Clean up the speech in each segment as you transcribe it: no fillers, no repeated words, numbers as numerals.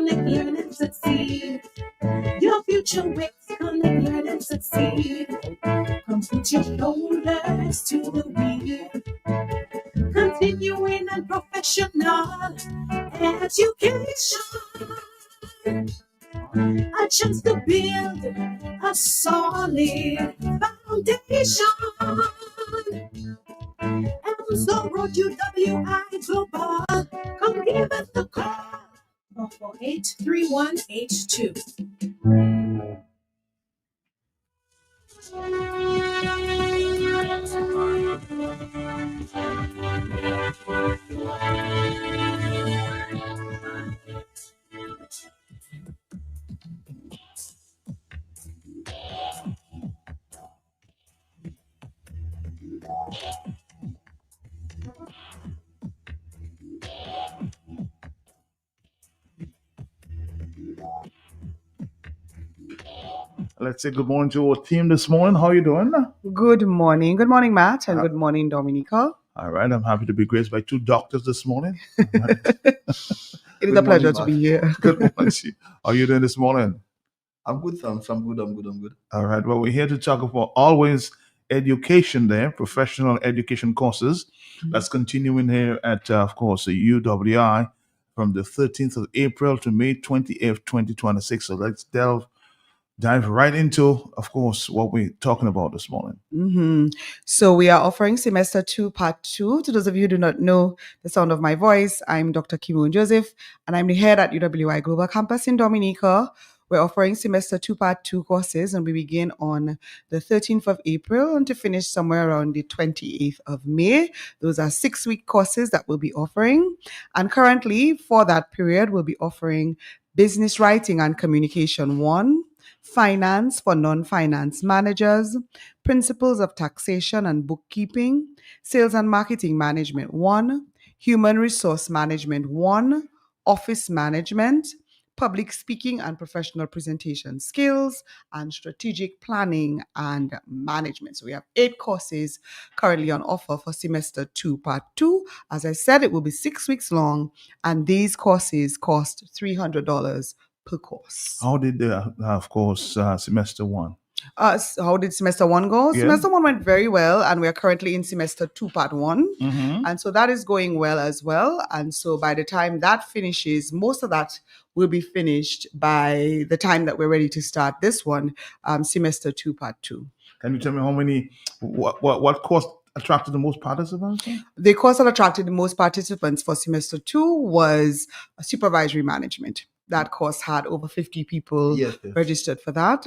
Connect, learn, and succeed. Your future waits. Connect, learn, and succeed. Come put your shoulders to the wheel. Continuing and professional education. A chance to build a solid foundation. Amazon Road UWI Global. Come give us the call. 448-3182. Let's say good morning to our team this morning. How are you doing? Good morning. Good morning, Matt, and good morning, Dominica. All right. I'm happy to be graced by two doctors this morning. Right. It is a pleasure to be here. Good morning. How are you doing this morning? I'm good, thanks. I'm good. All right. Well, we're here to talk about always education there, professional education courses. That's continuing here at, of course, the UWI from the 13th of April to May 28th, 2026. So let's dive right into, of course, what we're talking about this morning. So we are offering semester 2, part 2. To those of you who do not know the sound of my voice, I'm Dr. Kimon Joseph, and I'm the head at UWI Global Campus in Dominica. We're offering semester 2, part 2 courses, and we begin on the 13th of April and to finish somewhere around the 28th of May. Those are 6-week courses that we'll be offering. And currently, for that period, we'll be offering Business Writing and Communication 1, Finance for Non-Finance Managers, Principles of Taxation and Bookkeeping, Sales and Marketing Management 1, Human Resource Management 1, Office Management, Public Speaking and Professional Presentation Skills, and Strategic Planning and Management. So we have 8 courses currently on offer for semester 2, part 2. As I said, it will be 6 weeks long, and these courses cost $300 per course. How did, of course, semester 1? How did semester 1 go? Yeah. Semester 1 went very well, and we are currently in semester 2, part 1. Mm-hmm. And so that is going well as well. And so by the time that finishes, most of that will be finished by the time that we're ready to start this one, semester 2, part 2. Can you tell me what course attracted the most participants? The course that attracted the most participants for semester 2 was supervisory management. That course had over 50 people registered for that,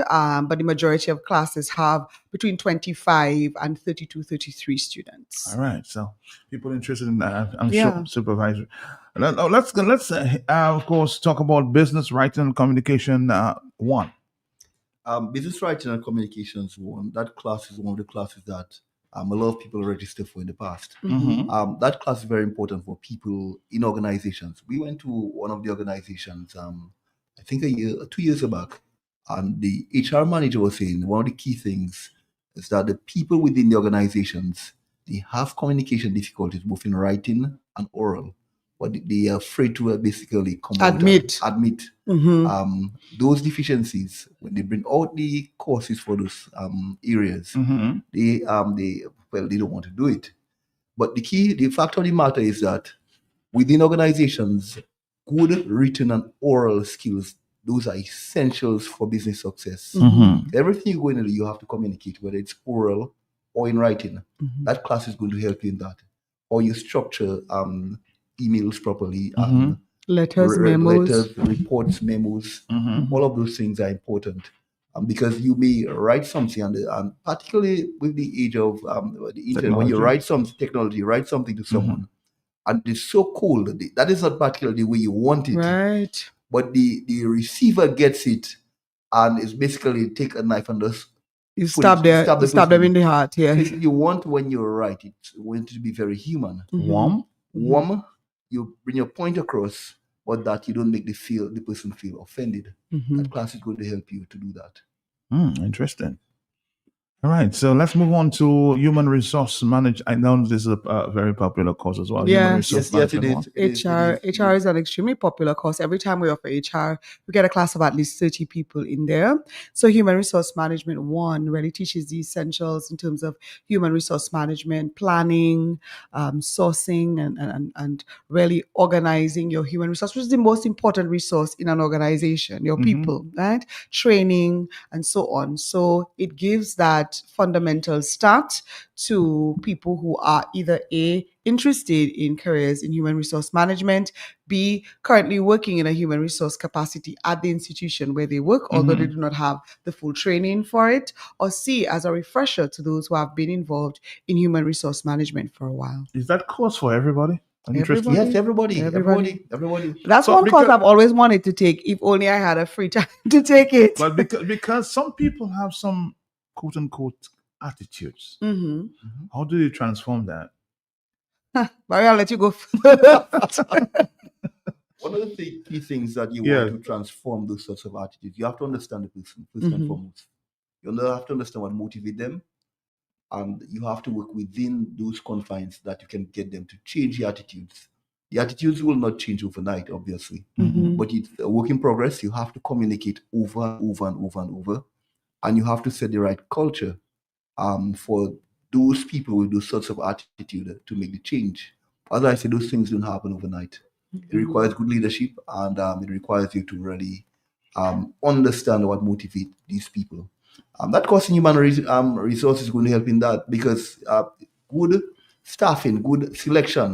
but the majority of classes have between 25 and 32, 33 students. All right, so people interested in that, I'm sure, supervisory. Let's of course, talk about Business Writing and Communication 1. Business Writing and Communications 1, that class is one of the classes that a lot of people register for in the past. Mm-hmm. That class is very important for people in organizations. We went to one of the organizations, I think 2 years back, and the HR manager was saying one of the key things is that the people within the organizations, they have communication difficulties, both in writing and oral, but they are afraid to basically come admit. Mm-hmm. Those deficiencies, when they bring out the courses for those areas, mm-hmm. they don't want to do it. But the fact of the matter is that within organizations, good written and oral skills, those are essentials for business success. Mm-hmm. Everything you're going to do, you have to communicate, whether it's oral or in writing. Mm-hmm. That class is going to help you in that. Or you structure emails properly, mm-hmm. Letters, memos, reports, memos. Mm-hmm. All of those things are important because you may write something, and particularly with the age of the internet, when you write something to someone, and it's so cool that is not particularly the way you want it, right? But the receiver gets it, and it's basically take a knife and just stab them in the heart. Yeah, you want when you write it, want it to be very human, warm. You bring your point across, but that you don't make the person feel offended. Mm-hmm. That class is going to help you to do that. Interesting. All right, so let's move on to human resource management. I know this is a very popular course as well. Human Yes. resource Yes, it management. is. HR is an extremely popular course. Every time we offer HR, we get a class of at least 30 people in there. So Human Resource Management 1 really teaches the essentials in terms of human resource management, planning, sourcing, and really organizing your human resource, which is the most important resource in an organization, your people, right? Training and so on. So it gives that fundamental start to people who are either A, interested in careers in human resource management, B, currently working in a human resource capacity at the institution where they work, although they do not have the full training for it, or C, as a refresher to those who have been involved in human resource management for a while. Is that course for everybody? I'm interested. Everybody. Yes, everybody. That's So one course because- I've always wanted to take, if only I had a free time to take it. But because some people have some quote unquote attitudes. Mhm. How do you transform that? Barry, I'll let you go. One of the key things that you Yeah. want to transform those sorts of attitudes, you have to understand the person first and foremost. You have to understand what motivates them, and you have to work within those confines that you can get them to change the attitudes. The attitudes will not change overnight, obviously, but it's a work in progress. You have to communicate over and over and over and over, and you have to set the right culture for those people with those sorts of attitude to make the change. As I say, those things don't happen overnight. It requires good leadership, and it requires you to really understand what motivates these people. That course in human resource is going to help in that, because good staffing, good selection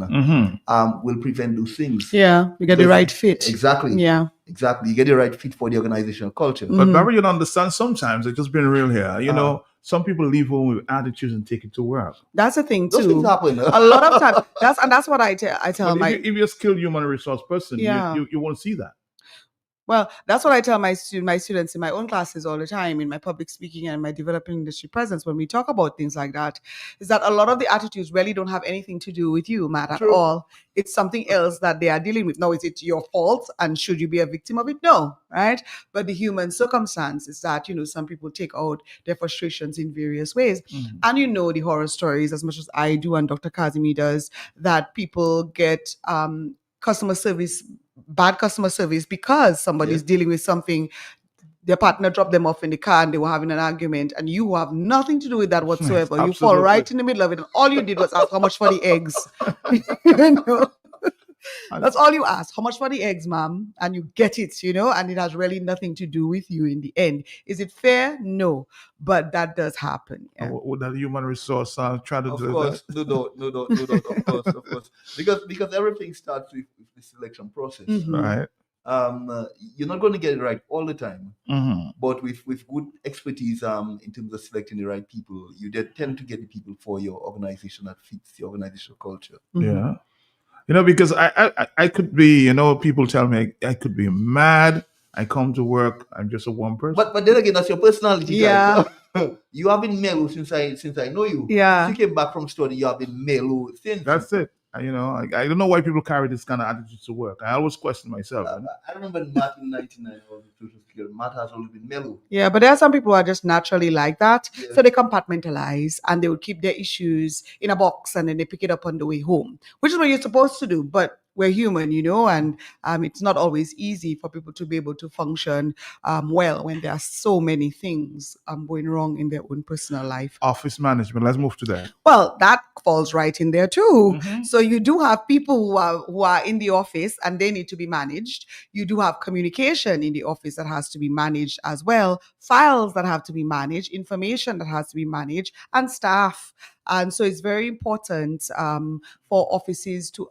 will prevent those things. Yeah, you get the right fit. Exactly. Yeah. Exactly. You get the right fit for the organizational culture. But Barry, you don't understand, sometimes, it's just being real here. You know, some people leave home with attitudes and take it to work. That's the thing Those too. things happen. A lot of times, that's what I tell But my. if you're a skilled human resource person, Yeah. you won't see that. Well, that's what I tell my students in my own classes all the time, in my public speaking and my developing industry presence, when we talk about things like that, is that a lot of the attitudes really don't have anything to do with you, Matt, at True. all. It's something else that they are dealing with. Now, is it your fault? And should you be a victim of it? No, right? But the human circumstance is that, some people take out their frustrations in various ways. And the horror stories as much as I do and Dr. Kazimi does, that people get bad customer service because somebody's dealing with something. Their partner dropped them off in the car and they were having an argument, and you have nothing to do with that whatsoever. You fall Absolutely. right in the middle of it, and all you did was ask how much for the eggs. You know? That's all you ask. How much for the eggs, ma'am? And you get it, and it has really nothing to do with you in the end. Is it fair? No. But that does happen. Yeah. Would that human resource try to Of do course, that? no, of course, because everything starts with the selection process. Right. You're not going to get it right all the time, Mm-hmm. but with good expertise in terms of selecting the right people, you tend to get the people for your organization that fits the organizational culture. Yeah. Because I could be, people tell me I could be mad. I come to work, I'm just a one person. But then again, that's your personality. Yeah. Guys. You have been mellow since I know you. Yeah. Since you came back from study, you have been mellow since. That's it. I don't know why people carry this kind of attitude to work. I always question myself. I remember Matt in 99. Matt has always been mellow. Yeah, but there are some people who are just naturally like that. Yeah. So they compartmentalize and they will keep their issues in a box and then they pick it up on the way home, which is what you're supposed to do. But we're human, and it's not always easy for people to be able to function well when there are so many things going wrong in their own personal life. Office management. Let's move to that. Well, that falls right in there too. So you do have people who are in the office and they need to be managed. You do have communication in the office that has to be managed as well, files that have to be managed, information that has to be managed, and staff. And so it's very important for offices to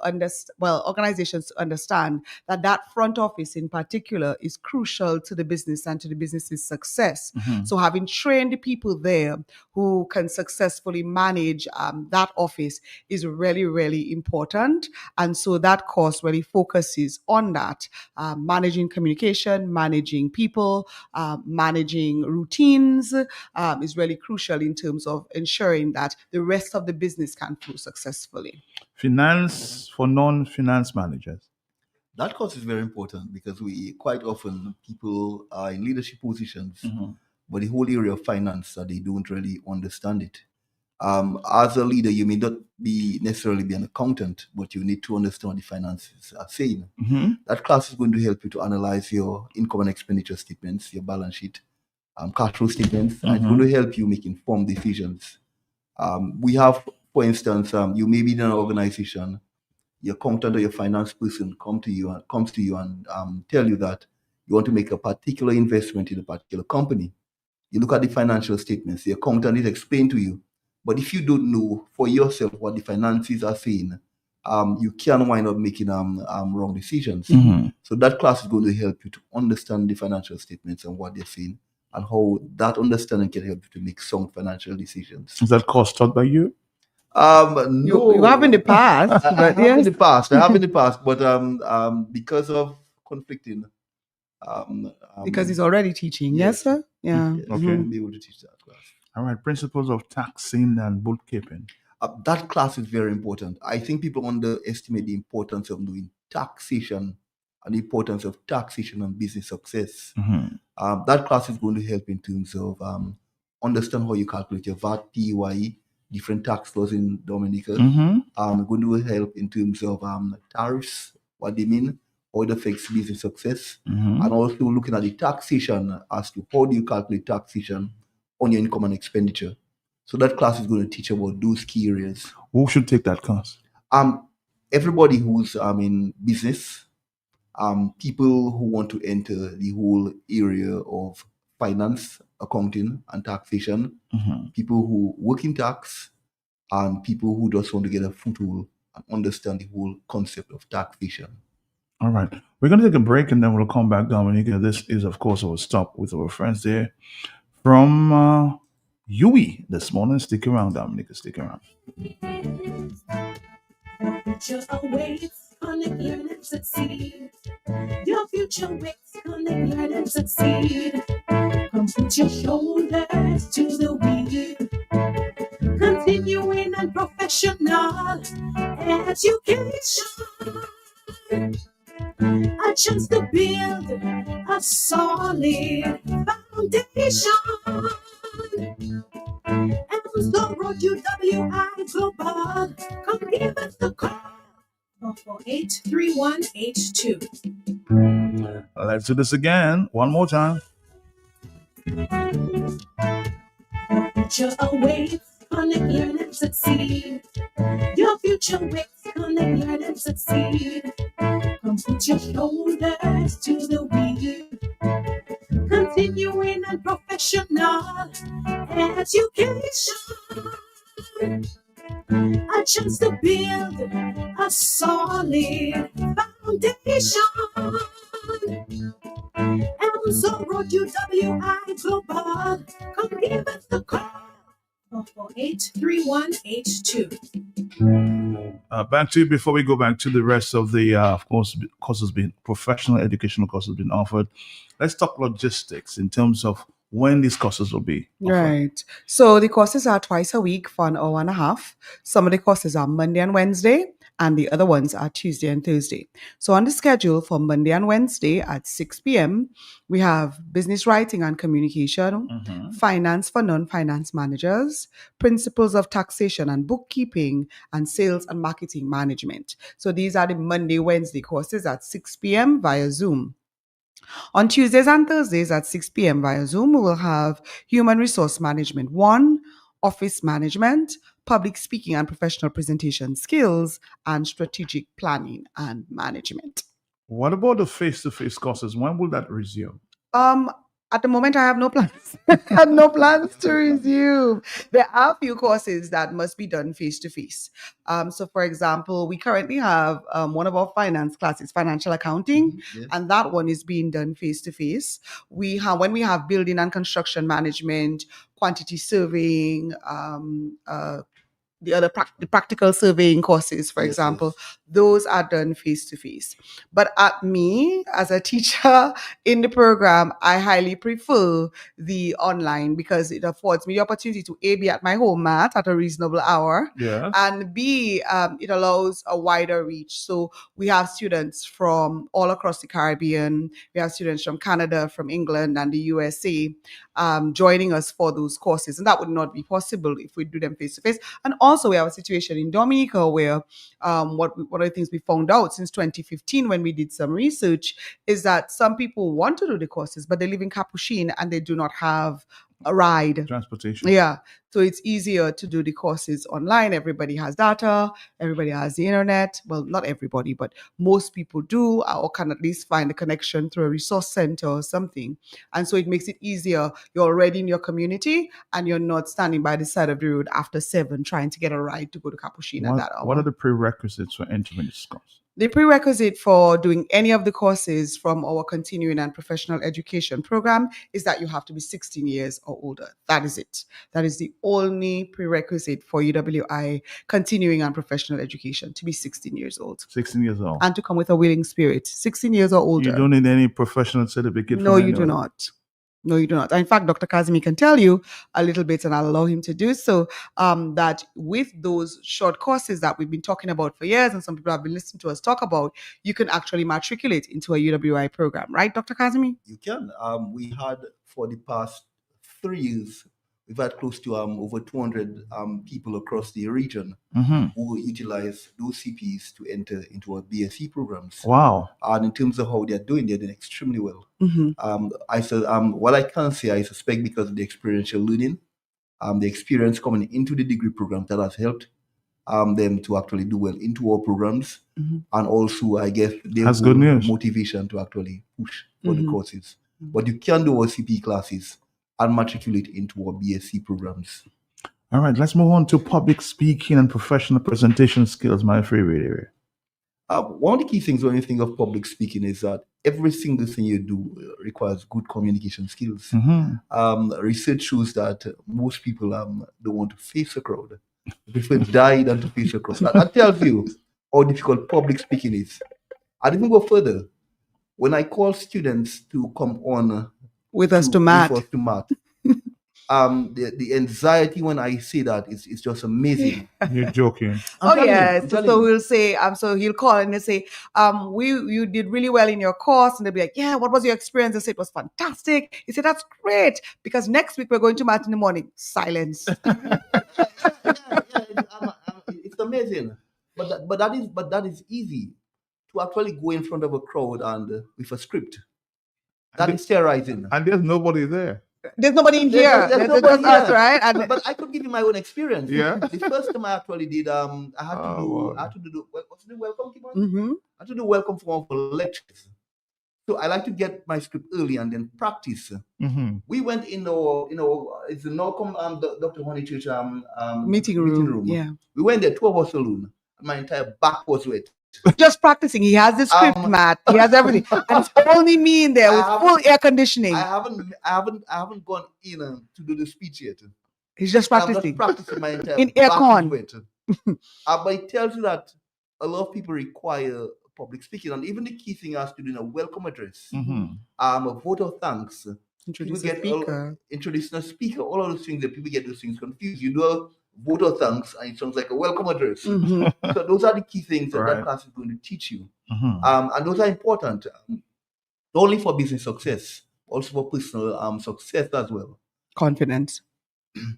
organizations to understand that front office in particular is crucial to the business and to the business's success. So having trained the people there who can successfully manage that office is really, really important. And so that course really focuses on that, managing communication, managing people, managing routines is really crucial in terms of ensuring that the rest of the business can flow successfully. Finance for non-finance managers. That course is very important because we quite often people are in leadership positions, but the whole area of finance, they don't really understand it. As a leader, you may not necessarily be an accountant, but you need to understand what the finances are saying. Mhm. That class is going to help you to analyze your income and expenditure statements, your balance sheet, cash flow statements, and it's going to help you make informed decisions. We have, for instance, you may be in an organization, your accountant or your finance person comes to you and tell you that you want to make a particular investment in a particular company. You look at the financial statements, the accountant is explained to you. But if you don't know for yourself what the finances are saying, you can wind up making wrong decisions. Mhm. So that class is going to help you to understand the financial statements and what they're saying, and how that understanding can help you to make sound financial decisions. Is that course taught by you? No, You have in the past, I but have in yes. the past. I have in the past, but because of conflicting, Because he's already teaching. Yes, yes. sir? Yeah. yes, Okay. I won't be able to teach that class. All right. Principles of taxing and bookkeeping. That class is very important. I think people underestimate the importance of doing taxation and the importance of taxation and business success. Mhm. That class is going to help in terms of understand how you calculate your VAT, PAYE, different tax laws in Dominica. Mhm. Going to help in terms of tariffs, what they mean, how it affects business success, Mhm. and also looking at the taxation as to how do you calculate taxation on your income and expenditure. So that class is going to teach about those key areas. Who should take that class? Everybody who's in business, people who want to enter the whole area of finance, accounting, and taxation, Mhm. people who work in tax, and people who just want to get a foothold and understand the whole concept of taxation. All right. We're going to take a break and then we'll come back, Dominica. This is, of course, our stop with our friends there from UE this morning. Stick around, Dominica. Stick around. Your future awaits, connect, learn, and succeed. Your future waits, connect, learn, and succeed. Come put your shoulders to the wheel. Continuing and professional education. A chance to build a solid foundation. Amazon Road UWI Global. Come give us the call. 448-3182. Let's do this again. One more time. Your future awaits, connect, learn, and succeed. Your future waits, connect, learn, and succeed. Come put your shoulders to the wheel. Continuing and professional education. A chance to build a solid foundation. Amazon Road UWI Global. Come give us the call. 448-3182. Back to you before we go back to the rest of the, of course, courses being professional educational courses being offered. Let's talk logistics in terms of when these courses will be offered. Right. So the courses are twice a week for an hour and a half. Some of the courses are Monday and Wednesday, and the other ones are Tuesday and Thursday. So on the schedule for Monday and Wednesday at 6 p.m., we have business writing and communication, Mhm. finance for non-finance managers, principles of taxation and bookkeeping, and sales and marketing management. So these are the Monday, Wednesday courses at 6 p.m. via Zoom. On Tuesdays and Thursdays at 6 p.m. via Zoom, we will have Human Resource Management 1, Office Management, Public Speaking and Professional Presentation Skills, and Strategic Planning and Management. What about the face-to-face courses? When will that resume? At the moment, I have no plans. I have no plans to resume. There are a few courses that must be done face to face. So, for example, we currently have one of our finance classes, financial accounting, Yes. and that one is being done face to face. When we have building and construction management, quantity surveying, the practical surveying courses, for Yes, example, those are done face to face. But at me, as a teacher in the program, I highly prefer the online because it affords me the opportunity to A, be at my home mat at a reasonable hour, Yes. and B, it allows a wider reach. So we have students from all across the Caribbean. We have students from Canada, from England, and the USA joining us for those courses. And that would not be possible if we do them face to face. And also, we have a situation in Dominica where one of the things we found out since 2015 when we did some research is that some people want to do the courses, but they live in Capuchin and they do not have a ride. Transportation. Yeah. So it's easier to do the courses online. Everybody has data, everybody has the internet. Well, not everybody, but most people do, or can at least find a connection through a resource center or something. And so it makes it easier. You're already in your community and you're not standing by the side of the road after 7 trying to get a ride to go to Capuchin at that hour. What are the prerequisites for entering this course? The prerequisite for doing any of the courses from our continuing and professional education program is that you have to be 16 years or older. That is it. That is the only prerequisite for UWI continuing and professional education, to be 16 years old 16 years old. and to come with a willing spirit. 16 years or older. You don't need any professional certificate. No, from you do anyone. not. No, you do not. In fact, Dr. Kazimi can tell you a little bit, and I'll allow him to do so, that with those short courses that we've been talking about for years, and some people have been listening to us talk about, you can actually matriculate into a UWI program, right, Dr. Kazimi? You can. We had for the past 3 years, we've had close to over 200 people across the region Mhm. who utilize those CPs to enter into our BSc programs. Wow. And in terms of how they're doing extremely well. Mm-hmm. What I can say, I suspect because of the experiential learning, the experience coming into the degree program that has helped them to actually do well into our programs, Mhm. and also I guess their That's good news. motivation to actually push for the Mhm. courses. But you can do our CP classes and matriculate into our BSc programs. All right, let's move on to public speaking and professional presentation skills, my favorite area. One of the key things when you think of public speaking is that every single thing you do requires good communication skills. Mhm. Research shows that most people don't want to face a crowd. They prefer die than to face a crowd. That tells you how difficult public speaking is. I'd even go further. When I call students to come on With us to math. with us to math, the anxiety when I say that is just amazing. You're joking. I'm Oh telling you, yes. I'm So telling you. we'll say, so he'll call and they'll say, you did really well in your course, and they'll be like, yeah, what was your experience? They say it was fantastic. He said, that's great, because next week we're going to math in the morning. Silence. It's amazing, but that is easy to actually go in front of a crowd and with a script. That is terrorizing. And there's nobody there. There's nobody in There's here. nobody There's just us, here. right? And But I could give you my own experience. Yeah. The first time I actually did, I had to Oh, wow. do what's the welcome, Kimon? Mhm. I had to do welcome for lectures. So I like to get my script early and then practice. Mhm. We went in our, it's the Norcom Dr. Honeychurch Meeting room. Yeah. We went there 2 hours saloon. My entire back was wet. Just practicing. He has the script, Matt. He has everything. And it's only me in there with I full air conditioning. I haven't gone in to do the speech yet. He's just I'm just practicing. practicing my entire In back aircon. is wet. But it tells you that a lot of people require public speaking, and even the key thing has to do in a welcome address, Mhm. a vote of thanks, Introduce people the get speaker. introducing a speaker, all of those things that people get those things confused. You do a vote of thanks, and it sounds like a welcome address. Mhm. So those are the key things that Right. class is going to teach you, Mhm. and those are important, not only for business success, also for personal success as well. Confidence.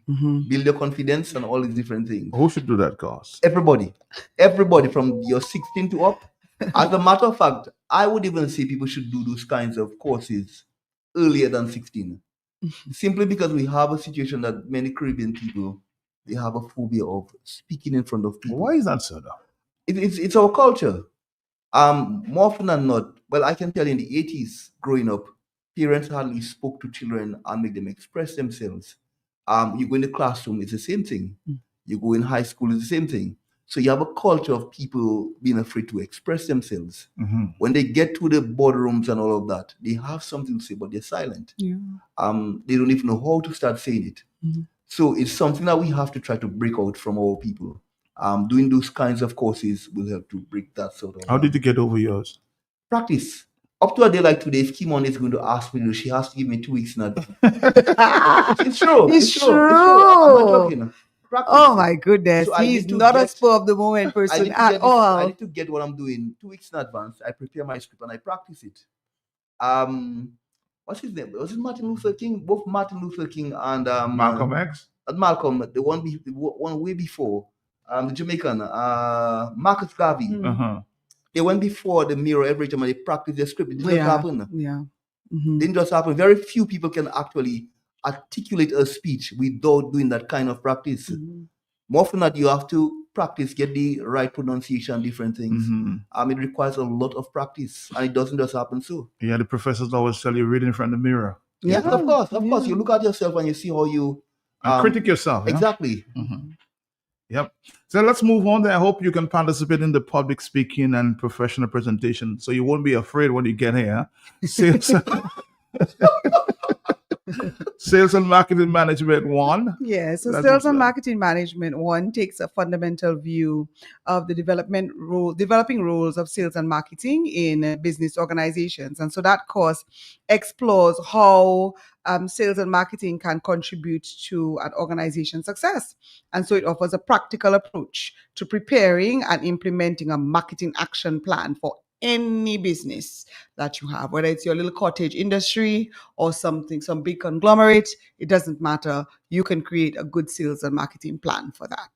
Mhm. Build your confidence and all these different things. Who should do that course? Everybody from your 16 to up. As a matter of fact, I would even say people should do those kinds of courses earlier than 16. Simply because we have a situation that many Caribbean people, they have a phobia of speaking in front of people. Why is that so, though? It's our culture. More often than not, well, I can tell you in the 80s, growing up, parents hardly spoke to children and make them express themselves. You go in the classroom, it's the same thing. You go in high school, it's the same thing. So you have a culture of people being afraid to express themselves. Mhm. When they get to the boardrooms and all of that, they have something to say, but they're silent. Yeah. They don't even know how to start saying it. Mhm. So it's something that we have to try to break out from our people. Doing those kinds of courses will help to break that sort of How did you get over yours? practice. Up to a day like today, if Kimon is going to ask me, she has to give me 2 weeks in advance. It's true. It's true. I'm not true. joking. Practice. Oh my goodness, So I he's need to not a get- spur of the moment I person need, to at get this- I all. need to get what I'm doing 2 weeks in advance. I prepare my script and I practice it. What's his name? Was it Martin Luther King? Both Martin Luther King and Malcolm X? Malcolm, the one way before, the Jamaican, Marcus Garvey. Mm. Uh-huh. They went before the mirror every time and they practiced their script. It didn't just happen. Yeah. Didn't just happen. Very few people can actually articulate a speech without doing that kind of practice. Mhm. More often than that, you have to practice, get the right pronunciation, different things. Mhm. It requires a lot of practice, and it doesn't just happen so. Yeah, the professors always tell you read in front of the mirror Yes, Yeah, of course. yeah. You look at yourself and you see how you and critic yourself. Yeah? exactly. Mhm. Yep. So let's move on. I hope you can participate in the public speaking and professional presentation, so you won't be afraid when you get here. Sales, Sales and Marketing Management 1. Yeah, so That's Sales what's and that. Marketing Management 1 takes a fundamental view of the developing roles of sales and marketing in business organizations. And so that course explores how sales and marketing can contribute to an organization's success. And so it offers a practical approach to preparing and implementing a marketing action plan for any business that you have, whether it's your little cottage industry or some big conglomerate. It doesn't matter. You can create a good sales and marketing plan for that.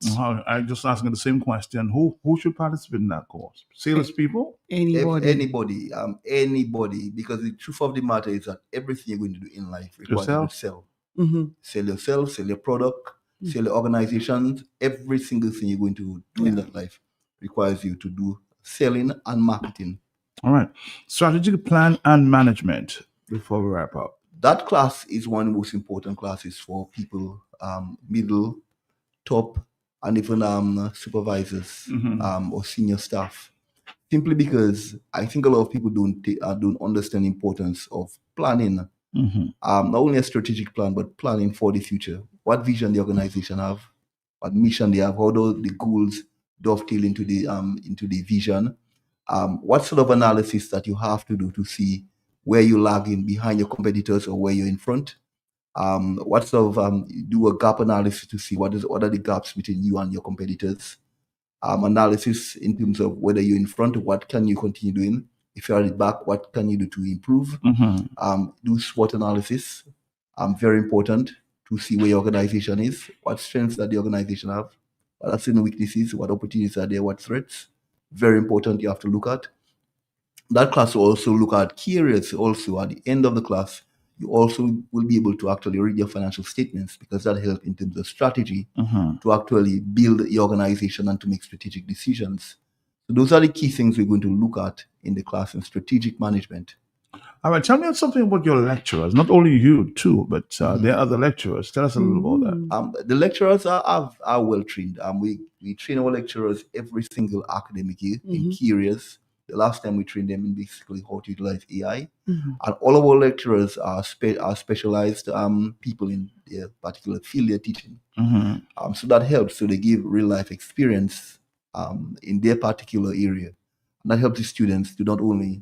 I'm just asking the same question. Who should participate in that course? Salespeople? Anybody. Anybody, because the truth of the matter is that everything you're going to do in life requires you Yourself? to sell. Mhm. Sell yourself, sell your product, sell your organizations. Every single thing you're going to do in that life requires you to do selling and marketing. All right. Strategic plan and management before we wrap up. That class is one of the most important classes for people, middle, top, and even supervisors or senior staff. Simply because I think a lot of people don't understand the importance of planning. Not only a strategic plan, but planning for the future. What vision the organization have, what mission they have, how do the goals dovetail into the vision. What sort of analysis that you have to do to see where you're lagging behind your competitors or where you're in front. What sort of do a gap analysis to see what are the gaps between you and your competitors. Analysis in terms of whether you're in front, what can you continue doing? If you're at the back, what can you do to improve? Do SWOT analysis. Very important to see where your organization is, what strengths that the organization have, what are certain weaknesses, what opportunities are there, what threats. Very important you have to look at. That class will also look at key areas also at the end of the class. You also will be able to actually read your financial statements because that helps in terms of strategy to actually build your organization and to make strategic decisions. So those are the key things we're going to look at in the class in strategic management. All right. Tell me something about your lecturers. Not only you too, but there are other lecturers. Tell us a little about that. The lecturers are well trained. We train our lecturers every single academic year in key areas. The last time we trained them in basically how to utilize AI. And all of our lecturers are specialized people in their particular field they're teaching. So that helps. So they give real life experience in their particular area. And that helps the students to not only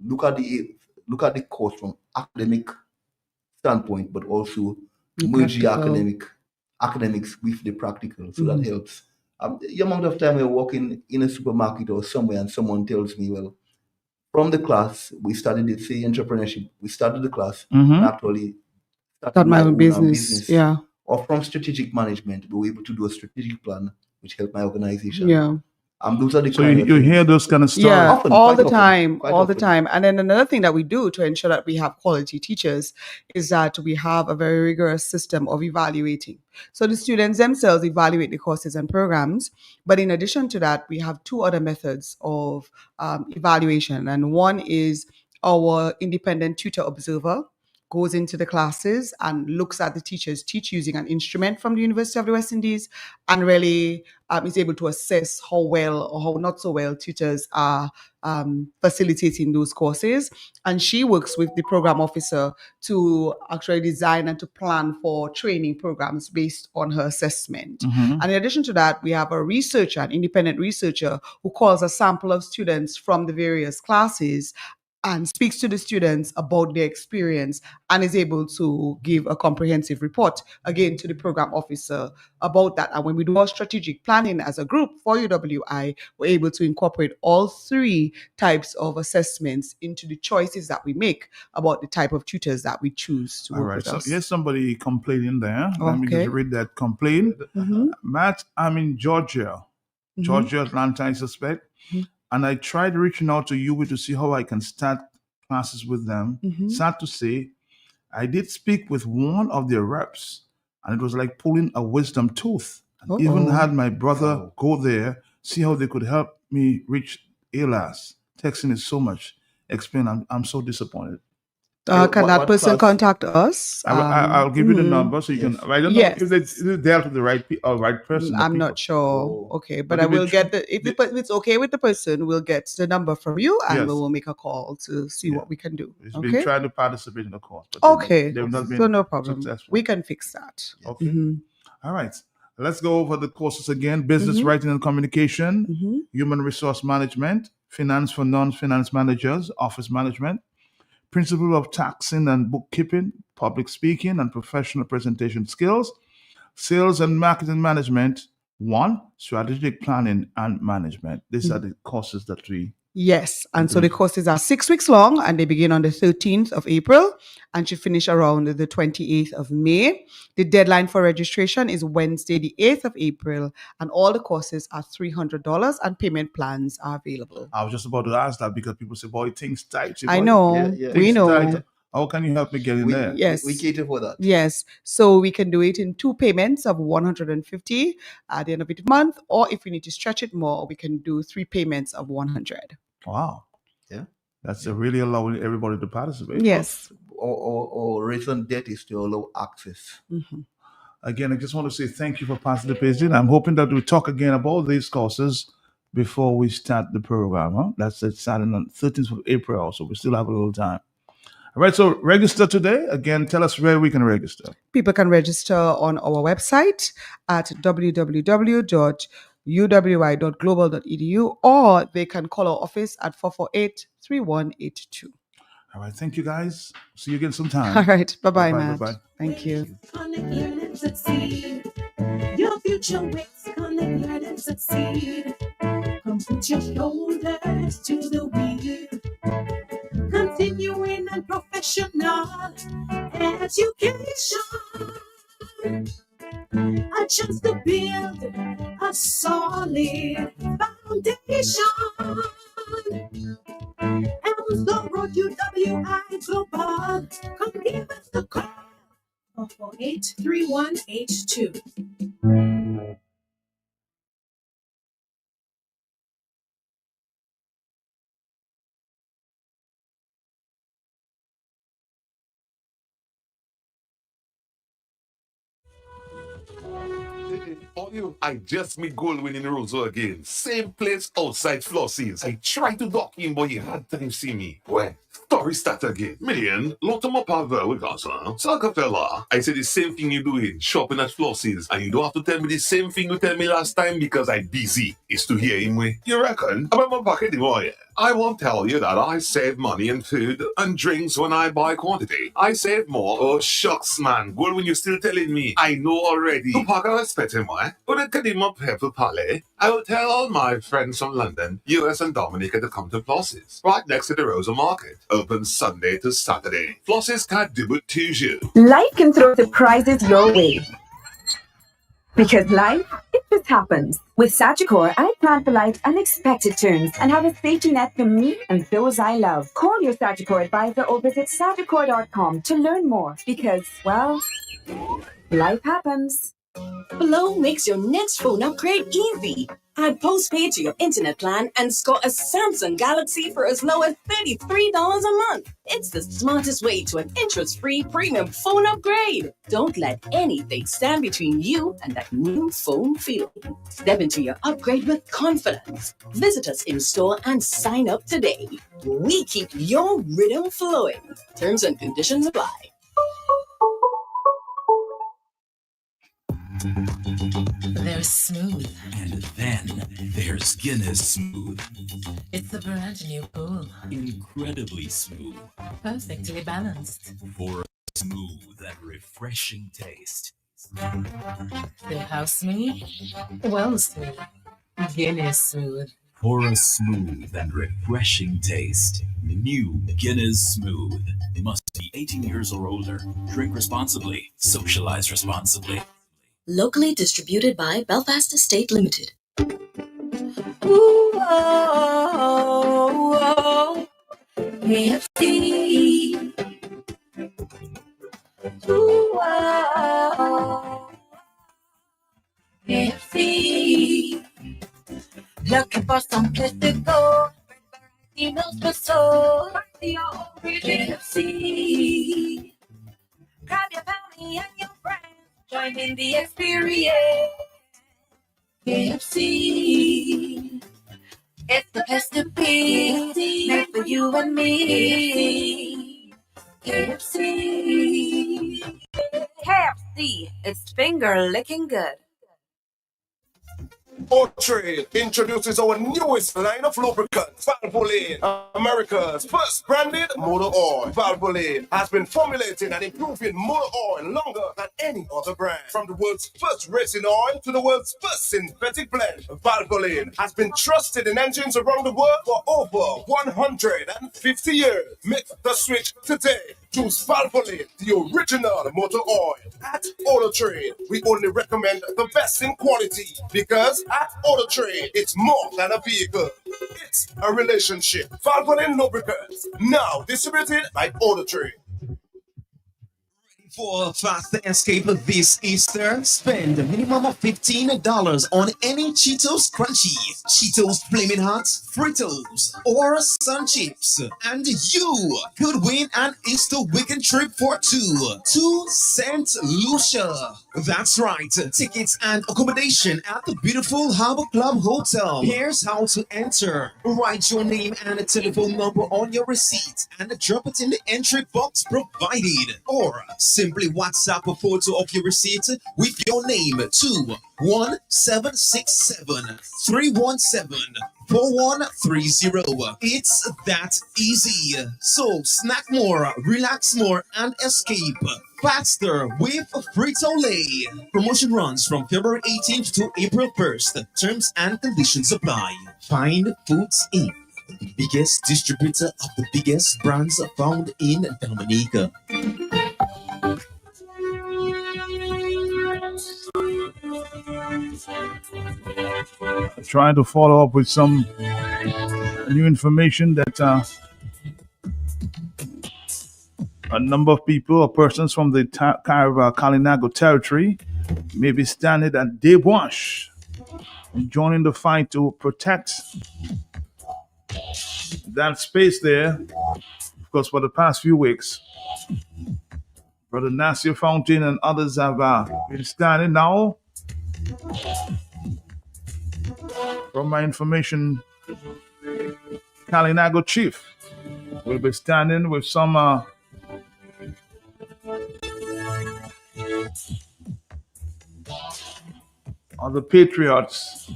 look at the course from academic standpoint, but also merge the academics with the practical. So that helps. The amount of time we're walking in a supermarket or somewhere and someone tells me, well, from the class, we started the say entrepreneurship. We started the class and actually started my own own business. Yeah. Or from strategic management, we were able to do a strategic plan which helped my organization. Yeah. Those are the So kind of you things. hear those kind of stories. Yeah, Often, all quite the often, time, quite all the often. time. And then another thing that we do to ensure that we have quality teachers is that we have a very rigorous system of evaluating. So the students themselves evaluate the courses and programs. But in addition to that, we have two other methods of evaluation. And one is our independent tutor observer goes into the classes and looks at the teachers teach using an instrument from the University of the West Indies, and really is able to assess how well or how not so well tutors are facilitating those courses. And she works with the program officer to actually design and to plan for training programs based on her assessment. Mhm. And in addition to that, we have a researcher, an independent researcher, who calls a sample of students from the various classes and speaks to the students about their experience and is able to give a comprehensive report again to the program officer about that. And when we do our strategic planning as a group for UWI, we're able to incorporate all three types of assessments into the choices that we make about the type of tutors that we choose to All work right. with So us. here's somebody complaining there. Let me Okay. just read that complaint. Mhm. Matt, I'm in Georgia, Mhm. Georgia, Atlanta, I suspect. Mhm. And I tried reaching out to you to see how I can start classes with them. Mhm. Sad to say, I did speak with one of their reps, and it was like pulling a wisdom tooth. And even Uh-oh. had my brother Wow. go there, see how they could help me reach ALAS. Texting is so much. Explain, I'm so disappointed. Can that What person class? contact us? I'll give you the mhm. number so you Yes. can. I don't Yes. know if they dealt with the right right person. the I'm people. not sure. Oh. Okay, but But I if they will tr- get if it's okay with the person, we'll get the number from you and Yes. we will make a call to see Yeah. what we can do. He's been Okay. trying to participate in the course, but Okay. they've not been So no problem. successful. We can fix that. Okay. Mhm. All right. Let's go over the courses again. Business Mhm. writing and communication, Mhm. human resource management, finance for non-finance managers, office management, principle of taxing and bookkeeping, public speaking and professional presentation skills, sales and marketing management, strategic planning and management. These are the courses that we Yes, and so the courses are 6 weeks long and they begin on the 13th of April and should finish around the 28th of May. The deadline for registration is Wednesday, the 8th of April, and all the courses are $300 and payment plans are available. I was just about to ask that because people say, boy, things tight. I boy, know, Yeah, yeah. we things know. tight. How can you help me get in We, there? Yes. we cater for that. Yes, so we can do it in 2 payments of $150 at the end of each month, or if we need to stretch it more, we can do 3 payments of $100. Wow. Yeah. That's really allowing everybody to participate. Yes. Or reason debt is to allow access. Mhm. Again, I just want to say thank you for participating. I'm hoping that we talk again about these courses before we start the program. Huh? That's it, starting on 13th of April, so we still have a little time. All right, so register today. Again, tell us where we can register. People can register on our website at www.uwi.global.edu, or they can call our office at 448-3182. All right, thank you guys. See you again sometime. All right, bye-bye, Bye-bye, Matt. bye-bye. Thank you. Connect, learn, and succeed. Your future waits. Connect, learn, and succeed. Come put your shoulders to the wheel. Continuing and professional education. A chance to build a solid foundation. Elmslow Road, UWI Global. Come give us the call. 448-3182. I just meet Goldwyn in Roseau again. Same place outside Flossie's. I tried to dock in, but he had time to see me. Well, story start again. Million, lot of my power with us, huh? Saga fella, I said the same thing you doing, shopping at Flossie's, and you don't have to tell me the same thing you tell me last time because I busy. Is to hear him way. You reckon? About my pocket, boy. I won't tell you that I save money in food and drinks when I buy quantity. I save more. Oh, shucks, man. Well, when you're still telling me, I know already. Tu paga respect him, eh? But it can him up here for Palais. I will tell all my friends from London, US and Dominica to come to Floss's. Right next to the Rosa Market. Open Sunday to Saturday. Floss's can't do it toujours. Life can throw surprises your way. Because life, it just happens. With Sagicor, I plan for life's unexpected turns and have a safety net for me and those I love. Call your Sagicor advisor or visit sagicor.com to learn more because, well, life happens. Flow makes your next phone upgrade easy. Add postpaid to your internet plan and score a Samsung Galaxy for as low as $33 a month. It's the smartest way to an interest-free premium phone upgrade. Don't let anything stand between you and that new phone feeling. Step into your upgrade with confidence. Visit us in store and sign up today. We keep your rhythm flowing. Terms and conditions apply. There's Smooth. And then there's Guinness Smooth. It's a brand new pool. Incredibly smooth. Perfectly balanced. For a smooth and refreshing taste. So how smooth? Well smooth. Guinness Smooth. For a smooth and refreshing taste. New Guinness Smooth. Must be 18 years or older. Drink responsibly. Socialize responsibly. Locally distributed by Belfast Estate Limited. Ooh, oh, oh, KFC. Ooh, oh, KFC. Looking for some place to go. Meals for soul. KFC. Grab your family and your friends. Join in the experience. KFC. It's the place to be. Made for you and me. KFC. KFC. It's finger licking good. Trade introduces our newest line of lubricants, Valvoline, America's first branded motor oil. Valvoline has been formulating and improving motor oil longer than any other brand. From the world's first racing oil to the world's first synthetic blend, Valvoline has been trusted in engines around the world for over 150 years. Make the switch today. Choose Valvoline, the original motor oil. At Auto Trade, we only recommend the best in quality because at Auto Trade, it's more than a vehicle. It's a relationship. Valvoline lubricants, now distributed by Auto Trade. For a faster escape this Easter, spend a minimum of $15 on any Cheetos Crunchies, Cheetos Flaming Hot, Fritos, or Sun Chips, and you could win an Easter weekend trip for two to St. Lucia. That's right, tickets and accommodation at the beautiful Harbor Club Hotel. Here's how to enter. Write your name and a telephone number on your receipt and drop it in the entry box provided, or simply WhatsApp a photo of your receipt with your name to 1-767-317-4130. It's that easy. So snack more, relax more, and escape faster with Frito-Lay. Promotion runs from February 18th to April 1st. Terms and conditions apply. Find Foods Inc., the biggest distributor of the biggest brands found in Dominica. Trying to follow up with some new information that a number of people or persons from the Kalinago territory may be standing at Debwash and joining the fight to protect that space there, because for the past few weeks, Brother Nasir Fountain and others have been standing now. From my information, Kalinago Chief will be standing with some other patriots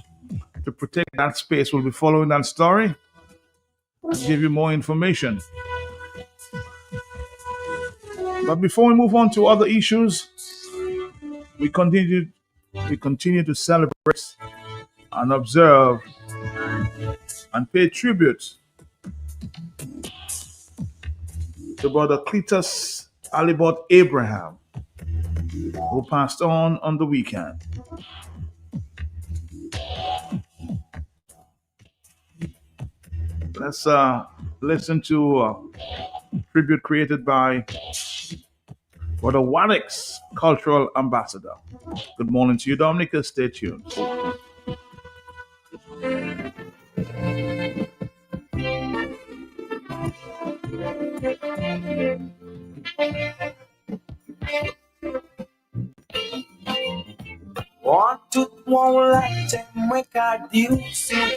to protect that space. We'll be following that story and give you more information. But before we move on to other issues, we continue to celebrate and observe and pay tribute to Brother Cletus Alibot Abraham, who passed on the weekend. Let's listen to a tribute created by Brother Wadix, Cultural Ambassador. Good morning to you, Dominica. Stay tuned. Want to won't like them record you see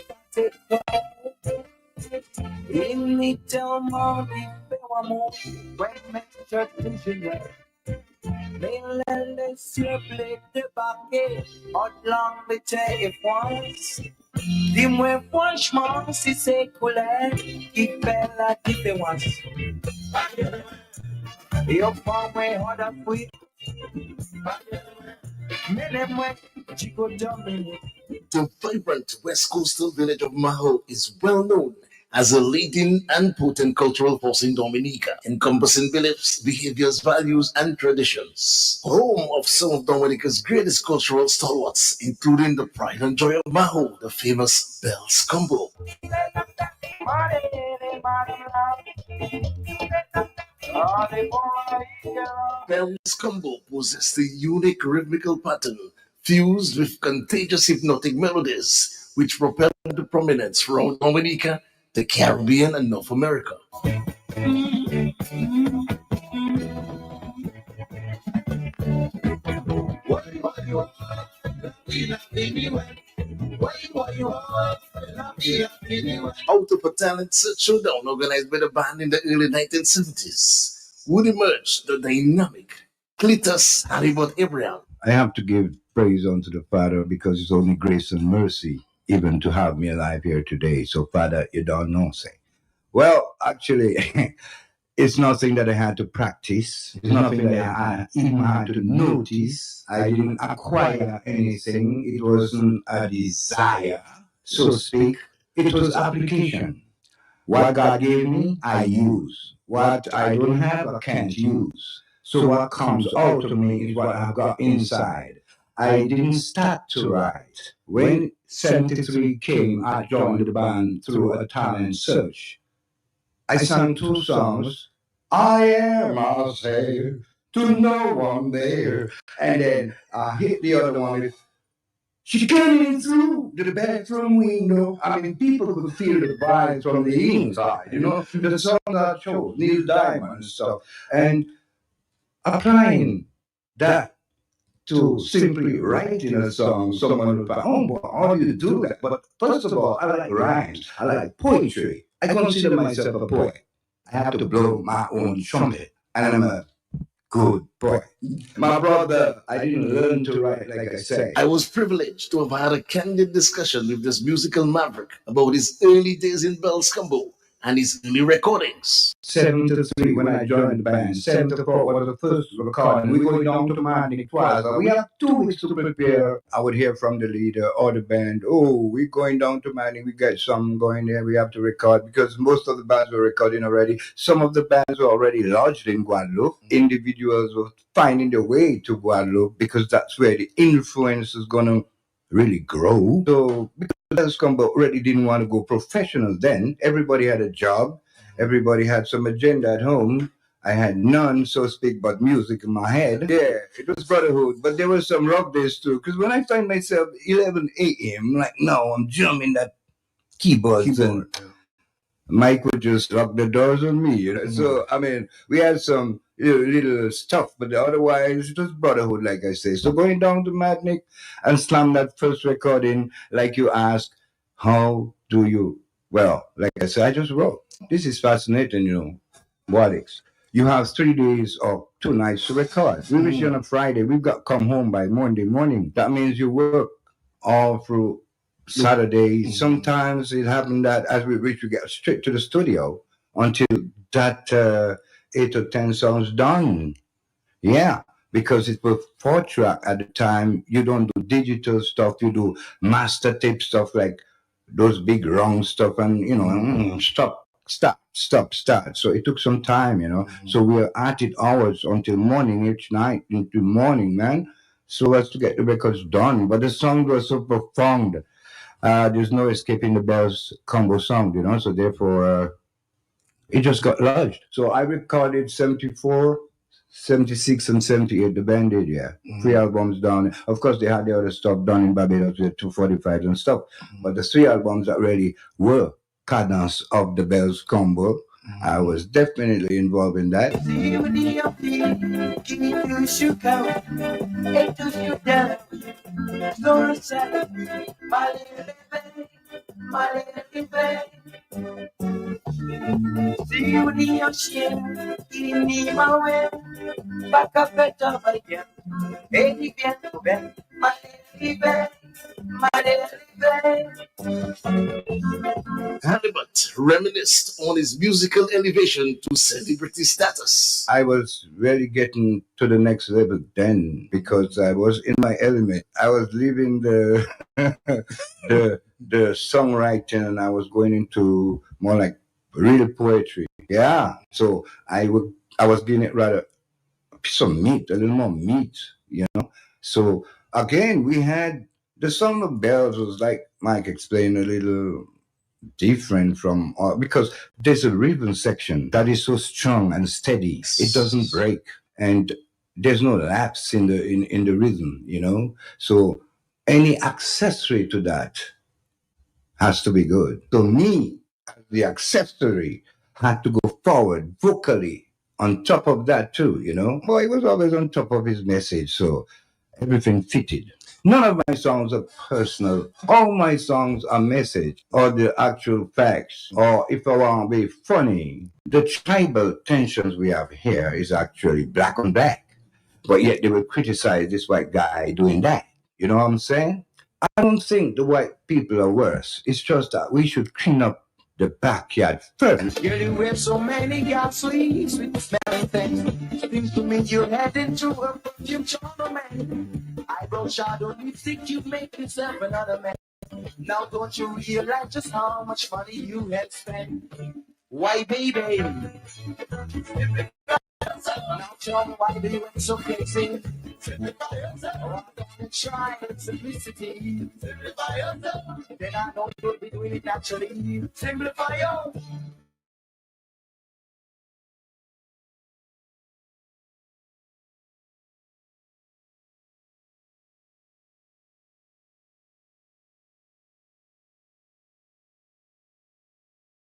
in me tell money bewa mo when me church vision me let's play the back hot long the if once dim we franchement si c'est couleur qui fait la différence et au fond we hard up with The vibrant West Coastal village of Maho is well known as a leading and potent cultural force in Dominica, encompassing beliefs, behaviors, values, and traditions. Home of some of Dominica's greatest cultural stalwarts, including the pride and joy of Maho, the famous Bells Combo. Bells Combo possessed a unique rhythmical pattern fused with contagious hypnotic melodies, which propelled to prominence from Dominica, the Caribbean, and North America. Out of a talent search showdown organized by the band in the early 1970s, would emerge the dynamic Cletus Haribot Abraham. I have to give praise unto the Father because it's only grace and mercy even to have me alive here today. So, Father, you don't know, say. Well, actually, it's nothing that I had to practice. It's nothing that I even had to notice. I didn't acquire anything. It wasn't a desire, so to speak. It was application. What God gave me, I use. What I don't have, I can't use. So what comes out of me is what I've got inside. I didn't start to write. When 73 came, I joined the band through a talent search. I sang 2 songs. I am a slave to no one there. And then I hit the other one with, she came in through the bedroom window. I mean, people could feel the vibes from the inside, you know, the songs I chose, Neil Diamond and stuff. And applying that to simply writing a song, someone will find, oh, well, how do you do that? But first of all, I like rhymes. I like poetry. I consider myself a poet. I have to blow my own trumpet, and I'm a good boy. My brother, I didn't learn to write, like I say. I was privileged to have had a candid discussion with this musical maverick about his early days in Bells Combo and his early recordings. 73 when I joined the band. 74 was the first recording. We going down to Martinique twice. We have 2 weeks to prepare. I would hear from the leader or the band, oh, we're going down to Martinique. We got some going there. We have to record because most of the bands were recording already. Some of the bands were already lodged in Guadeloupe. Individuals were finding their way to Guadeloupe because that's where the influence is going to really grow. So because Bells Combo really didn't want to go professional then. Everybody had a job. Everybody had some agenda at home. I had none, so to speak, but music in my head. Yeah, it was brotherhood, but there was some rough days too. Because when I find myself 11 a.m., like, no, I'm drumming that keyboard. And Mike would just lock the doors on me, you know. Mm-hmm. So, I mean, we had some little stuff, but otherwise it was brotherhood, like I say. So going down to Martinique and slam that first recording, like you asked, how do you? Well, like I said, I just wrote. This is fascinating, you know, Wadix. You have 3 days or 2 nights to record. We reach on a Friday. We've got to come home by Monday morning. That means you work all through Saturday. Sometimes it happened that as we reach, we get straight to the studio until that 8 or 10 songs done. Yeah, because it was 4-track at the time. You don't do digital stuff. You do master tape stuff like those big wrong stuff and, you know, stop. So it took some time, you know. So we were at it hours until morning each night, into morning, man, so as to get the records done. But the song was so profound. There's no escaping the Bells Combo song, you know, so therefore it just got lodged. So I recorded 74, 76 and 78, the band did, yeah. 3 albums done. Of course, they had the other stuff done in Barbados with 245 and stuff. But the 3 albums that really were Cadence of the Bells combo, I was definitely involved in that. Halibut reminisced on his musical elevation to celebrity status. I was really getting to the next level then because I was in my element. I was leaving the the songwriting and I was going into more like real poetry. Yeah. So I was giving it rather a piece of meat, a little more meat, you know. So again, we had the Song of Bells was like Mike explained a little different from because there's a rhythm section that is so strong and steady. It doesn't break and there's no lapse in the rhythm, you know. So any accessory to that has to be good. So me, the accessory, had to go forward vocally on top of that too, you know. Boy, he was always on top of his message, so everything fitted. None of my songs are personal. All my songs are message or the actual facts. Or if I want to be funny, the tribal tensions we have here is actually black on black. But yet they will criticize this white guy doing that. You know what I'm saying? I don't think the white people are worse. It's just that we should clean up the backyard first. Girl, you wear so many gal sleeves with smelling things. Seems to me you're heading to a perfume tournament. Eyebrow shadow, lipstick, you make yourself another man. Now don't you realize just how much money you had spent? Why, baby? Now tell me why do you act so crazy? Oh, don't try simplicity. Then I know you'll be doing it naturally. Simplify your.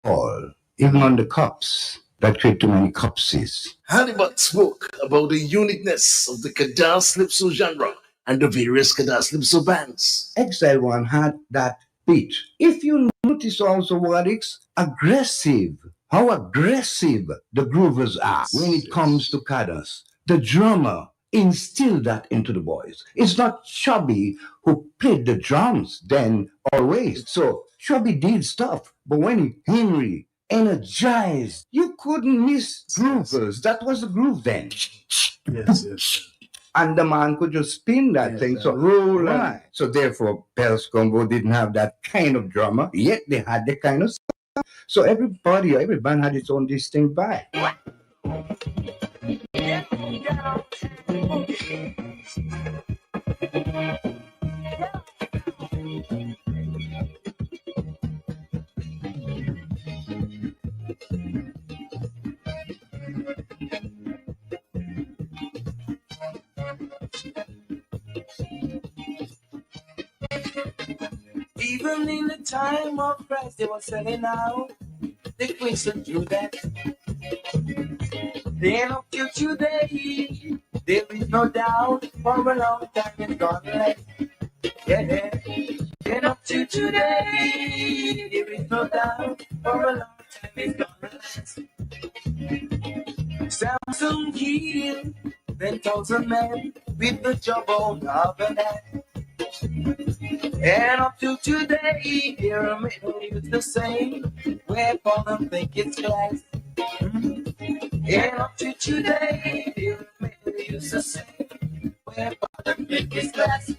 All, even on the cups, that create too many cupsies. Halibut spoke about the uniqueness of the Kadar-Slipso genre and the various Kadar-Slipso bands. Exile One had that beat. If you notice also what it's aggressive, how aggressive the groovers are when it comes to cadence. The drummer instilled that into the boys. It's not Chubby who played the drums then always. So Chubby did stuff, but when Henry energized, you couldn't miss groovers. That was the groove then. Yes. And the man could just spin that thing, so roll right. So therefore, Bells Combo didn't have that kind of drummer, yet they had the kind of stuff. So every band had its own distinct vibe. Even in the time of Christ, they were selling out. They couldn't do that. Then up till today, there is no doubt for a long time it's gone left. Yeah. Then up till today, there is no doubt for a long time it's gone left. Samsung killed 10,000 men with the jawbone of an axe. And up to today, pyramid is the same. Wherefore them think it's glass. And up to today, pyramid is the same. Wherefore them think it's glass.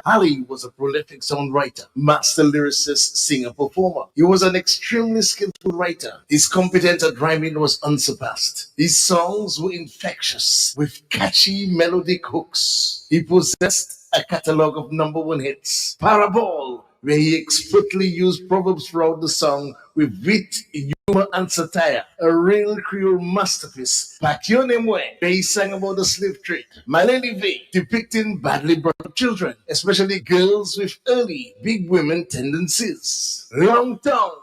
Ali was a prolific songwriter, master lyricist, singer, performer. He was an extremely skillful writer. His competence at rhyming was unsurpassed. His songs were infectious with catchy melodic hooks. He possessed a catalog of #1 hits. Parabol where he expertly used proverbs throughout the song with wit, humor, and satire. A real Creole masterpiece. Pacquiao where he sang about the slave trade. Malene V depicting badly brought up children, especially girls with early big women tendencies. Long Tongue,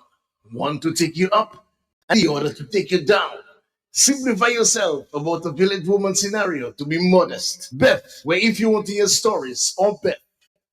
one to take you up and the other to take you down. Simplify yourself about a village woman scenario to be modest. Beth, where if you want to hear stories or Beth,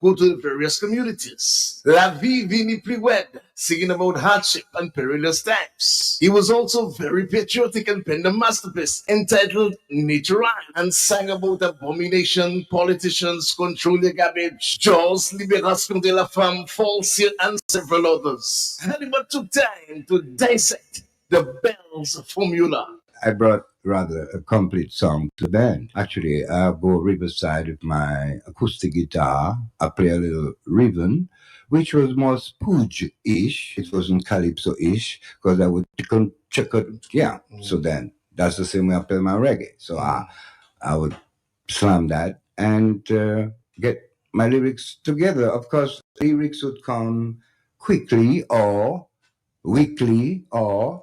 go to the various communities. La Vie Vini Pliwed, singing about hardship and perilous times. He was also very patriotic and penned a masterpiece entitled Natural and sang about abomination, politicians, control your garbage, Jaws, Libération de la Femme, False and several others. Hannibal took time to dissect the Bells formula. I brought rather a complete song to the band. Actually, I go riverside with my acoustic guitar. I play a little ribbon, which was more spooge-ish. It wasn't calypso-ish, because I would check it. Yeah. So then that's the same way I play my reggae. So I would slam that and get my lyrics together. Of course, lyrics would come quickly or weekly or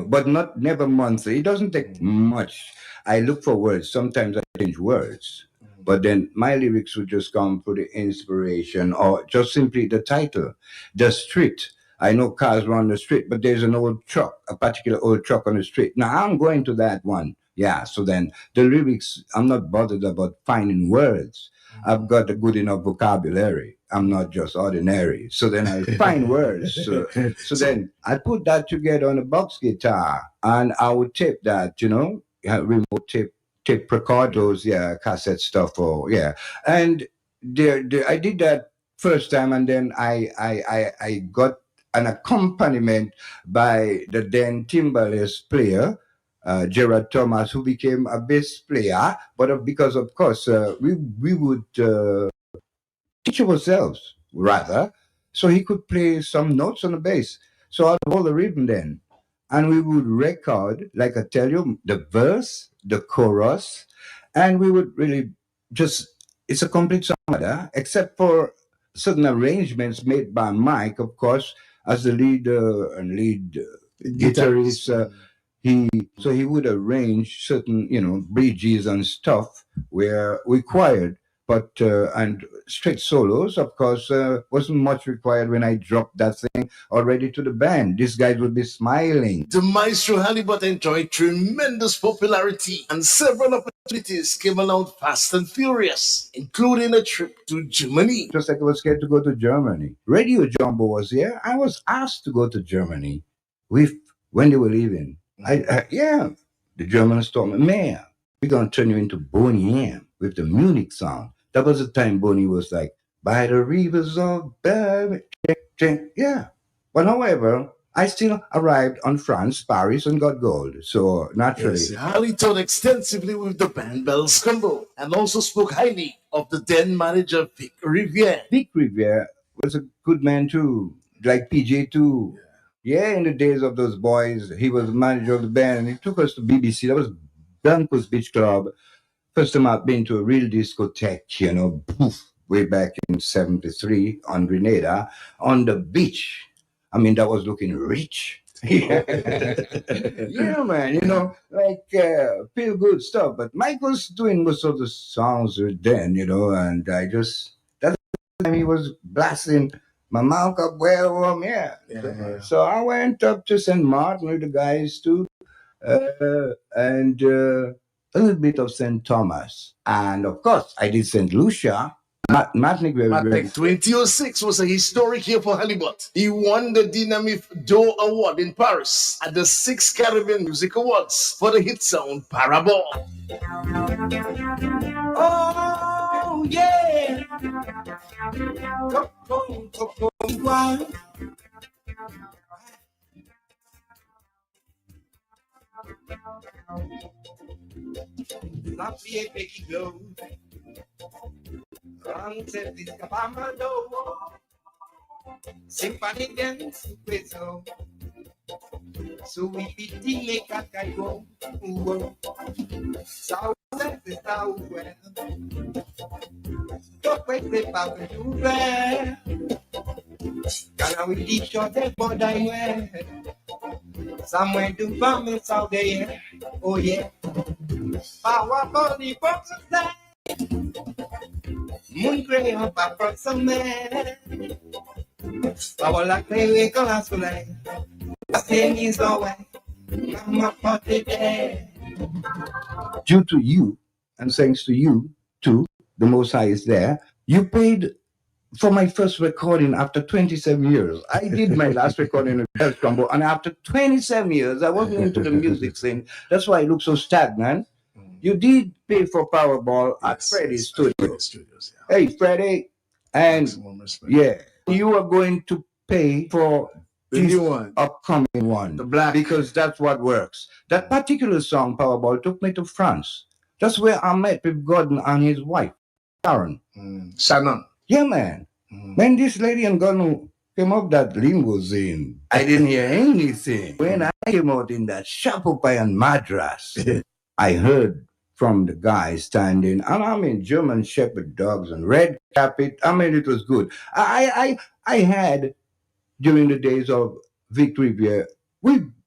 but never monthly. It doesn't take much. I look for words. Sometimes I change words, but then my lyrics would just come for the inspiration or just simply the title. The street. I know cars run the street, but there's an old truck, a particular old truck on the street. Now I'm going to that one. Yeah. So then the lyrics, I'm not bothered about finding words. I've got a good enough vocabulary. I'm not just ordinary. So then I find words. So then I put that together on a box guitar and I would tape that, remote tape recordos, cassette stuff, And I did that first time, and then I got an accompaniment by the then timbalist player, Gerard Thomas, who became a bass player, but because of course we would teach ourselves rather, so he could play some notes on the bass. So I'd hold the rhythm then, and we would record, like I tell you, the verse, the chorus, and we would really it's a complete song, except for certain arrangements made by Mike, of course, as the leader and lead guitarist. He would arrange certain, bridges and stuff where required, but and straight solos, of course, wasn't much required when I dropped that thing already to the band. These guys would be smiling. The Maestro Halibut enjoyed tremendous popularity, and several opportunities came along fast and furious, including a trip to Germany. Just like I was scared to go to Germany. Radio Jumbo was here. I was asked to go to Germany when they were leaving. The Germans told me, "Man, we're going to turn you into Boney M with the Munich sound." That was the time Boney was like, "By the rivers of Baby." Yeah. But however, I still arrived on France, Paris, and got gold. So naturally. Yes, Harley toured extensively with the band Bells Combo and also spoke highly of the then manager Vic Riviere. Vic Riviere was a good man too, like PJ too. Yeah, in the days of those boys, he was manager of the band, and he took us to BBC. That was Blancos Beach Club. First time I've been to a real discotheque, way back in 73 on Grenada, on the beach. I mean, that was looking rich. Yeah, man, feel good stuff. But Mike was doing most of the songs then, and that's the time he was blasting my mouth up well warm, So I went up to St. Martin with the guys too, and a little bit of St. Thomas. And of course, I did St. Lucia. Matnick 2006 was a historic year for Halibut. He won the Dynamif d'Or Award in Paris at the 6th Caribbean Music Awards for the hit song Parabol. Oh, yeah. Go, wild. La fiesta que go. Antes de escapamando. Simpani dance peso. Suibitine kakaigo. South de Southwest. Yo pues de Pablo Juve. Can we teach your dead body where? Somewhere to promise out there. Oh yeah. Power for the boxes there. Moon gray up from some man. Power like they wake up last night. I think he's away. I'm a party there. Due to you, and thanks to you, too, the Most High is there, you paid for my first recording after 27 years. I did my last recording in Health Combo, and after 27 years, I wasn't into the music thing. That's why I look so stagnant. You did pay for Powerball at Freddie's studio. Hey, Freddie, and yeah, you are going to pay for The new one. upcoming one, The black. because that's what works. That particular song, Powerball, took me to France. That's where I met with Gordon and his wife, Sharon. Shannon. Yeah, man. When this lady and Gordon came up that limousine, I didn't hear anything. When I came out in that Shapopayan Madras, I heard from the guy standing, and I mean German Shepherd dogs and red carpet. I mean, it was good. I had, during the days of Victory Beer,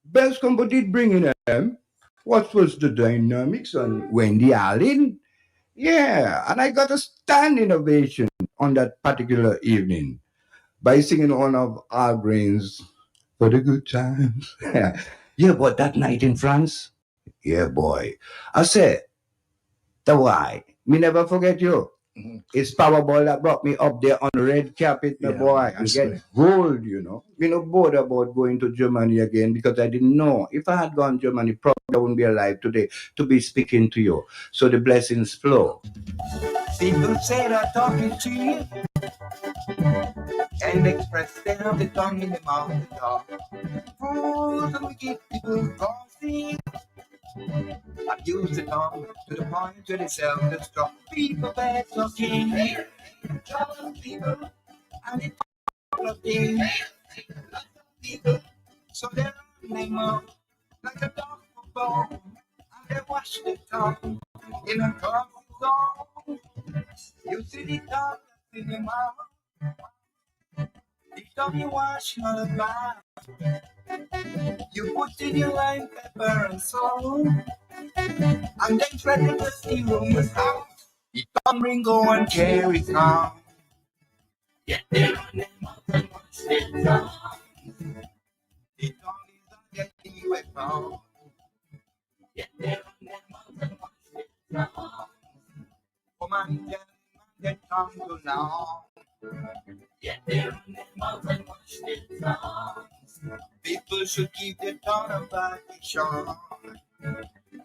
Best Combo did bring in them. What was the dynamics on Wendy Allen? Yeah, and I got a standing ovation on that particular evening by singing one of our brains for the good times. Yeah, but that night in France, yeah, boy. I said, the why, me never forget you. It's Powerball that brought me up there on the red carpet, my boy, and get gold, you know. Me no bored about going to Germany again because I didn't know. If I had gone to Germany, probably I wouldn't be alive today to be speaking to you. So the blessings flow. People say they're talking to you and express their the tongue in the mouth of the dog. Fools and wicked people causing abuse the tongue to the point where they self-destruct. People bad talking, trouble people, and it's all of things. People, so they're running up like a dog for bone, and they wash the tongue in a coffee zone. You see the tongue in your mouth, the tongue you wash all about. You put in your lime, pepper, and salt, and then thread the steam out. The tongue ring go and carry on. Yeah, they're on their mouth and wash their tongue. The tongue is not getting you a pound. Yeah, they're on their mouth and wash their tongue. Come on, their tongue go now. Yeah, they're on their mouth and wash their tongue. People should keep their tongue about the shore.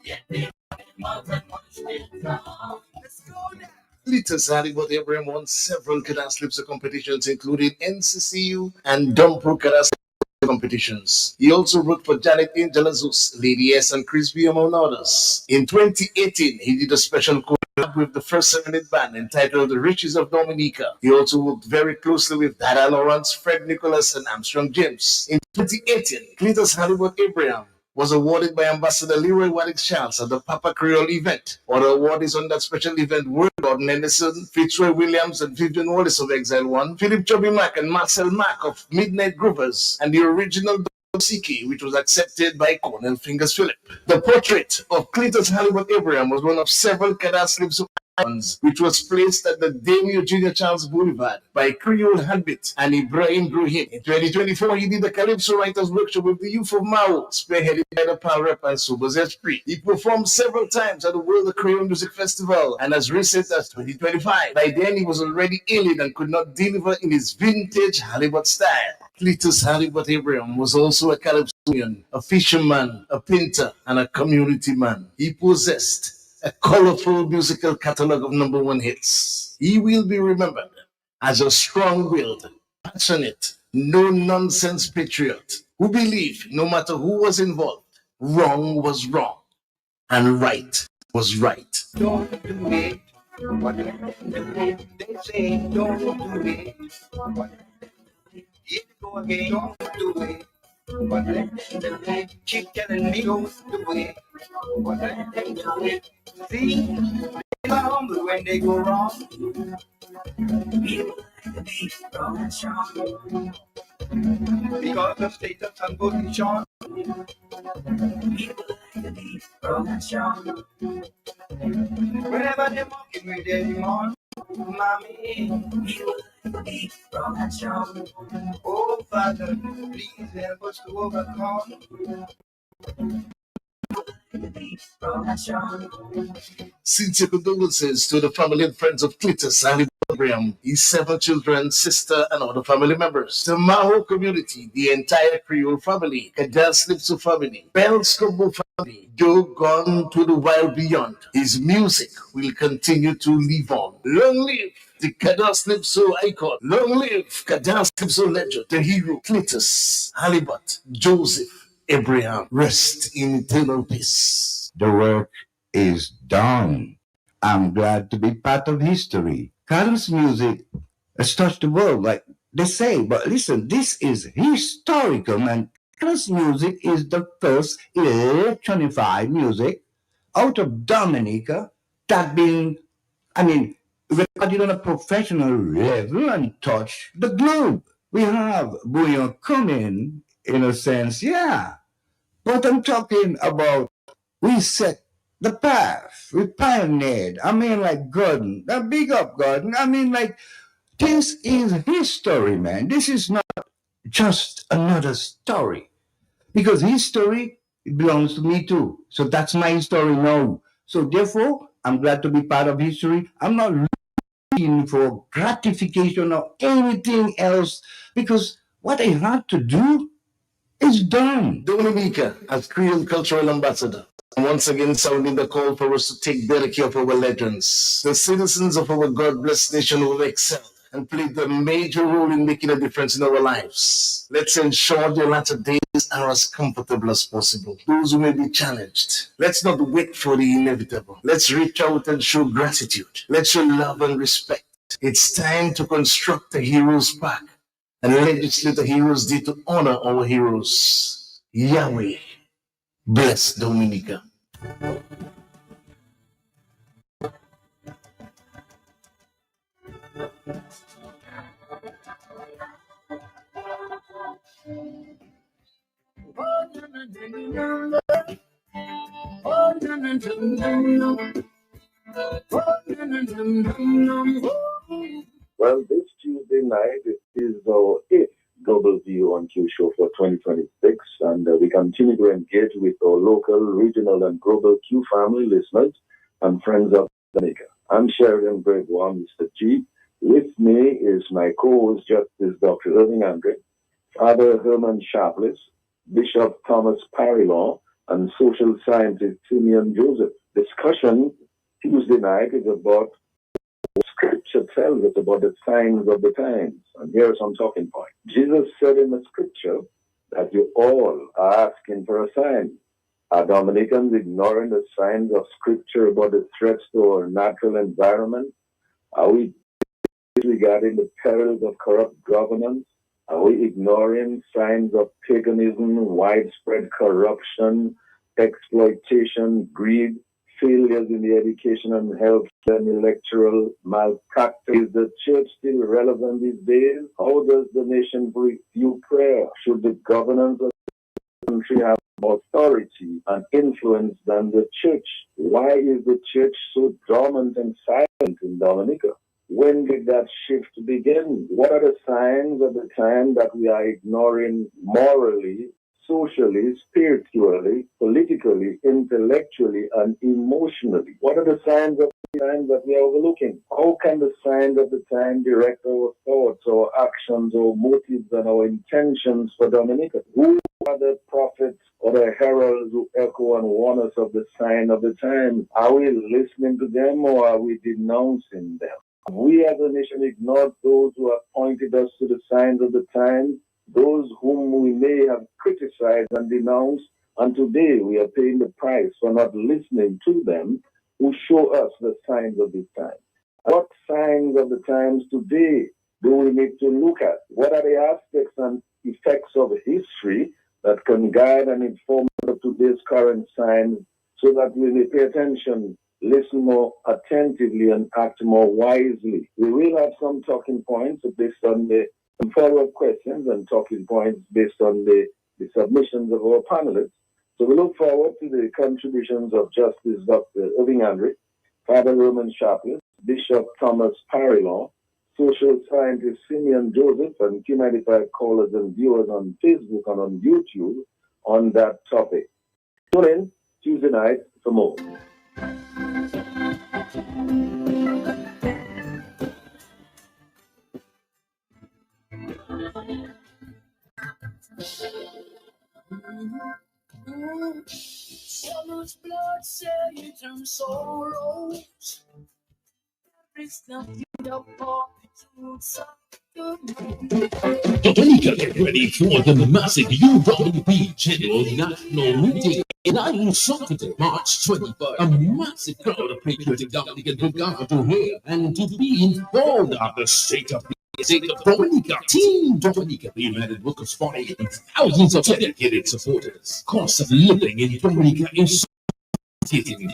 Yeah, they're on their mouth and wash their tongue. Let's go now. Cletus Hollywood Abraham won several Cadascalypso competitions, including NCCU and Dumpro Cadascalypso competitions. He also wrote for Janet Angel Azus, Lady S, and Chris B, among others. In 2018, he did a special collab with the First Serenade Band entitled The Riches of Dominica. He also worked very closely with Dada Lawrence, Fred Nicholas, and Armstrong James. In 2018, Cletus Hollywood Abraham was awarded by Ambassador Leroy Waddix Charles at the Papa Creole event. Other awardees on that special event were Gordon Henderson, Fitzroy Williams, and Vivian Wallace of Exile One, Philip Chubby Mack and Marcel Mack of Midnight Groovers, and the original CK, which was accepted by Cornel Fingers Phillip. The portrait of Cletus Hollywood Abraham was one of several Cadascalypso icons, which was placed at the Damio Junior Charles Boulevard by Creole Handbit and Ibrahim Gruhin. In 2024, he did a Calypso Writers Workshop with the youth of Mao, spearheaded by the Pal Rep and Sobers Esprit. He performed several times at the World of Creole Music Festival, and as recent as 2025. By then, he was already ailing and could not deliver in his vintage Hollywood style. Cletus Hollywood Abraham was also a Calypsonian, a fisherman, a painter, and a community man. He possessed a colorful musical catalog of #1 hits. He will be remembered as a strong-willed, passionate, no-nonsense patriot who believed no matter who was involved, wrong was wrong and right was right. Don't do it. They say don't do it. Here we go again. Don't do it. But let them keep telling me don't do it. But let them do it. See, they are humble when they go wrong. People Because of status and position. Whenever they're mocking me, they demand, mommy, oh Father, please help us to overcome. Sincere condolences to the family and friends of Cletus Ali Abraham, his 7 children, sister, and other family members. The Maho community, the entire Creole family, Kadas Lipso family, Bells Combo family, Joe gone to the wild beyond. His music will continue to live on. Long live the Kadas Lipso icon. Long live Kadas Lipso legend, the hero, Cletus Halibut Joseph Abraham. Rest in eternal peace. The work is done. I'm glad to be part of history. Carlos music has touched the world, like they say. But listen, this is historical, man. Carlos music is the first electronified music out of Dominica that been, recorded on a professional level and touch the globe. We have Bouillon coming, in a sense, yeah. But I'm talking about we set the path. We pioneered. Like Gordon. Big up Gordon. This is history, man. This is not just another story. Because history, it belongs to me too. So that's my story now. So therefore, I'm glad to be part of history. I'm not looking for gratification or anything else. Because what I had to do is done. Dominica, as Creole Cultural Ambassador, once again sounding the call for us to take better care of our legends. The citizens of our God-blessed nation who have excelled and played a major role in making a difference in our lives. Let's ensure their latter days are as comfortable as possible. Those who may be challenged, let's not wait for the inevitable. Let's reach out and show gratitude. Let's show love and respect. It's time to construct a hero's park and legislate a hero's day to honor our heroes. Yahweh bless Dominica. Well, this Tuesday night is our 8th Global View on Q show for 2026, and we continue to engage with our local, regional, and global Q family listeners and friends of Dominica. I'm Sheridan Gregoire, Mr. G. With me is my co-host, Justice Dr. Irving Andre, Father Herman Sharpless, Bishop Thomas Parillon, and social scientist Simeon Joseph. Discussion Tuesday night is about Scripture tells us about the signs of the times. And here are some talking points. Jesus said in the Scripture that you all are asking for a sign. Are Dominicans ignoring the signs of Scripture about the threats to our natural environment? Are we disregarding the perils of corrupt governance? Are we ignoring signs of paganism, widespread corruption, exploitation, greed, failures in the education and health and electoral malpractice? Is the church still relevant these days? How does the nation view prayer? Should the governance of the country have more authority and influence than the church? Why is the church so dormant and silent in Dominica? When did that shift begin? What are the signs of the time that we are ignoring morally, socially, spiritually, politically, intellectually, and emotionally? What are the signs of the time that we are overlooking? How can the signs of the time direct our thoughts, our actions, our motives, and our intentions for Dominica? Who are the prophets or the heralds who echo and warn us of the sign of the time? Are we listening to them or are we denouncing them? We as a nation ignored those who have pointed us to the signs of the time, those whom we may have criticized and denounced, and today we are paying the price for not listening to them who show us the signs of this time. What signs of the times today do we need to look at? What are the aspects and effects of history that can guide and inform us of today's current signs so that we may pay attention, listen more attentively and act more wisely. We will have some talking points based on the follow-up questions and talking points based on the submissions of our panelists. So we look forward to the contributions of Justice Dr. Irving Andre, Father Roman Sharpless, Bishop Thomas Parrylaw, social scientist Simeon Joseph, and Q95 callers and viewers on Facebook and on YouTube on that topic. Tune in Tuesday night for more. So much blood, sage, and sorrows. There is nothing upon the roots of Dominica, get ready for the massive UWP General National Meeting on Saturday, March 21st. A massive crowd of patriotic Dominicans will gather to hear and to be informed of the state of Dominica. Team Dominica, the United Workers' Party, and thousands of dedicated supporters. Cost of living in Dominica is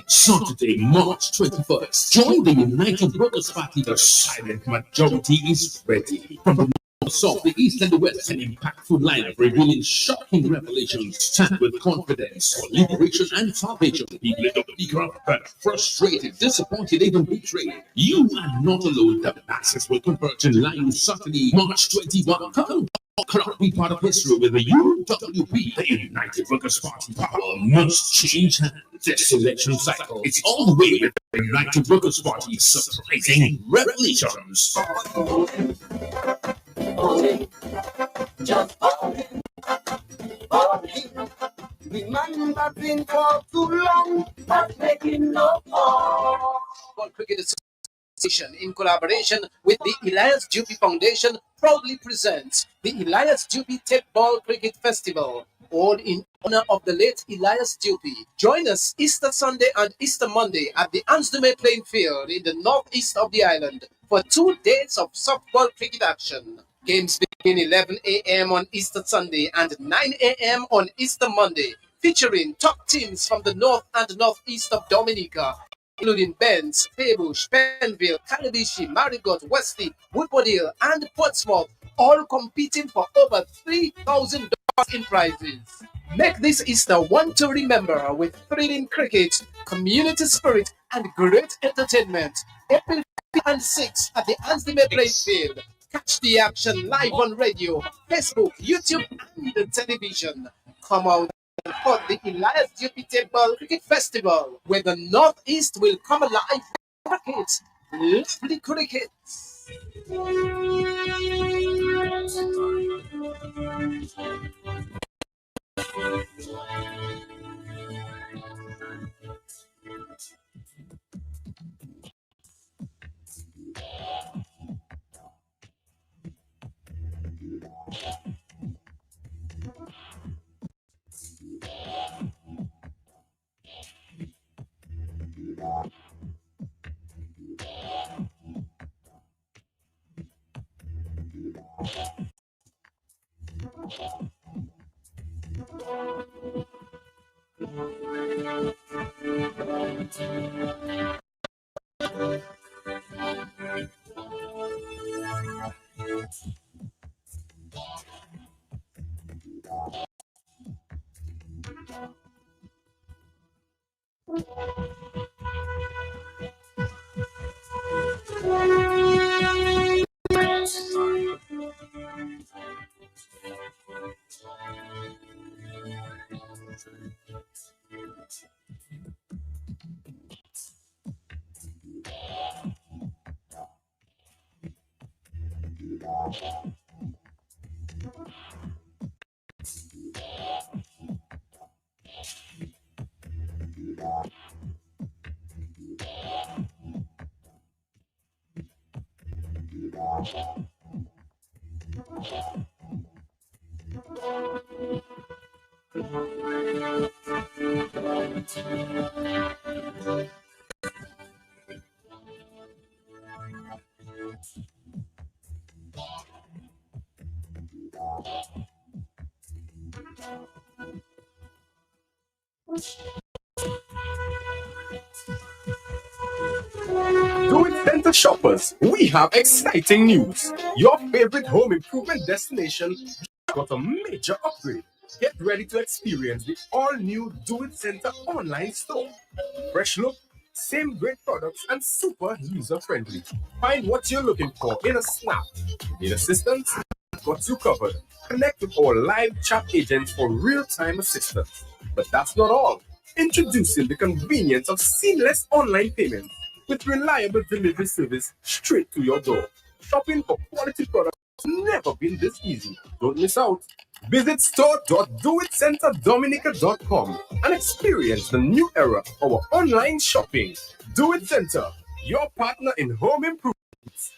Saturday, March 21st. Join the United Workers' Party. The silent majority is ready. From the north, south, the east, and the west, an impactful lineup revealing shocking revelations. Stand with confidence for liberation and salvation. People in Dominica are frustrated, disappointed, even betrayed. You are not alone. The masses will converge in line Saturday, March 21. Come be part of history with the UWP, the United Workers' Party. Power must change hands. This election cycle, it's all the way with the United Workers' Party. Surprising revelations. We man have been for too long, but making no call. World Cricket Association, in collaboration with the Elias Juppie Foundation, proudly presents the Elias Juppie Tape Ball Cricket Festival, all in honor of the late Elias Juppie. Join us Easter Sunday and Easter Monday at the Ansdume Playing Field in the northeast of the island for 2 days of softball cricket action. Games begin 11 a.m. on Easter Sunday and 9 a.m. on Easter Monday, featuring top teams from the north and northeast of Dominica, including Benz, Faybush, Penville, Calabishi, Marigot, Wesley, Woodward Hill, and Portsmouth, all competing for over $3,000 in prizes. Make this Easter one to remember with thrilling cricket, community spirit, and great entertainment. April 5th and 6th at the Ansdume Playing Field. Catch the action live on radio, Facebook, YouTube, and the television. Come out for the Elias Juppie Tape Ball Cricket Festival, where the Northeast will come alive. Cricket, lovely cricket. Center shoppers, we have exciting news. Your favorite home improvement destination got a major upgrade. Get ready to experience the all-new Do It Center online store. Fresh look, same great products, and super user-friendly. Find what you're looking for in a snap. Need assistance? Got you covered. Connect with our live chat agents for real-time assistance. But that's not all. Introducing the convenience of seamless online payments with reliable delivery service straight to your door. Shopping for quality products has never been this easy. Don't miss out. Visit store.doitcenterdominica.com and experience the new era of our online shopping. Do It Center, your partner in home improvements.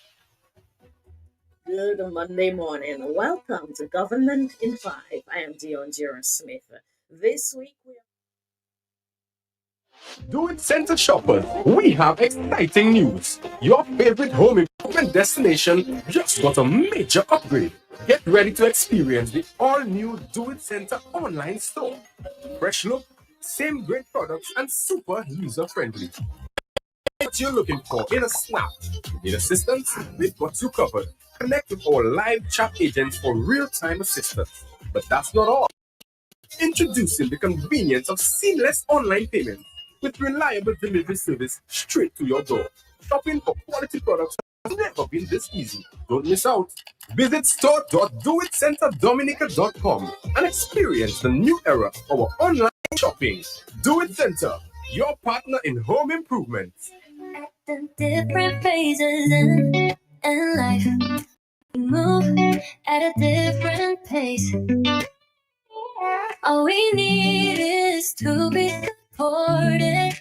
Good Monday morning. Welcome to Government in 5. I am Dion Jira Smith. This week we are Do It Center shoppers, we have exciting news. Your favorite home improvement destination just got a major upgrade. Get ready to experience the all-new Do It Center online store. Fresh look, same great products, and super user-friendly. What you're looking for in a snap. Need assistance? We've got you covered. Connect with our live chat agents for real-time assistance. But that's not all. Introducing the convenience of seamless online payments with reliable delivery service straight to your door. Shopping for quality products has never been this easy. Don't miss out. Visit store.doitcenterdominica.com and experience the new era of our online shopping. Do It Center, your partner in home improvements. The different phases in life, we move at a different pace. All we need is to be supported.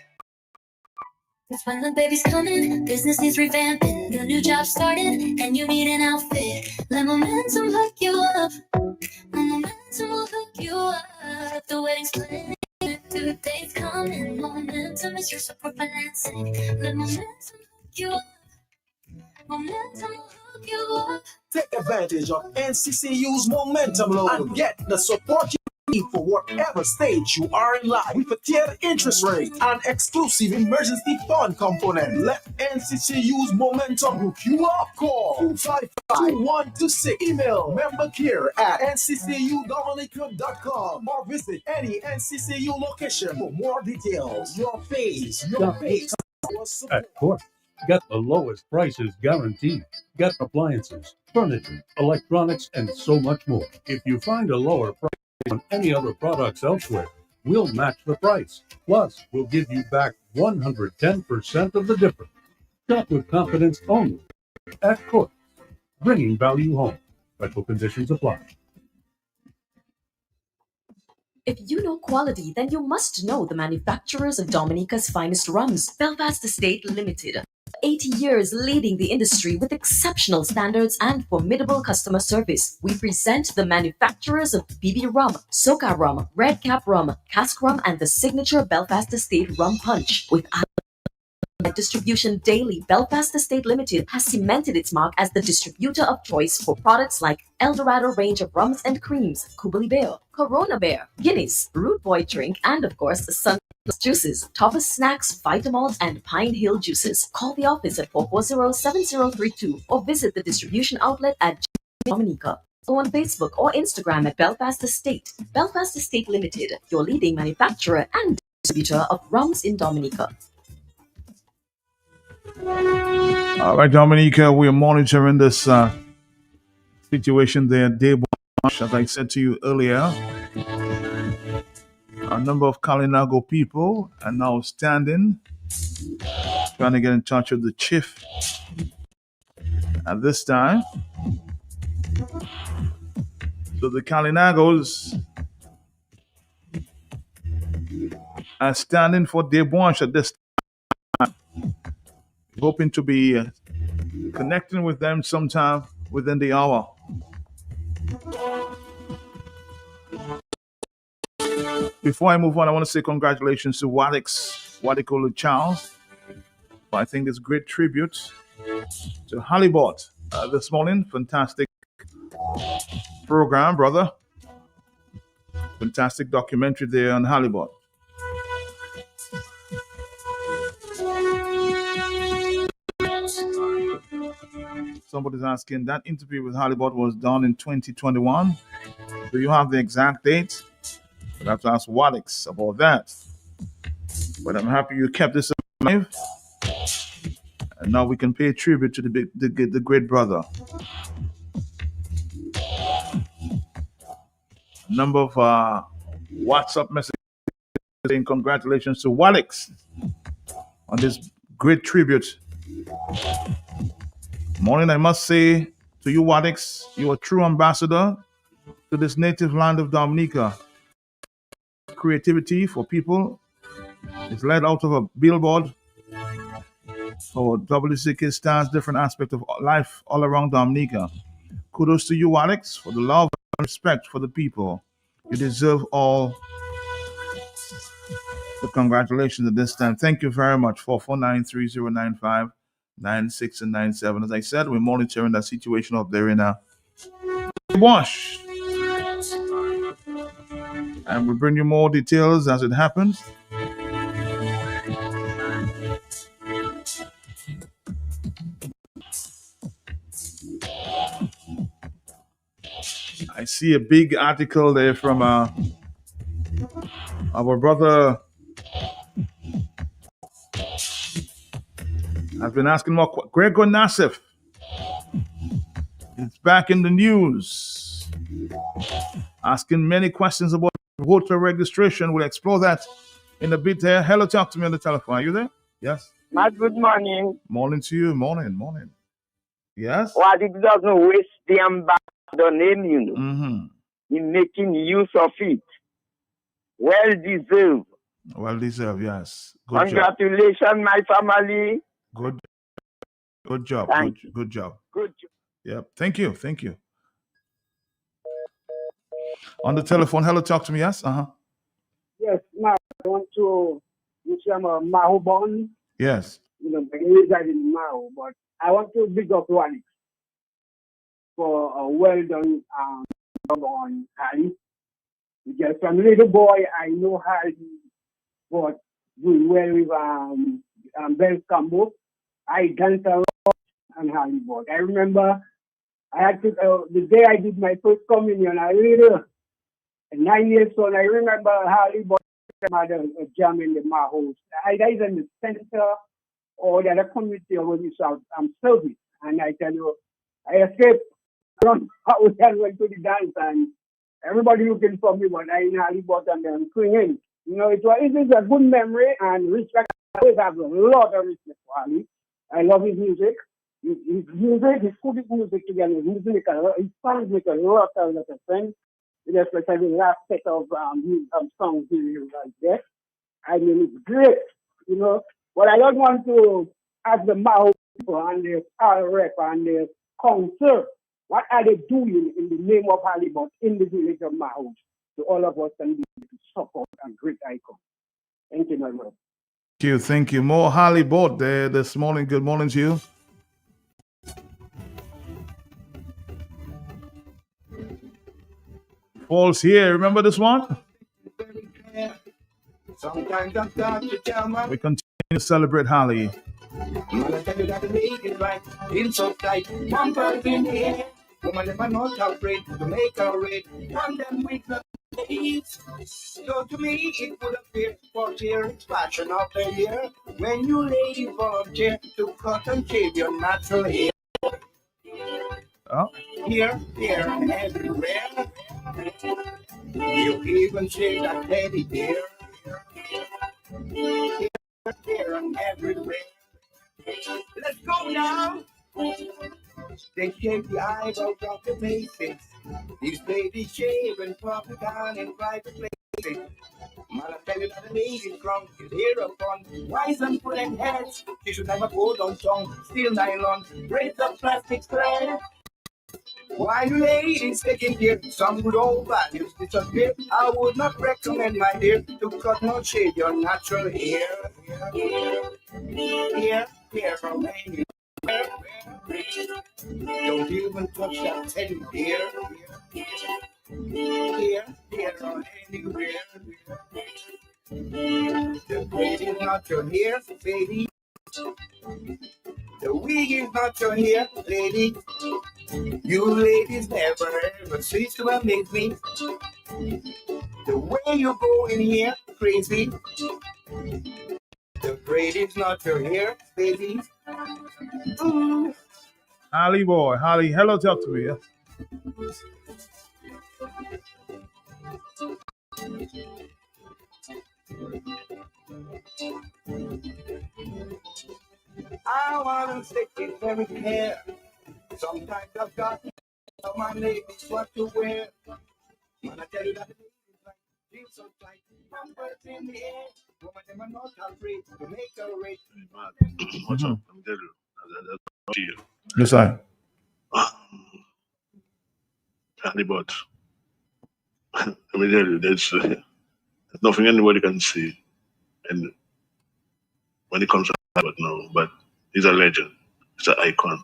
Cause when the baby's coming, business needs revamping, the new job started, and you need an outfit. Let momentum hook you up. Let momentum will hook you up. The wedding's planning, due date's coming. Momentum is your support financing. Let momentum hook you up. Momentum will hook you up. Take advantage of NCCU's Momentum Loan and get the support you need for whatever stage you are in life with a tiered interest rate and exclusive emergency fund component. Let NCCU's Momentum hook you up. Call 255-2126. Email membercare@nccudominica.com or visit any NCCU location for more details. Your face, your pace. At Court, get the lowest prices guaranteed. Get appliances, furniture, electronics, and so much more. If you find a lower price on any other products elsewhere, we'll match the price. Plus, we'll give you back 110% of the difference. Shop with confidence only at Court, bringing value home. Special conditions apply. If you know quality, then you must know the manufacturers of Dominica's finest rums, Belfast Estate Limited. 80 years leading the industry with exceptional standards and formidable customer service. We present the manufacturers of BB Rum, Soca Rum, Red Cap Rum, Cask Rum, and the signature Belfast Estate Rum Punch. With distribution daily, Belfast Estate Limited has cemented its mark as the distributor of choice for products like Eldorado range of rums and creams, Kubali Bear, Corona Bear, Guinness, Root Boy Drink, and of course the Sun Juices, Toppers Snacks, Vitamalt, and Pine Hill Juices. Call the office at 440-7032 or visit the distribution outlet at Dominica. Or on Facebook or Instagram at Belfast Estate. Belfast Estate Limited, your leading manufacturer and distributor of rums in Dominica. All right, Dominica, we are monitoring this situation there. As I said to you earlier, a number of Kalinago people are now standing, trying to get in touch with the chief. At this time, so the Kalinagos are standing for Debouche at this time, hoping to be connecting with them sometime within the hour. Before I move on, I want to say congratulations to Wadikolu Charles for, I think, this great tribute to Halibut this morning. Fantastic program, brother. Fantastic documentary there on Halibut. Somebody's asking, that interview with Hollywood was done in 2021. Do you have the exact date? I'd have to ask Walix about that. But I'm happy you kept this alive. And now we can pay tribute to the great brother. A number of WhatsApp messages saying congratulations to Walix on this great tribute. Morning, I must say to you, Walix, you're a true ambassador to this native land of Dominica. Creativity for people is led out of a billboard for WCK stars different aspects of life all around Dominica. Kudos to you, Walix, for the love and respect for the people. You deserve all the congratulations at this time. Thank you very much. 449-3095-96 and 97. As I said, we're monitoring that situation up there in Wash. And we'll bring you more details as it happens. I see a big article there from our brother. I've been asking more. Gregor Nassif. It's back in the news. Asking many questions about voter registration. We'll explore that in a bit there. Hello, talk to me on the telephone. Are you there? Yes. Matt, good morning. Morning to you. Morning. Yes? Well, it doesn't waste the ambassador name, you know. Mm-hmm. In making use of it. Well deserved. Well deserved, yes. Good Congratulations, my family. job. Good job. Thank Good job. Good job. Yep. Thank you. On the telephone. Hello, talk to me. Yes? Yes, Matt, I want to wish I'm a Maho born. Yes. You know, I reside in Maho, but I want to big up Walix for a well done job on Harry. Because from little boy, I know Harry was doing well with Bell Combo. I danced a lot on Harry board. I remember I had to, the day I did my first communion, I little, 9 years old, I remember Harry board had a jam in the Mahos. Either is in the center or the other community over this service. And I tell you, I escaped from how I went to the dance and everybody looking for me, but I in Harry board and I'm swinging. You know, it is a good memory and respect. I always have a lot of respect for Harry. I love his music. His music, his put his music together. His songs make a lot of sense. Especially the last set of songs right there. I mean, it's great, you know. But I don't want to ask the Mao people and the RF and the council, what are they doing in the name of Halibut in the village of Mao? So all of us can be able to support and great icon. Thank you, my brother. Thank you. More Halibut there this morning. Good morning to you. Falls here. Remember this one? Sometimes I'm got to tell my We continue to celebrate Holly. mother tell you that the lady is right. In so tight, one person in the air. Woman, if I'm not afraid to make her red, and them with the face. So to me, it would appear for sheer expansion of the year when you ladies volunteer to cut and shave your natural hair. Oh. Here, there, and everywhere. You even shave that teddy bear. Here, there, and everywhere. Let's go now. They shave the eyebrows off the faces. These ladies shave and pop it down in private places. Man, I tell you that the lady's drunk is here upon wise and pulling heads. She should have a gold on tongue, steel nylon, braids of plastic thread. Why you ladies taking care? Some good old values disappear. I would not recommend, my dear, to cut nor shave your natural hair. Here, from anywhere. Don't even touch that teddy bear. Here, or anywhere. The braid is not your hair, baby. The wig is not your hair, lady. You ladies never ever cease to amaze me. The way you go in here, crazy. The braid is not your hair, baby. Mm. Holly boy, Holly, hello, talk to me. Yeah? I want to stick it very clear. Sometimes I've got to tell my ladies what to wear. When I tell you that it's like feel so tight, I'm in the air. Woman, them are not afraid to make a race. What's up? I'm telling you. Yes, I. Honey, but let me tell you, there's nothing anybody can see. And when it comes to but no, but he's a legend. He's an icon.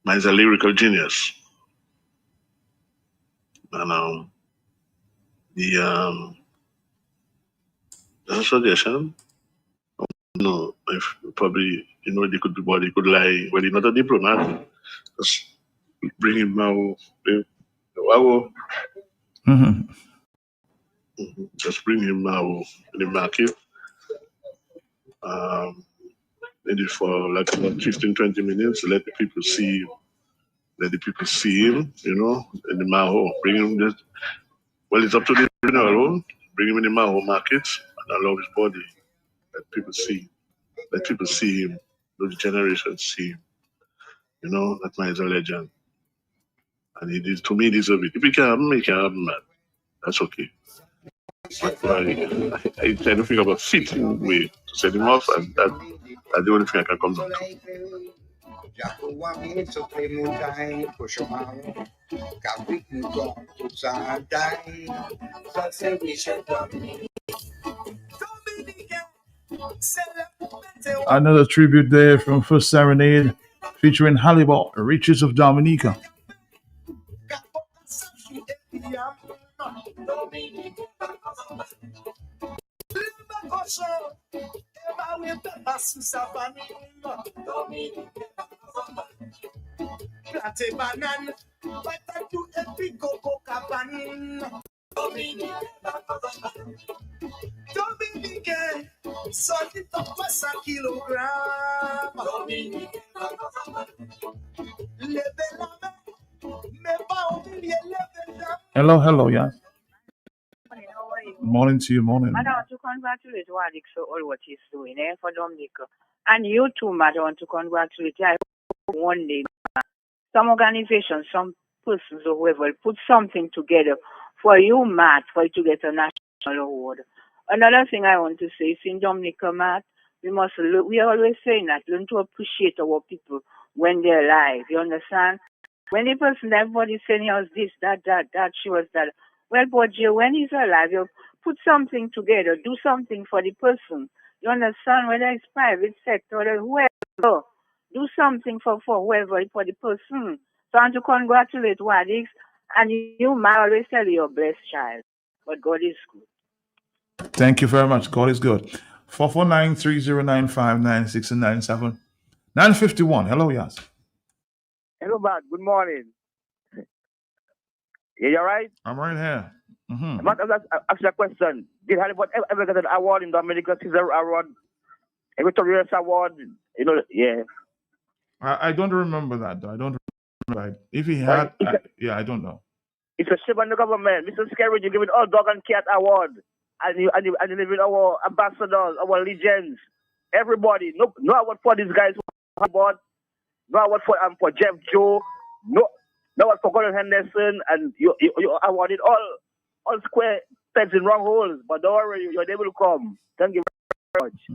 Man's a lyrical genius. And there's a suggestion. No, if probably they could be what he could lie. Well, he's not a diplomat. Just bring him now. Just bring him now in the market. Maybe for like about 15, 20 minutes, let the people see him, in the Maho. Bring him just, well, it's up to the winner alone. Bring him in the Maho market and allow his body. Let people see him. Let the generations see him. That man is a legend. And he did, to me, he deserves it. If he can happen, he can happen, man. That's okay. But I try to think of a fitting way to set him off, and that's the only thing I can come down to. Another tribute there from First Serenade featuring Halliball, Riches of Dominica. Hello, yeah. Morning to you, morning. I want to congratulate Wadix for all what he's doing for Dominica. And you too, Matt, I want to congratulate you. I hope one day some organizations, some persons or whoever will put something together for you, Matt, for you to get a national award. Another thing I want to say is in Dominica, Matt, we are always saying that, learn to appreciate our people when they're alive. You understand? When the person, everybody's saying he was this, that, she was that. Well, but when he's alive, you put something together, do something for the person. You understand? Whether it's private sector or whoever, do something for whoever, for the person. So I want to congratulate Wadix, and you might always tell you're a blessed child. But God is good. Thank you very much. God is good. 449-3095-96 and 97. 951. Hello, yes. Hello, Matt. Good morning. Yeah, you all right? I'm right here. Mm-hmm. Matt, ask you a question. Did Hollywood ever get an award in Dominica? Caesar Award? A Victorious Award? Yeah. I don't remember that, though. I don't remember that. If he had, I don't know. It's a shame on the government. Mr. Scary, you're giving all dog and cat award. And you're giving our ambassadors, our legends, everybody. No award for these guys who award. No award for Jeff Joe. No award for Gordon Henderson. And you awarded all square pegs in wrong holes. But don't worry, your day will come. Thank you very much.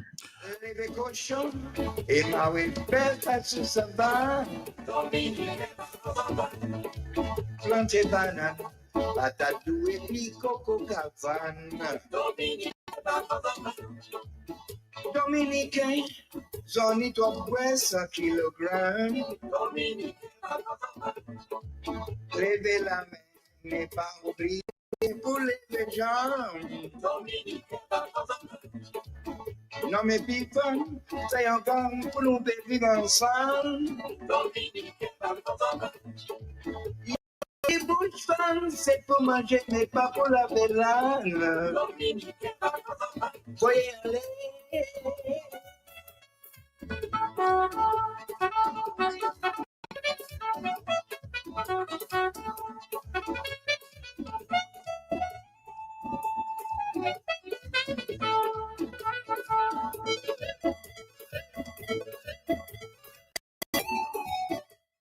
Dominicain, zonito pesa kilogram. Révélame mes paroles pour les gens. Non mais people, say encore pour nous vivre ensemble. Les bouches femmes, c'est pour manger, mais pas pour laver l'âne. Voyez aller.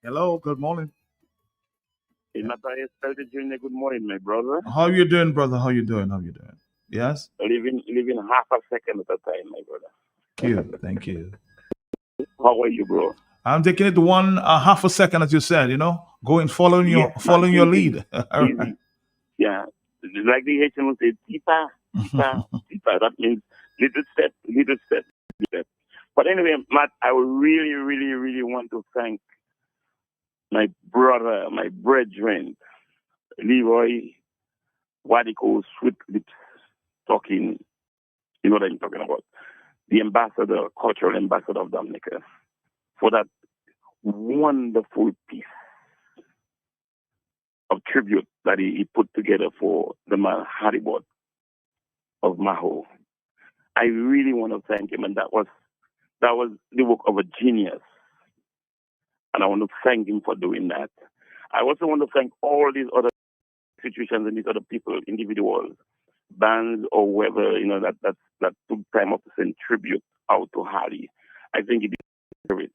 Hello, good morning. In Matthias Jr., good morning, my brother. How you doing, brother? How you doing? Yes? Living half a second at a time, my brother. Thank you. How are you, bro? I'm taking it one half a second, as you said, following your lead. All right. Easy. Yeah. Like the Haitian would say, tipa, tipa, tipa. That means little step, little step, little step. But anyway, Matt, I would really, really, really want to thank my brother, my brethren, Leroy Wadiko, Sweet Lips, talking, you know what I'm talking about, the ambassador, cultural ambassador of Dominica, for that wonderful piece of tribute that he put together for the man Haribot of Maho. I really want to thank him, and that was the work of a genius. And I want to thank him for doing that. I also want to thank all these other institutions and these other people, individuals, bands or whoever, that took time up to send tribute out to Harry. I think he deserves it.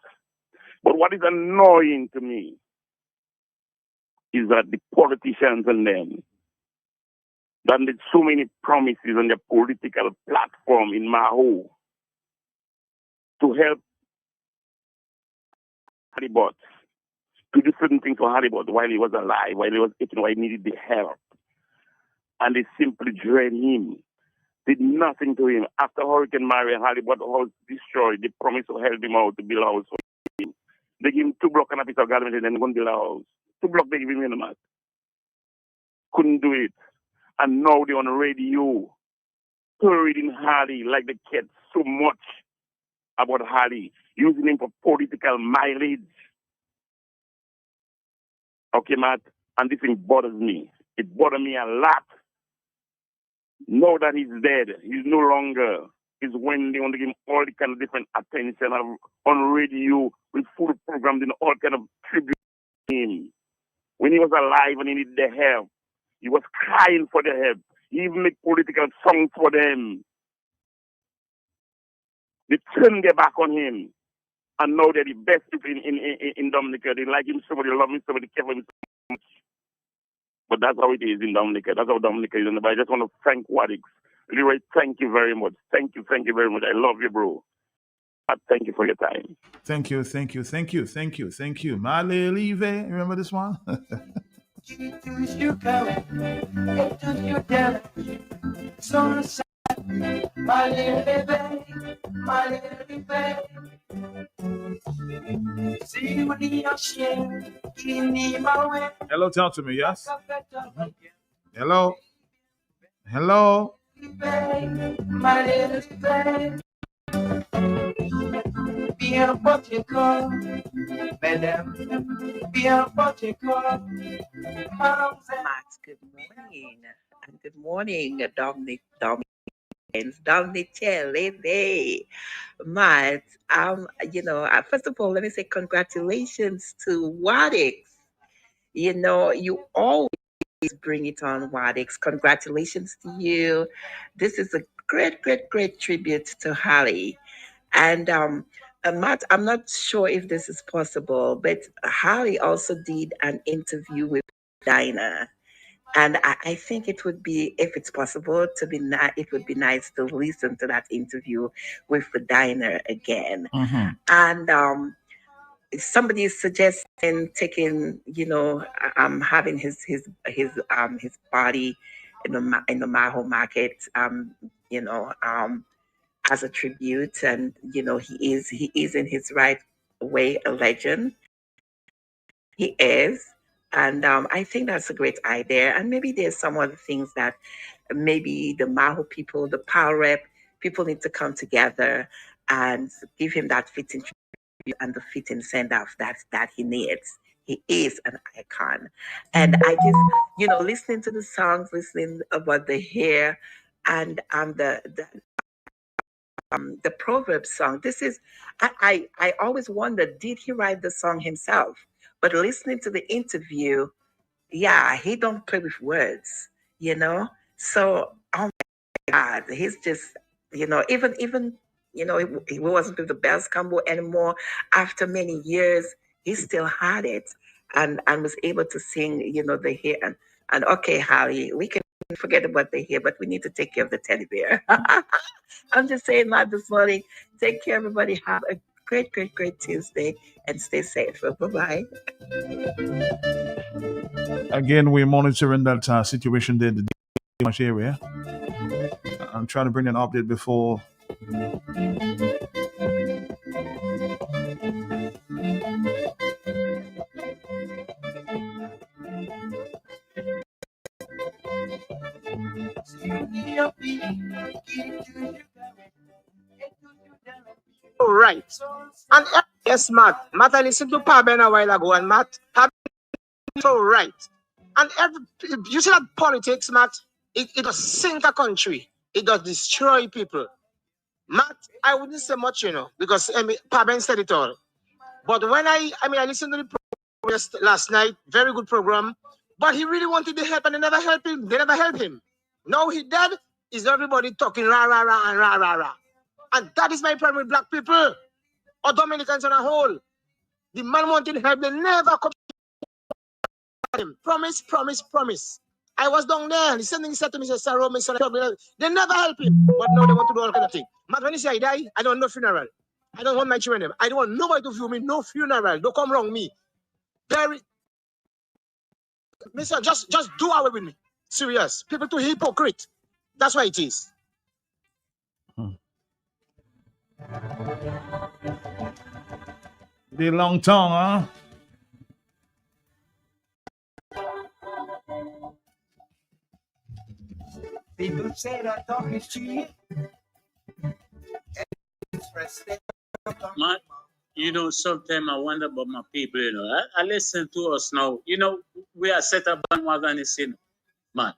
But what is annoying to me is that the politicians and them that made so many promises on their political platform in Maho to help Haribot, to do certain things for Haribot while he was alive, while he was aching, while he needed the help. And they simply drained him, did nothing to him. After Hurricane Maria and Haribot was destroyed, they promised to help him out to build a house for him. They gave him 2 blocks and a piece of garment and then go and build a house. 2 blocks they gave him in the mat. Couldn't do it. And now they're on the radio, reading Harry like they cared so much about Harry, using him for political mileage. Okay, Matt, and this thing bothers me. It bothers me a lot. Now that he's dead, he's no longer, is when they want to give him all the kind of different attention on radio with full programs and all kind of tribute to him. When he was alive and he needed the help, he was crying for the help. He even made political songs for them. They turned their back on him. And now they're the best people in Dominica. They like him so much, they love him so much, they care for him so much. But that's how it is in Dominica. That's how Dominica is. But I just want to thank Wadix. Leroy, thank you very much. Thank you very much. I love you, bro. Thank you for your time. Thank you. Male Live, remember this one? Hello, talk to me, yes? Hello? Max, good morning. And good morning, Dominic, Lady. Matt, first of all, let me say congratulations to Wadix. You always bring it on, Wadix. Congratulations to you. This is a great, great, great tribute to Holly. And Matt, I'm not sure if this is possible, but Holly also did an interview with Dinah. And I think it would be, if it's possible, it would be nice to listen to that interview with the Dinah again. And somebody is suggesting taking, having his body in the Maho market, as a tribute, and he is in his right way a legend. He is. And I think that's a great idea. And maybe there's some other things that maybe the Maho people, the PAL rep, people need to come together and give him that fitting tribute and the fitting send off that he needs. He is an icon. And I just, listening to the songs, listening about the hair and the Proverbs song. This is, I always wondered, did he write the song himself? But listening to the interview, yeah, he don't play with words, So, oh my God, he's just, even, he wasn't with the Bells Combo anymore. After many years, he still had it and was able to sing, the hair. And okay, Holly, we can forget about the hair, but we need to take care of the teddy bear. I'm just saying that this morning. Take care, everybody. Have a great, great, great Tuesday and stay safe. Bye-bye. Again, we're monitoring that situation there in the Dimash area. I'm trying to bring an update before. All right. And yes, Matt, I listened to Paben a while ago, and Matt, so right. And you see that politics, Matt, it does sink a country. It does destroy people. Matt, I wouldn't say much, because Paben said it all. But when I listened to the program last night, very good program, but he really wanted the help and they never helped him. They never helped him. Now he dead, is everybody talking rah, rah, rah, and rah, rah, rah. And that is my problem with black people, or Dominicans on a whole. The man wanted help, they never come to him. Promise, promise, promise. I was down there, the same thing he said to me, they never help him, but now they want to do all kind of things. But when he say I die, I don't want no funeral. I don't want my children. I don't want nobody to view me, no funeral. Don't come wrong me. Mister, just do away with me. Serious. People too hypocrite. That's why it is. The long tongue, huh? People say that talk is cheap. Man, sometimes I wonder about my people, I listen to us now. We are set up bandwagon, man.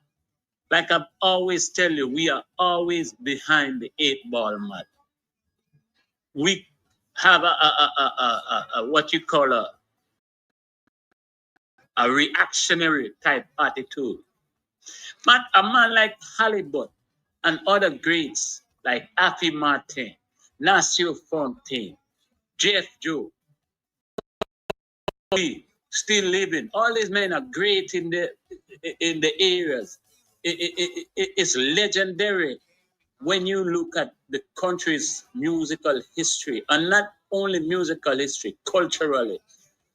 Like I always tell you, we are always behind the 8-ball, man. We have a what you call a reactionary type attitude. Man, a man like Hollywood and other greats like Afi Martin, Nasir Fontaine, Jeff Joe, still living. All these men are great in the areas. It's legendary when you look at the country's musical history, and not only musical history, culturally.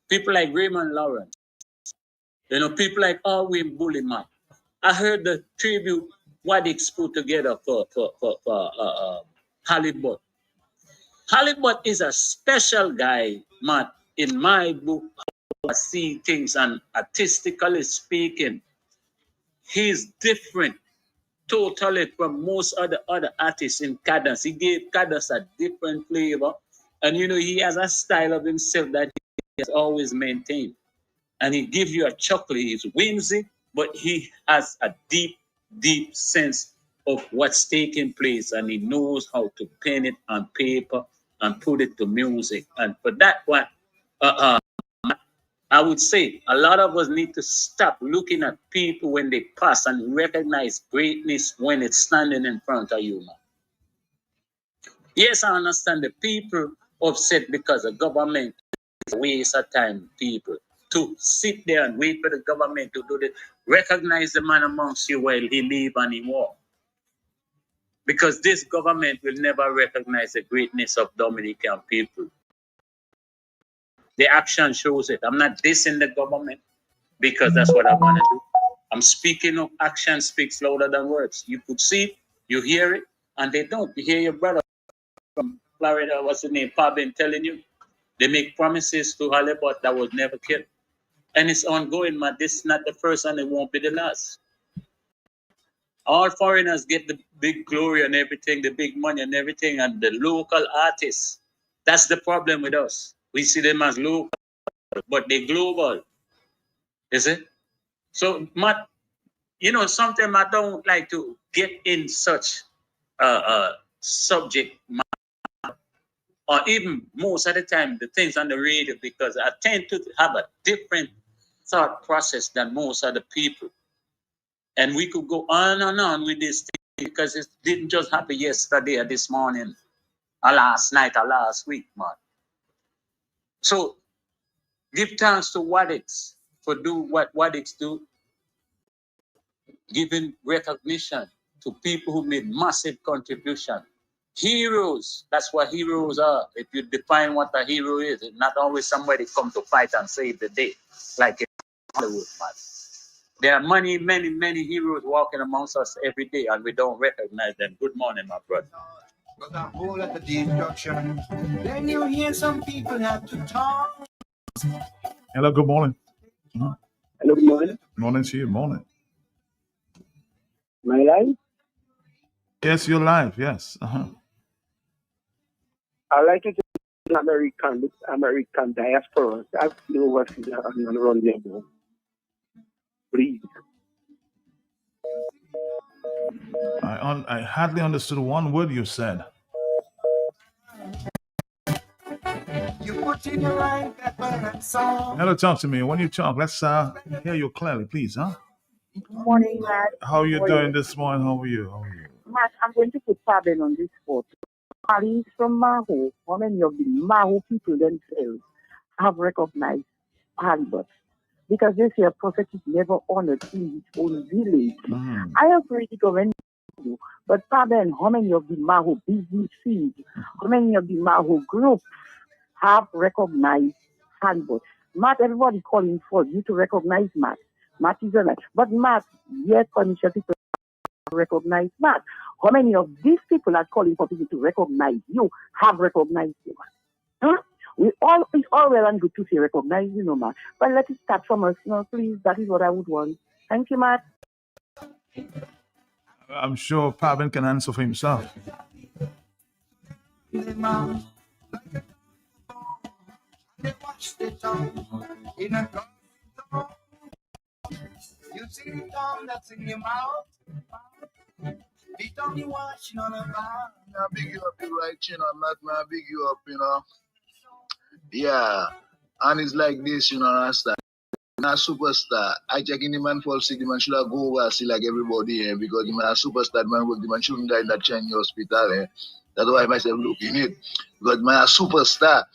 People like Raymond Lawrence, people like Alwyn Bulliman. I heard the tribute Wadix put together for Hollywood. Hollywood is a special guy, man. In my book, I see things, and artistically speaking, he's different totally from most other artists in Cadence. He gave Cadence a different flavor, and he has a style of himself that he has always maintained. And he gives you a chuckle. He's whimsy, but he has a deep, deep sense of what's taking place, and he knows how to pen it on paper and put it to music. And for that one, I would say a lot of us need to stop looking at people when they pass and recognize greatness when it's standing in front of you, man. Yes, I understand the people upset because the government is a waste of time, people. To sit there and wait for the government to do this. Recognize the man amongst you while he live and he walk. Because this government will never recognize the greatness of Dominican people. The action shows it. I'm not dissing the government because that's what I want to do. I'm speaking of action speaks louder than words. You could see it, you hear it, and they don't. You hear your brother from Florida, what's his name, Pabin, telling you. They make promises to Hollywood that was never kept. And it's ongoing, man. This is not the first and it won't be the last. All foreigners get the big glory and everything, the big money and everything, and the local artists. That's the problem with us. We see them as local, but they're global. Is it? So, Matt, sometimes I don't like to get in such subject matter, or even most of the time the things on the radio, because I tend to have a different thought process than most other people. And we could go on and on with this thing because it didn't just happen yesterday or this morning or last night or last week, man. So give thanks to Wadix for do what Wadix do, giving recognition to people who made massive contribution. Heroes, that's what heroes are. If you define what a hero is, it's not always somebody come to fight and save the day, like in Hollywood, man. There are many, many, many heroes walking amongst us every day, and we don't recognize them. Good morning, my brother. But a whole lot of destruction. Then you hear some people have to talk. Hello, good morning. Hello, good morning. Morning to you, morning. My life? Yes, you're live, yes. I like to say American diaspora. I've been overseas and around the world. Please. I hardly understood one word you said. You put in your right pepper and salt. Hello, talk to me. When you talk, let's hear you clearly, please, huh? Good morning, Matt. How are you doing this morning? How are you? Matt, I'm going to put Fabian on this spot. Ali from Maho, how many of the Maho people themselves have recognized Halibut? Because they say a prophet is never honored in his own village. I agree with the government, but Fabian, how many of the Maho businesses, how many of the Maho groups have recognized Halibut? Matt, everybody calling for you to recognize Matt. Matt is on it. But Matt, yet Panisha people recognize Matt. How many of these people are calling for people to recognize you have recognized you? Huh? It's all well and good to say recognize you, Matt. But let it start from us, please. That is what I would want. Thank you, Matt. I'm sure Paben can answer for himself. You see the tongue that's in your mouth? The tongue you washing on a bar. I big you up, you right, Matt, man, I big you up, Yeah, and it's like this, Rasta. I'm a superstar. I check in the man fall sick, the man should have go over see like everybody here because the man a superstar, the man work, the man shouldn't die in that Chinese hospital. That's why I myself looking it. Because the man a superstar.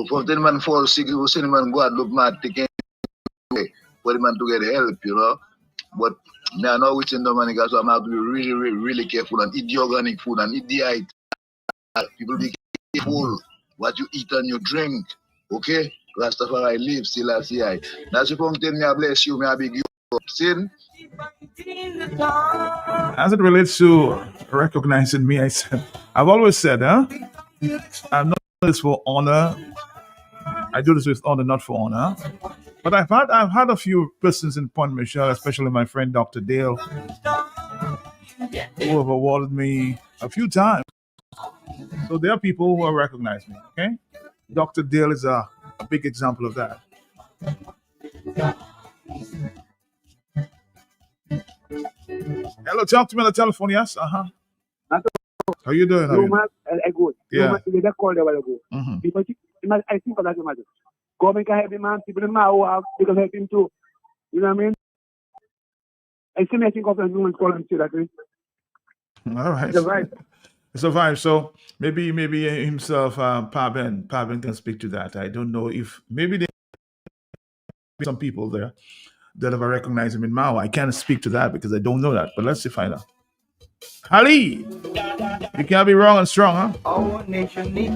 For the man fall sick, you will see the man go and look mad, taking away for the man to get help, But now know which in the money, so I'm have to be really, really, really careful and eat the organic food and eat the item. People be careful what you eat and you drink. Okay? Rastafari live, still I see I. That's the point me I bless you, may I big you up. Sin. As it relates to recognizing me, I've always said, I'm not doing this for honor. I do this with honor, not for honor. But I've had a few persons in Point Michelle, especially my friend Dr. Dale, who have awarded me a few times. So there are people who have recognized me, okay? Dr. Dale is a big example of that. Hello, talk to me on the telephone, yes? How you doing? I go. Yeah. They called a while ago. Because I think of that matter. Government can help him, man. People in Mao have, they can help him too. You know what I mean? I still think of the woman's calling to that. All right. It's a vibe. So maybe himself, Paben can speak to that. I don't know if maybe there are some people there that have recognized him in Mao. I can't speak to that because I don't know that. But let's see, find out. Ali, you can't be wrong and strong, huh? Our nation needs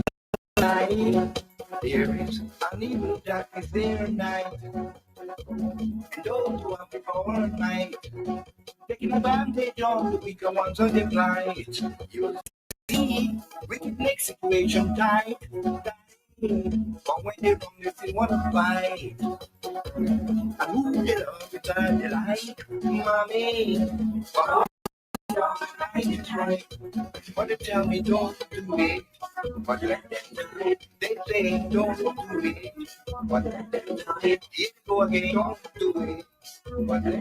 light. There is an evil that is there night. And those who have the power at night, taking advantage of the weaker ones on the plight. You'll see wicked make situation tight. But when they wrong, they still wanna fight. And who they love, it's all they like. Mommy. But they tell me don't do it. But let them do it. They say don't do it. But let them do it. Here we go again, don't do it. But let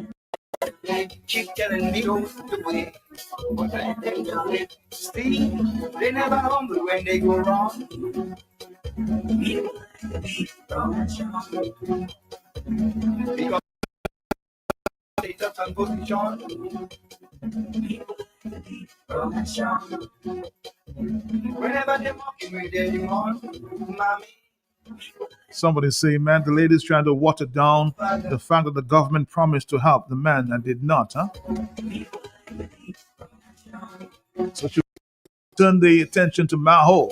them keep telling me don't do it. But let them do it. See, they never humble when they go wrong. Because they touch and position. Whenever they're walking with their demand, mommy. Somebody say, man, the lady's trying to water down the fact that the government promised to help the man and did not, huh? So she turned the attention to Maho.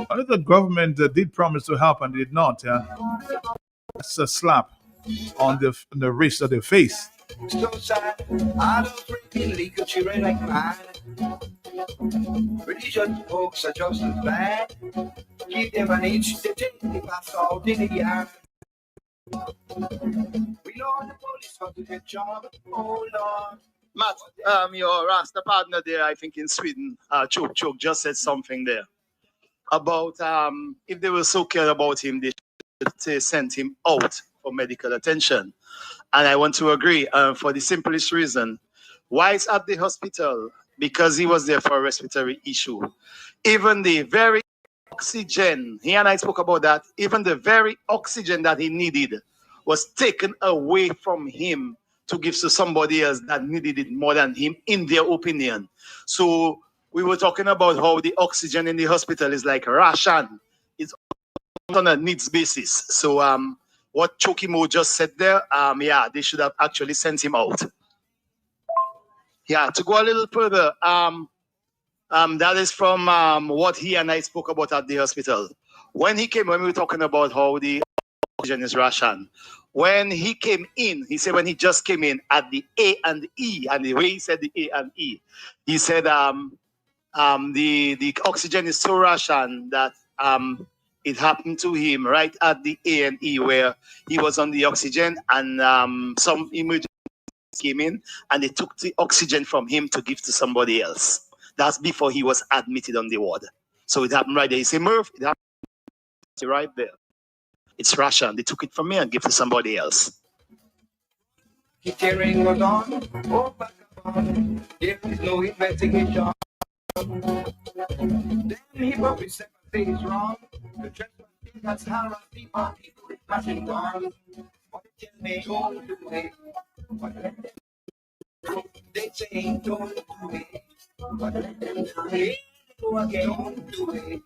I think the government did promise to help and did not. That's a slap on the wrist of their face. So sad, I don't really could you rain like mine. Religious folks are just as bad. Give them an inch, they take the pass out in the yard. We know the police got to get job. Oh Lord. Matt, your Rasta partner there, I think in Sweden, Choke just said something there about if they were so cared about him, they should send him out for medical attention. And I want to agree for the simplest reason. Why is at the hospital? Because he was there for a respiratory issue. Even the very oxygen, he and I spoke about that, even the very oxygen that he needed was taken away from him to give to somebody else that needed it more than him, in their opinion. So we were talking about how the oxygen in the hospital is like ration. It's on a needs basis. So what Chokimo just said there, yeah, they should have actually sent him out. Yeah, to go a little further, that is from what he and I spoke about at the hospital. When we were talking about how the oxygen is ration, when he came in, he said when he just came in at the A and E, and the way he said the A and E, he said the oxygen is so ration that it happened to him right at the A and E where he was on the oxygen, and some emergency came in and they took the oxygen from him to give to somebody else. That's before he was admitted on the ward. So it happened right there. He said, Murph, it happened right there. It's ration. They took it from me and give to somebody else. Hearing was on, oh, back on. There is no investigation. Then he probably said things wrong. The trespassing that's harassed people with machine guns. But they tell me don't do it. But let them do it. They say don't do it. But let them do it. Go again, don't do it.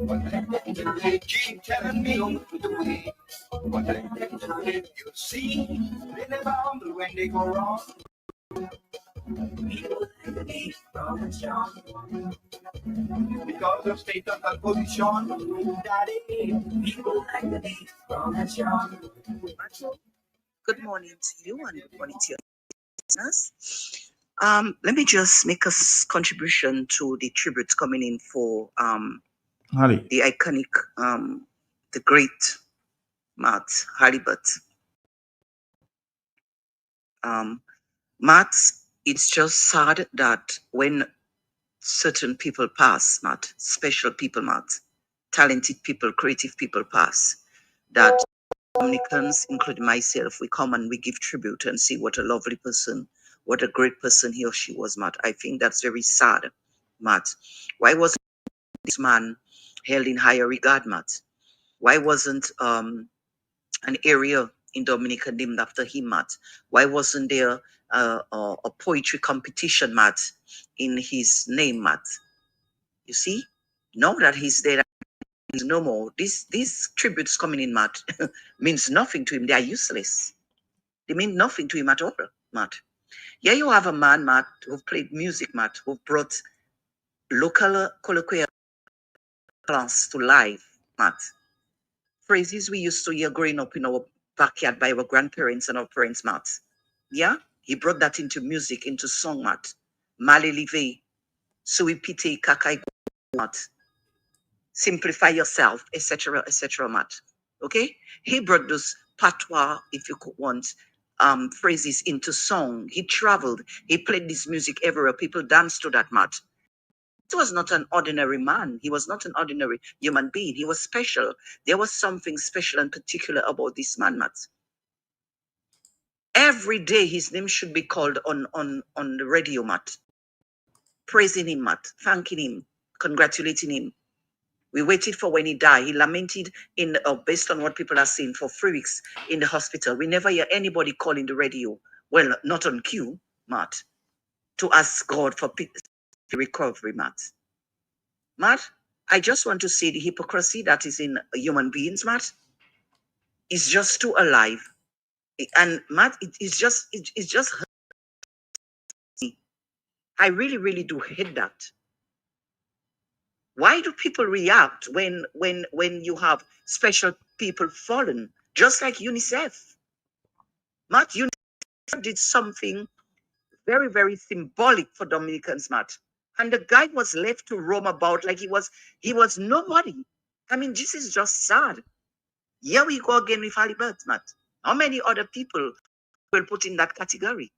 But let them do it. Keep telling me don't do it. But let them do it. You see, they never humble when they go wrong. People like to be strong and strong. Because of status and position, daddy. People like to be strong and strong. Good morning to you and good morning to your listeners. Let me just make a contribution to the tributes coming in for the iconic, the great Matt Halibut. Matt, it's just sad that when certain people pass, Matt, special people, Matt, talented people, creative people pass, that Dominicans, including myself, we come and we give tribute and see what a lovely person, what a great person he or she was, Matt. I think that's very sad, Matt. Why wasn't this man held in higher regard, Matt? Why wasn't an area in Dominica named after him, Matt? Why wasn't there a poetry competition, Matt, in his name, Matt? You see, now that he's there, no more. These tributes coming in, Matt, means nothing to him. They are useless. They mean nothing to him at all, Matt. Yeah, you have a man, Matt, who played music, Matt, who brought local colloquial class to life, Matt. Phrases we used to hear growing up in our backyard by our grandparents and our parents, Matt. Yeah, he brought that into music, into song, Matt. Mali Live, Sui Pite Kakai, Matt. Simplify yourself, etc., etc., Matt. Okay, he brought those patois, if you could want, phrases into song. He traveled. He played this music everywhere. People danced to that, Matt. He was not an ordinary man. He was not an ordinary human being. He was special. There was something special and particular about this man, Matt. Every day his name should be called on the radio, Matt. Praising him, Matt. Thanking him. Congratulating him. We waited for when he died. He lamented based on what people are saying for 3 weeks in the hospital. We never hear anybody calling the radio. Well, not on cue, Matt, to ask God for recovery, Matt. Matt, I just want to say the hypocrisy that is in human beings, Matt, is just too alive. And Matt, it's just hurt me. I really, really do hate that. Why do people react when you have special people fallen? Just like UNICEF. Matt, UNICEF did something very, very symbolic for Dominicans, Matt. And the guy was left to roam about like he was nobody. I mean, this is just sad. Here we go again with Halibut, Matt. How many other people will put in that category?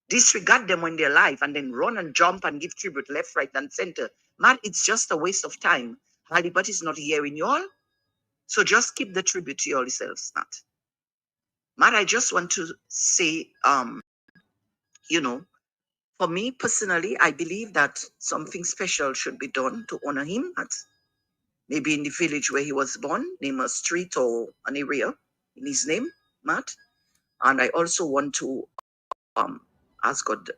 Disregard them when they're alive and then run and jump and give tribute left, right, and center. Matt, it's just a waste of time. Halibut is not hearing you all. So just keep the tribute to yourselves, Matt. Matt, I just want to say, for me personally, I believe that something special should be done to honor him. Maybe in the village where he was born, name a street or an area in his name, Matt. And I also want to ask God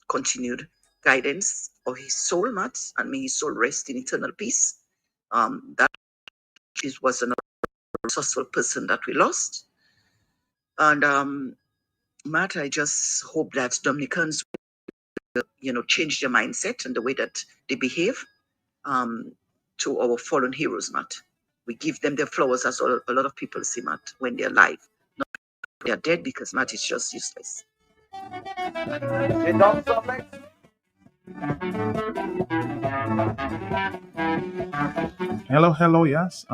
continued guidance of his soul, Matt, and may his soul rest in eternal peace. That was another resourceful person that we lost. And Matt, I just hope that Dominicans change their mindset and the way that they behave to our fallen heroes, Matt. We give them their flowers, as a lot of people say, Matt, when they're alive. Not when they're dead, because Matt is just useless. Hello, yes.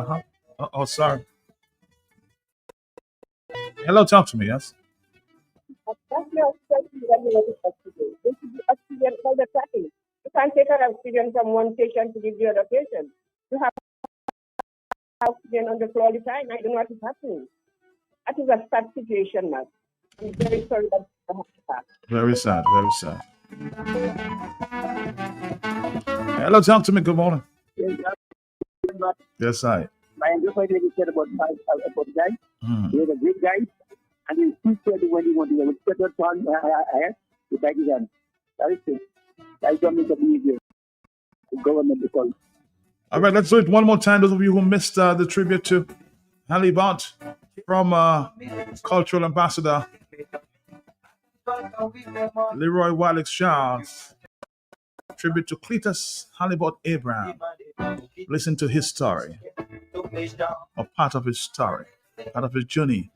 Oh, sorry. Hello, talk to me, yes. That's your question that you want to today. This is the oxygen for the tracking. You can't take an oxygen from one patient to give the other patient. You have oxygen on the floor all the time. I don't know what is happening. That is a sad situation, man. I'm very sorry that Very sad, very sad. Hello, talk to me. Good morning. Yes, I. I just wanted to say about the guy. He was a great guy. And he said when he wanted to get a turn, the bag is on. That is it. I don't need to believe you. The government because. All right, let's do it one more time. Those of you who missed the tribute to Halibut from Cultural Ambassador Leroy Wallace Charles. Tribute to Cletus Halibut Abraham. Listen to his story, or part of his story, part of his journey.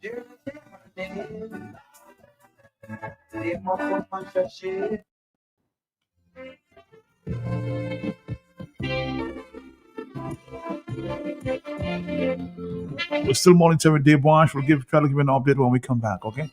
We're still monitoring Dave Wash. We'll try to give an update when we come back, okay?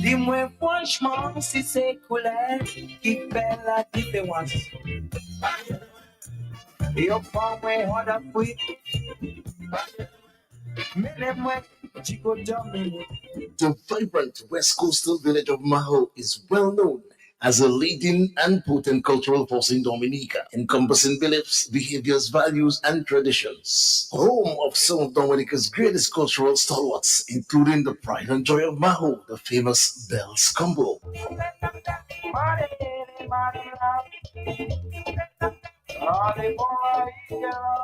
Dis-moi franchement si c'est couleur qui fait la différence. Yo pas moi on a fui. The vibrant West Coastal village of Maho is well known as a leading and potent cultural force in Dominica, encompassing beliefs, behaviors, values, and traditions. Home of some of Dominica's greatest cultural stalwarts, including the pride and joy of Maho, the famous Bells Combo.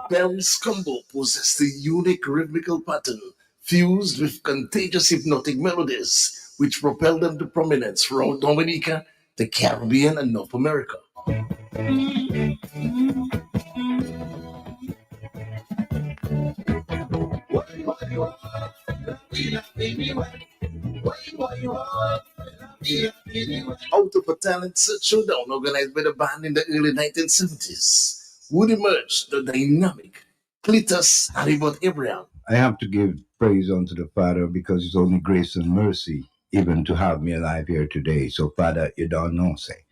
Bells Combo possessed a unique rhythmical pattern fused with contagious hypnotic melodies, which propelled them to prominence throughout Dominica, the Caribbean, and North America. Out of a talent search showdown organized by the band in the early 1970s would emerge the dynamic Cletus Haribot Abraham. I have to give praise unto the Father because it's only grace and mercy even to have me alive here today. So, Father, you don't know, say.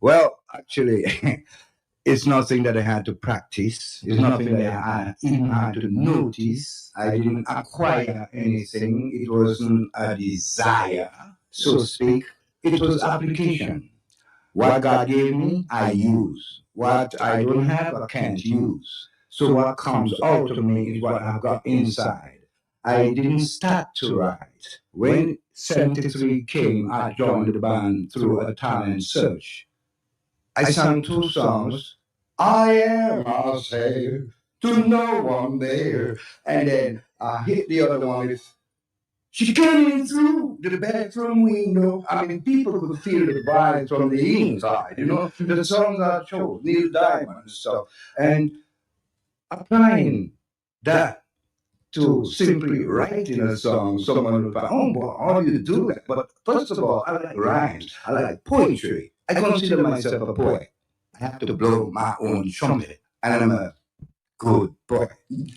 Well, actually, it's nothing that I had to practice. It's nothing that I even had to notice. I didn't acquire anything. It wasn't a desire, so to speak. It was application. What God gave me, I use. What I don't have, I can't use. So what comes out of me is what I've got inside. I didn't start to write. When 73 came, I joined the band through a talent search. I sang 2 songs. I am a slave to no one there. And then I hit the other one with, she came in through the bedroom window. I mean, people could feel the vibes from the inside, you know. The songs I chose, Neil Diamond and stuff. And applying that to simply writing a song, someone would find, oh, boy, how do you do that? But first of all, I like rhymes. I like poetry. I consider myself a poet. I have to blow my own trumpet, and I'm a good boy.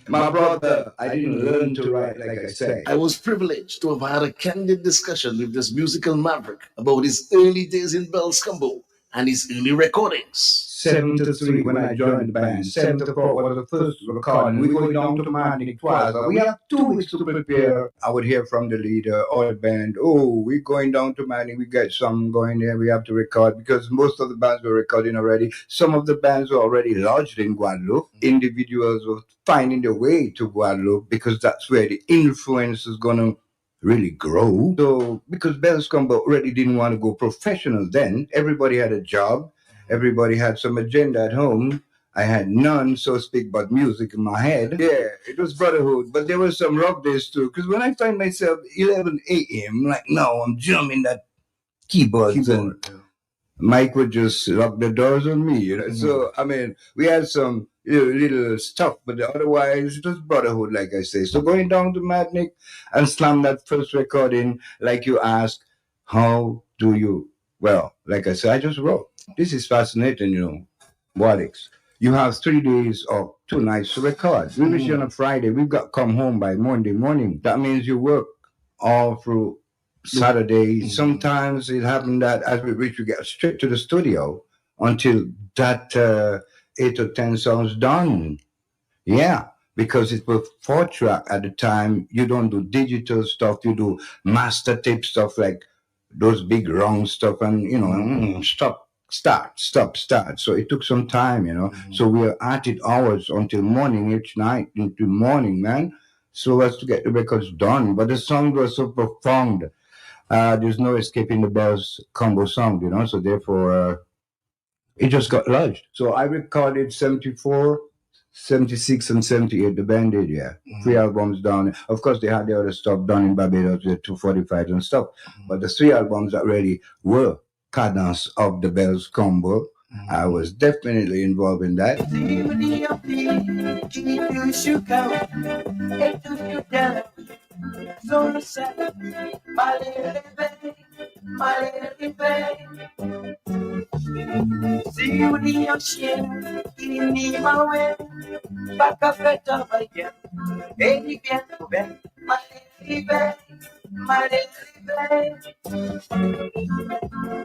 My brother, I didn't learn to write, like I said. I was privileged to have had a candid discussion with this musical maverick about his early days in Bells Combo and his early recordings. 73 when I joined the band. 74 was the first recording. We go down to Martinique twice. We have 2 weeks to prepare. I would hear from the leader or the band, oh, we're going down to Martinique. We got some going there. We have to record because most of the bands were recording already. Some of the bands were already lodged in Guadeloupe. Individuals were finding their way to Guadeloupe because that's where the influence is going to really grow. So because Bells Combo already didn't want to go professional then, everybody had a job. Everybody had some agenda at home. I had none, so to speak, but music in my head. Yeah, it was brotherhood, but there was some rough days too. Because when I find myself 11 a.m., like, no, I'm jamming that keyboards and Mike would just lock the doors on me, you know. Mm-hmm. So, I mean, we had some little stuff, but otherwise it was brotherhood, like I say. So going down to Martinique and slam that first recording, like you asked, how do you? Well, like I said, I just wrote. This is fascinating, you know, Walix. You have 3 days or 2 nights to record. We wish you on a Friday. We've got to come home by Monday morning. That means you work all through Saturday. Sometimes it happened that as we reach, we get straight to the studio until that 8 or 10 songs done. Yeah, because it was 4-track at the time. You don't do digital stuff. You do master tape stuff like those big wrong stuff and, you know, stop. So it took some time, you know. So we were at it hours until morning each night, into morning, man. So as to get the records done. But the song was so profound. There's no escaping the Bells Combo sound, you know. So therefore, it just got lodged. So I recorded 74, 76, and 78. The band did, yeah. 3 albums done. Of course, they had the other stuff done in Barbados, the 245 and stuff. But the 3 albums that really were cadence of the Bells Combo. I was definitely involved in that.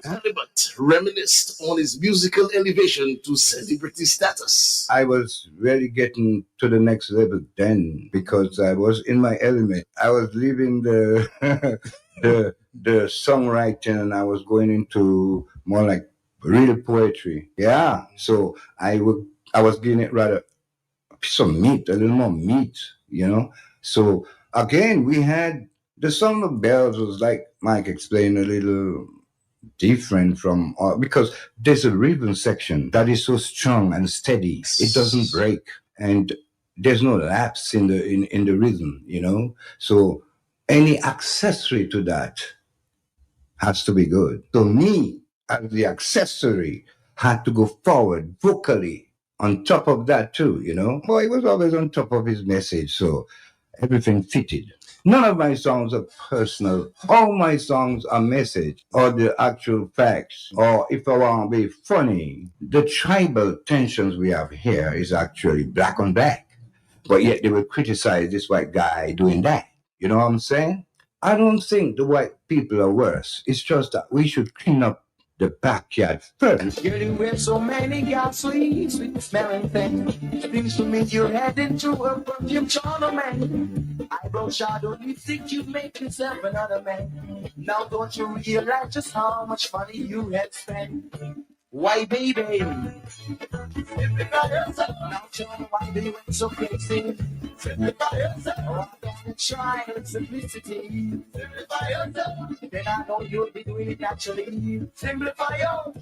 Haribot reminisced on his musical elevation to celebrity status. I was really getting to the next level then because I was in my element. I was leaving the the songwriting and I was going into more like real poetry. Yeah. So I was giving it rather a piece of meat, a little more meat, you know. So again, we had the Song of Bells was like Mike explained, a little different from because there's a rhythm section that is so strong and steady. It doesn't break, and there's no lapse in the rhythm, you know. So any accessory to that has to be good. So me as the accessory had to go forward vocally on top of that too, you know. Boy, he was always on top of his message, so everything fitted. None of my songs are personal. All my songs are message or the actual facts. Or if I want to be funny, the tribal tensions we have here is actually black on black. But yet they will criticize this white guy doing that. You know what I'm saying? I don't think the white people are worse. It's just that we should clean up the backyard first. Getting with so many gasoline, sweet smelling thing. Seems to me you're heading to a perfume tournament. Eyebrow shadow, lipstick, you make yourself another man. Now don't you realize just how much money you had spent? Why, baby? Simplify yourself. Now tell me why they went so crazy. Simplify yourself. Oh, I don't try simplicity. Simplify yourself. Then I know you'll be doing it naturally. Simplify yourself.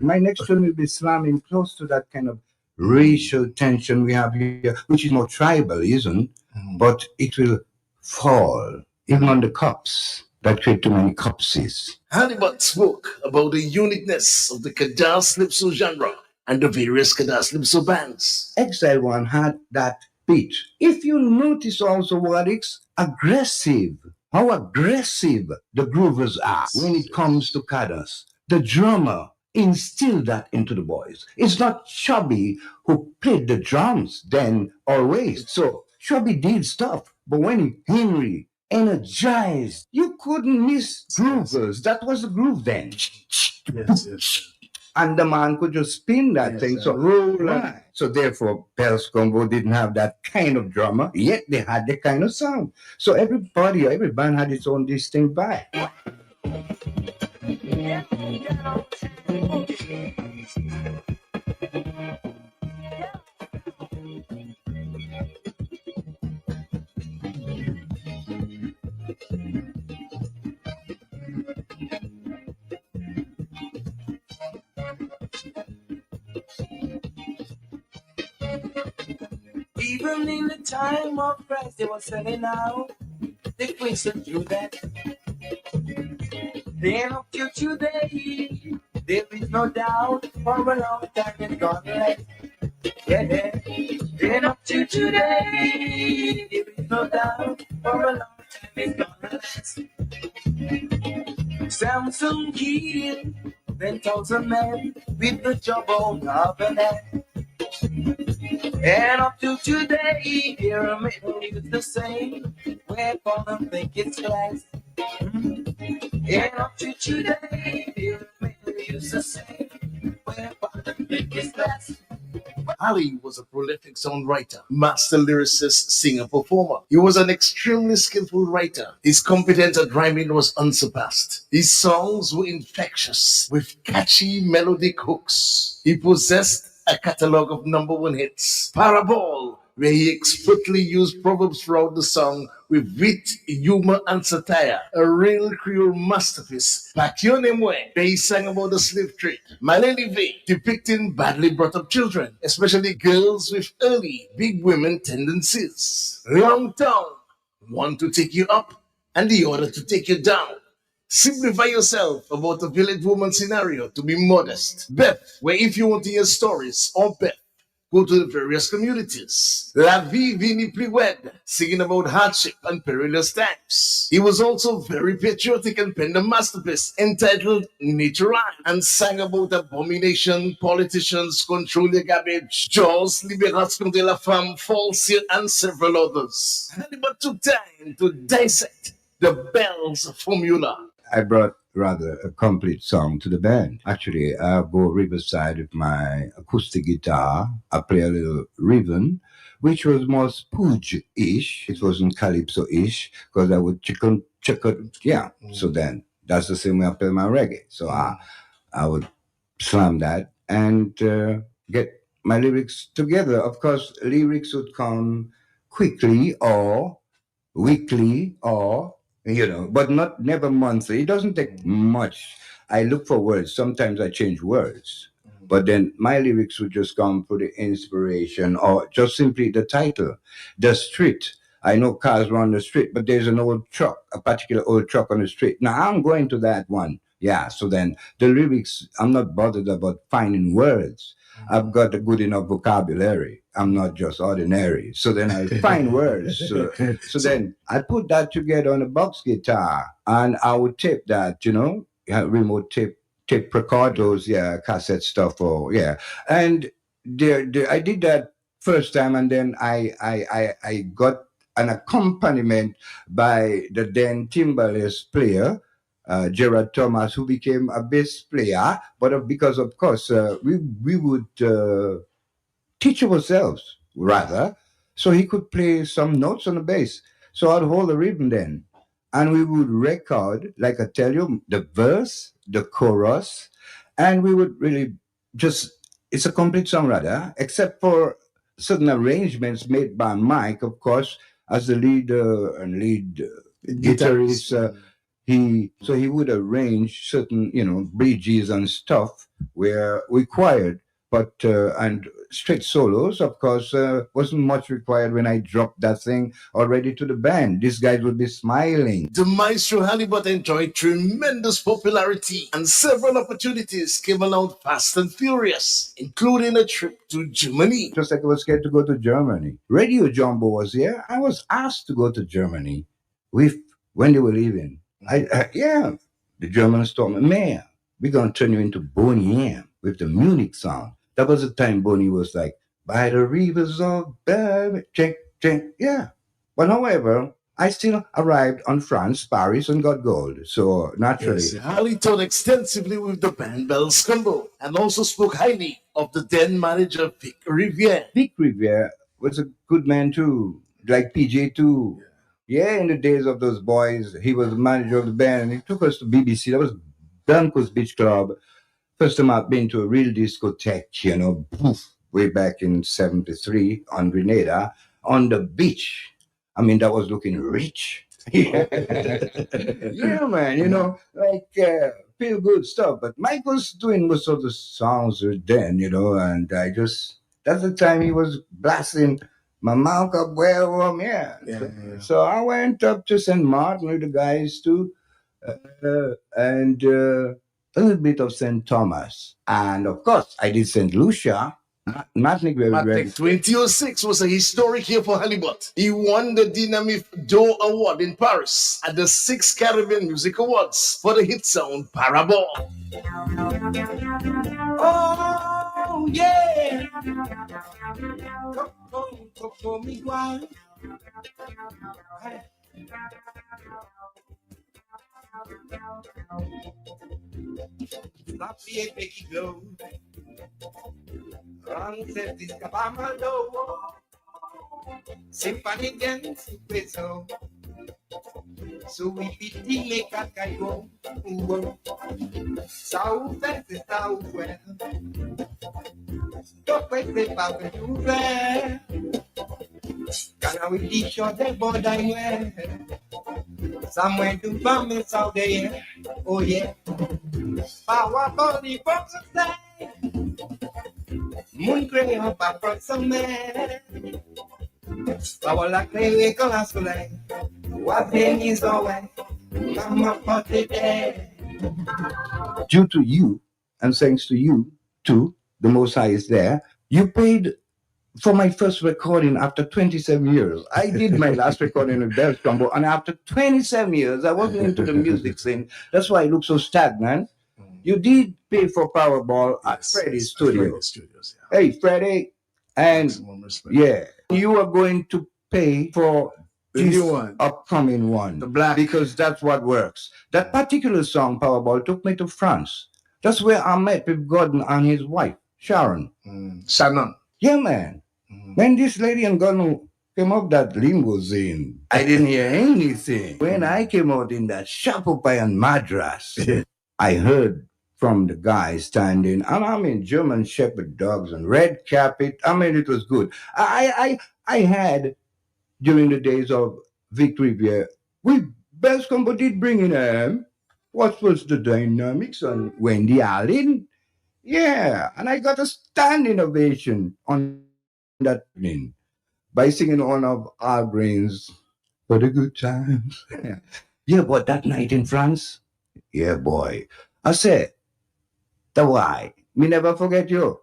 My next one will be slamming close to that kind of racial tension we have here, which is more tribal, isn't? But it will fall, even on the cops that create too many copses. Halibut spoke about the uniqueness of the Kadas Calypso genre and the various Kadas Calypso bands. Exile One had that beat. If you notice also what it's aggressive, how aggressive the groovers are when it comes to Kadas. The drummer instilled that into the boys. It's not Chubby who played the drums then always. So Chubby did stuff, but when Henry energized, you couldn't miss groovers. That was the groove then. Yes. And the man could just spin that thing, so roll on. So therefore, Pels Combo didn't have that kind of drummer, yet they had the kind of sound. So every band had its own distinct vibe. Even in the time of Christ, they were selling out. They twisted through that. Then up to today, there is no doubt for a long time it's gonna last. Yeah. Then up to today, there is no doubt for a long time it's gonna last. Samson killed 10,000 men with the jawbone of an axe. And up to today, pyramid is the same. Wherefore them think it's glass. And up to today, pyramid is the same. Wherefore them think it's glass. Ali was a prolific songwriter, master lyricist, singer, performer. He was an extremely skillful writer. His competence at rhyming was unsurpassed. His songs were infectious with catchy melodic hooks. He possessed a catalogue of number one hits. Parabole, where he expertly used proverbs throughout the song with wit, humor, and satire. A real Creole masterpiece. Pationemwe, where he sang about the slave trade. Malelive, depicting badly brought up children, especially girls with early big women tendencies. Long Tongue, one to take you up and the other to take you down. Simplify yourself about a village woman scenario to be modest. Beth, where if you want to hear stories on Beth, go to the various communities. La Vie Vini Pliwed, singing about hardship and perilous times. He was also very patriotic and penned a masterpiece entitled Natural and sang about abomination, politicians, control your garbage, Jaws, Libération de la Femme, Falsier, and several others. But took time to dissect the Bells formula. I brought rather a complete song to the band. Actually, I go riverside with my acoustic guitar. I play a little ribbon, which was more spooge-ish. It wasn't calypso-ish, because I would chicken, yeah. So then, that's the same way I play my reggae. So I would slam that and get my lyrics together. Of course, lyrics would come quickly or weekly or but never monthly. It doesn't take much. I look for words. Sometimes I change words. But then my lyrics would just come for the inspiration or just simply the title. The Street. I know cars run the street, but there's an old truck, a particular old truck on the street. Now I'm going to that one. Yeah, so then the lyrics, I'm not bothered about finding words. I've got a good enough vocabulary. I'm not just ordinary. So then I find words. So then I put that together on a box guitar and I would tape that, remote tape recorders, yeah, cassette stuff, or yeah. And I did that first time, and then I got an accompaniment by the then timbalist player, Gerard Thomas, who became a bass player, but because of course we would teach ourselves rather, so he could play some notes on the bass. So I'd hold the rhythm then, and we would record, like I tell you, the verse, the chorus, and we would really just, it's a complete song rather, except for certain arrangements made by Mike, of course, as the leader and lead guitarist. He would arrange certain, bridges and stuff where required, but and straight solos, of course, wasn't much required when I dropped that thing already to the band. These guys would be smiling. The Maestro Halibut enjoyed tremendous popularity, and several opportunities came along fast and furious, including a trip to Germany. Just like I was scared to go to Germany. Radio Jumbo was here. I was asked to go to Germany when they were leaving. The Germans told me, "Man, we're going to turn you into Boney M with the Munich sound." That was the time Boney was like, "By the rivers of check, yeah. But however, I still arrived on France, Paris, and got gold. So naturally. Yes, Harley toured extensively with the band Bell's Combo and also spoke highly of the then manager Vic Riviere. Vic Riviere was a good man too, like PJ too. Yeah, in the days of those boys, he was the manager of the band, and he took us to BBC. That was Danco's Beach Club. First time I've been to a real discotheque, way back in 73 on Grenada, on the beach. I mean, that was looking rich. Yeah, man, feel good stuff. But Mike was doing most of the songs then, and that's the time he was blasting my mouth up well, So I went up to St. Martin with the guys too, and a little bit of St. Thomas. And of course, I did St. Lucia. Matnik 2006 was a historic year for Halibut. He won the Dynamite d'Or Award in Paris at the 6th Caribbean Music Awards for the hit song Parabol. Oh, yeah. Coco, me one. La piede que glow. Antes de escapamalo. Symphony dance peso. Subitile cacaigo. Southwest is southwest. Topo este papel juve. Canawillisho del Bodaiwe. Somewhere to promise out there. Oh yeah. Power body box of say. Moon gray up approximate. Power la creve con la soleil. What then is away. Come up for the day. Due to you, and thanks to you, too, the Most High is there, you paid for my first recording after 27 years. I did my last recording with Bell's Combo, and after 27 years, I wasn't into the music scene. That's why I look so stagnant. You did pay for Powerball at Freddie's studio. Hey, Freddie, and yeah, you are going to pay for the new one, upcoming one, the black, because that's what works. That particular song, Powerball, took me to France. That's where I met with Gordon and his wife, Sharon. Shannon. Yeah, man. When this lady and Gordon came up that limousine, I didn't hear anything. When I came out in that shop up in Madras, I heard from the guys standing, and I mean German Shepherd dogs and red carpet. I mean, it was good. I had, during the days of Vic Riviere, Bell's Combo did bring in what was the dynamics on Wendy Allen? Yeah, and I got a standing ovation on that evening by singing one of Al Green's For the Good Times. Yeah, but that night in France, yeah, boy, I say, the why? Me never forget you.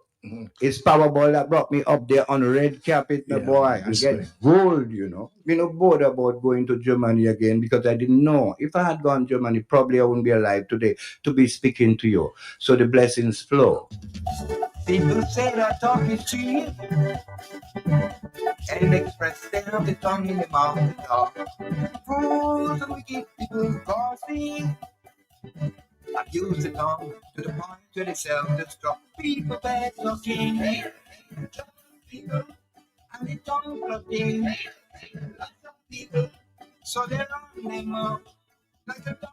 It's Powerball that brought me up there on red carpet, my boy, and get gold, you know. Me no bored about going to Germany again because I didn't know. If I had gone to Germany, probably I wouldn't be alive today to be speaking to you. So the blessings flow. People say that talk is cheap and express their tongue in the mouth to talk. Fools and wicked people coffee abuse the tongue to the point to the self-destruct. People bad talking, people and the tongue plotting. Lots of people, so they're on them up like a dog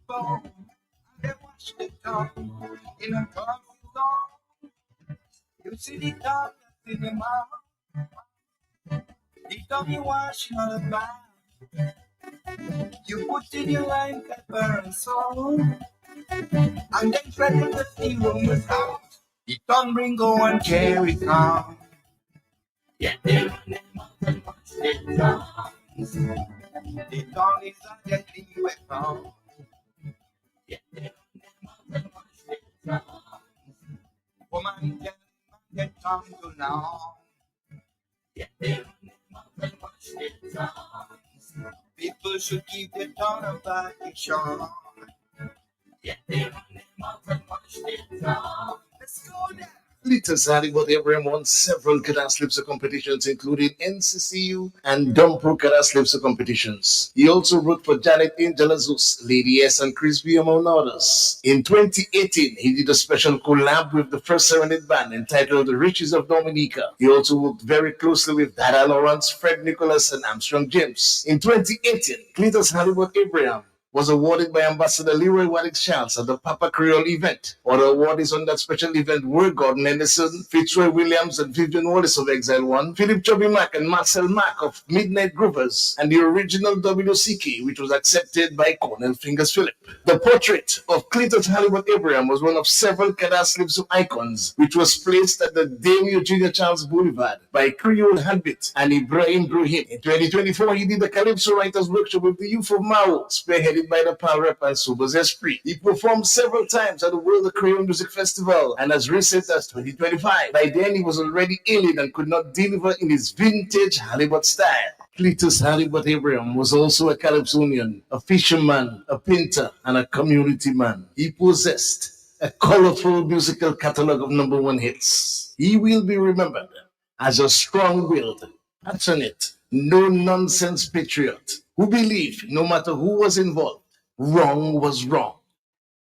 bone. And they wash the tongue in a coffee zone. You see the tongue that's in the mouth. The tongue you wash all about. You put in your lime, pepper, and salt. And then threaten the steam rumors out. The tongue bring go and carry calm. Yeah, they run them up and watch their tongues. The tongue is a deadly weapon. Yeah, they run them up and watch their tongues. Woman, tell their tongue too long. Yeah, they run them up and watch their tongues. People should keep their tongue about the shore. Yeah, they run them up and watch their tongue. Let's go now. Cletus Hollywood Abraham won several Cadence Calypso competitions, including NCCU and Dumpro Cadence Calypso competitions. He also wrote for Janet Angela Zeus, Lady S, and Chris B, among others. In 2018, he did a special collab with the First Serenade Band entitled The Riches of Dominica. He also worked very closely with Dada Lawrence, Fred Nicholas, and Armstrong James. In 2018, Cletus Hollywood Abraham was awarded by Ambassador Leroy Wadix Charles at the Papa Creole event. Other awardees on that special event were Gordon Henderson, Fitzroy Williams, and Vivian Wallace of Exile One, Philip Chubby Mack and Marcel Mack of Midnight Groovers, and the original WCK, which was accepted by Cornel Fingers Phillip. The portrait of Cletus Hollywood Abraham was one of several Cadence Calypso icons, which was placed at the Dame Eugenia Charles Boulevard by Creole Handbit and Ibrahim Bruhim. In 2024, he did the Calypso Writers Workshop with the youth of Mao, spearheaded by the Pal Rep and Sobers Esprit. He performed several times at the World Creole Music Festival, and as recent as 2025. By then, he was already ailing and could not deliver in his vintage Hollywood style. Cletus Hollywood Abraham was also a Calypsonian, a fisherman, a painter, and a community man. He possessed a colorful musical catalog of #1 hits. He will be remembered as a strong-willed, passionate, no-nonsense patriot who believed no matter who was involved, wrong was wrong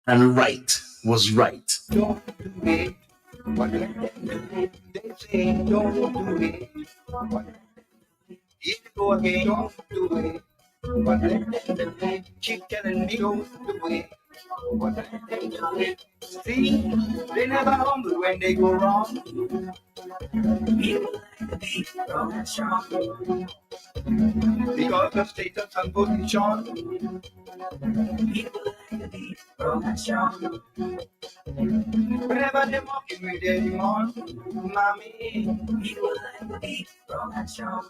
and right was right. Don't do it. What let them do it. They say don't do it. What here we go again. Don't do it. What let them do it. Keep telling me don't do it. What let them do it. See, they never humble when they go wrong. People like the beat, wrong and strong. Because of status and position. People like the beat, wrong and strong. Whenever they're walking with their demand, mommy. People like the beat, wrong and strong.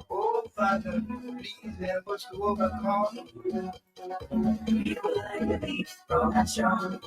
Oh, Father, please help us to overcome. People like the beat, wrong and strong.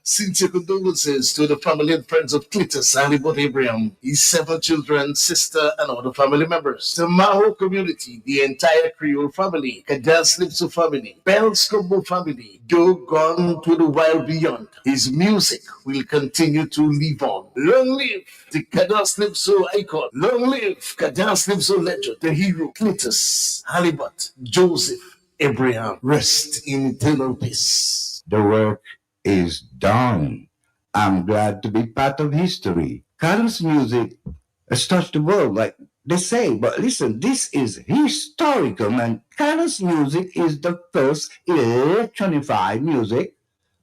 Sincere condolences to the family and friends of Cletus Hollywood Abraham, his 7 children, sister, and other family members. The Maho community, the entire Creole family, Cadence Calypso family, Bell Scumbo family, Joe gone to the wild beyond. His music will continue to live on. Long live the Cadence Calypso icon. Long live Cadence Calypso legend, the hero, Cletus Hollywood Joseph Abraham. Rest in eternal peace. The work is done. I'm glad to be part of history. Cadence music has touched the world, like they say. But listen, this is historical, man. Cadence music is the first electronified music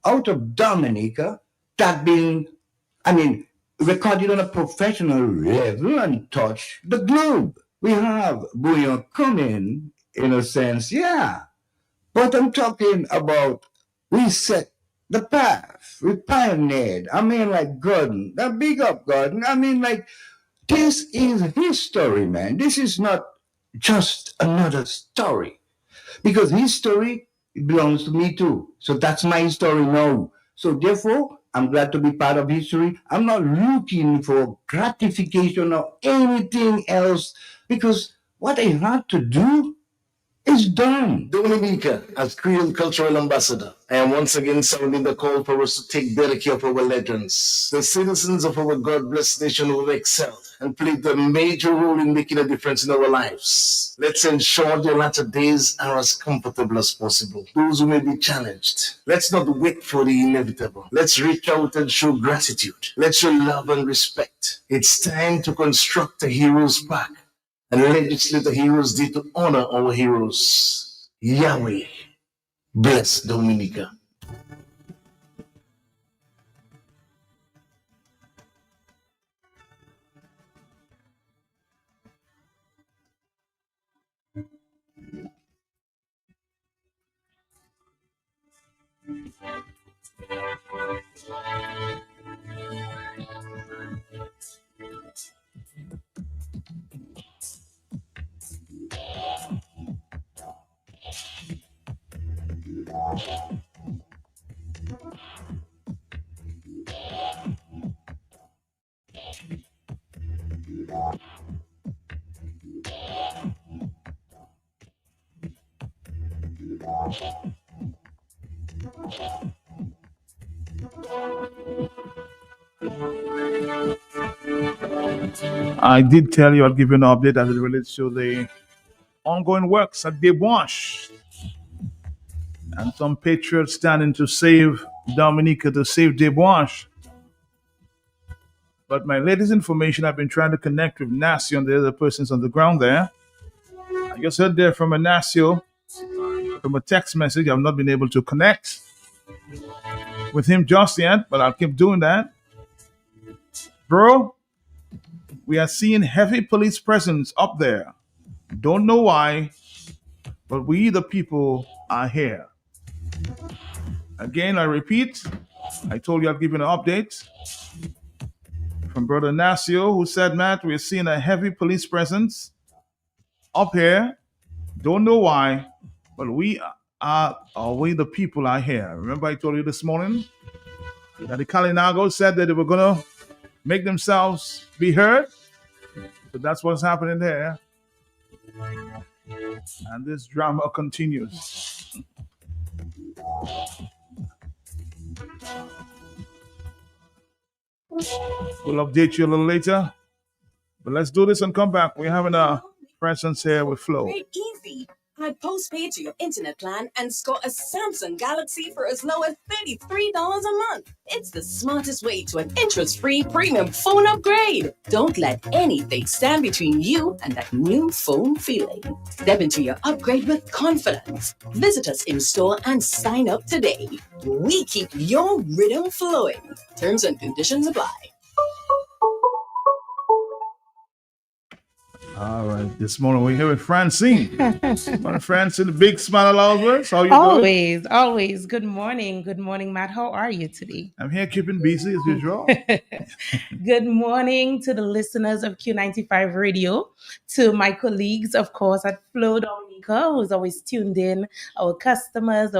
out of Dominica that been, recorded on a professional level and touched the globe. We have Bouillon coming, in a sense, yeah. But I'm talking about we set the path. We pioneered. Like Gordon. Now, big up Gordon. This is history, man. This is not just another story. Because history belongs to me too. So that's my story now. So therefore, I'm glad to be part of history. I'm not looking for gratification or anything else because what I had to do is done. Dominica, as Creole Cultural Ambassador, I am once again sounding the call for us to take better care of our legends. The citizens of our God-blessed nation who have excelled and played a major role in making a difference in our lives. Let's ensure their latter days are as comfortable as possible. Those who may be challenged, let's not wait for the inevitable. Let's reach out and show gratitude. Let's show love and respect. It's time to construct a heroes park and legislate the heroes day to honor our heroes. Yahweh, bless Dominica. I did tell you I'll give you an update as it relates to the ongoing works at Debouche and some patriots standing to save Dominica, to save Debouche. But my latest information, I've been trying to connect with Nasio and the other persons on the ground there. I just heard there from a Nasio, from a text message. I've not been able to connect with him just yet, but I'll keep doing that. Bro, we are seeing heavy police presence up there. Don't know why, but we the people are here. Again, I repeat, I told you I'd give you an update from Brother Nasio, who said, Matt, we're seeing a heavy police presence up here. Don't know why, but we the people are here. Remember I told you this morning that the Kalinago said that they were going to make themselves be heard? So that's what's happening there. And this drama continues. We'll update you a little later. But let's do this and come back. We're having a presence here with Flo. Great easy. Add postpaid to your internet plan and score a Samsung Galaxy for as low as $33 a month. It's the smartest way to an interest-free premium phone upgrade. Don't let anything stand between you and that new phone feeling. Step into your upgrade with confidence. Visit us in store and sign up today. We keep your rhythm flowing. Terms and conditions apply. All right, this morning we're here with Francine. Morning, Francine, the big smile of Loudsworth. How you Always, always. Good morning. Good morning, Matt. How are you today? doing? I'm here keeping busy as usual. Good morning to the listeners of Q95 Radio, to my colleagues, of course, at Flo Dominica, who's always tuned in, our customers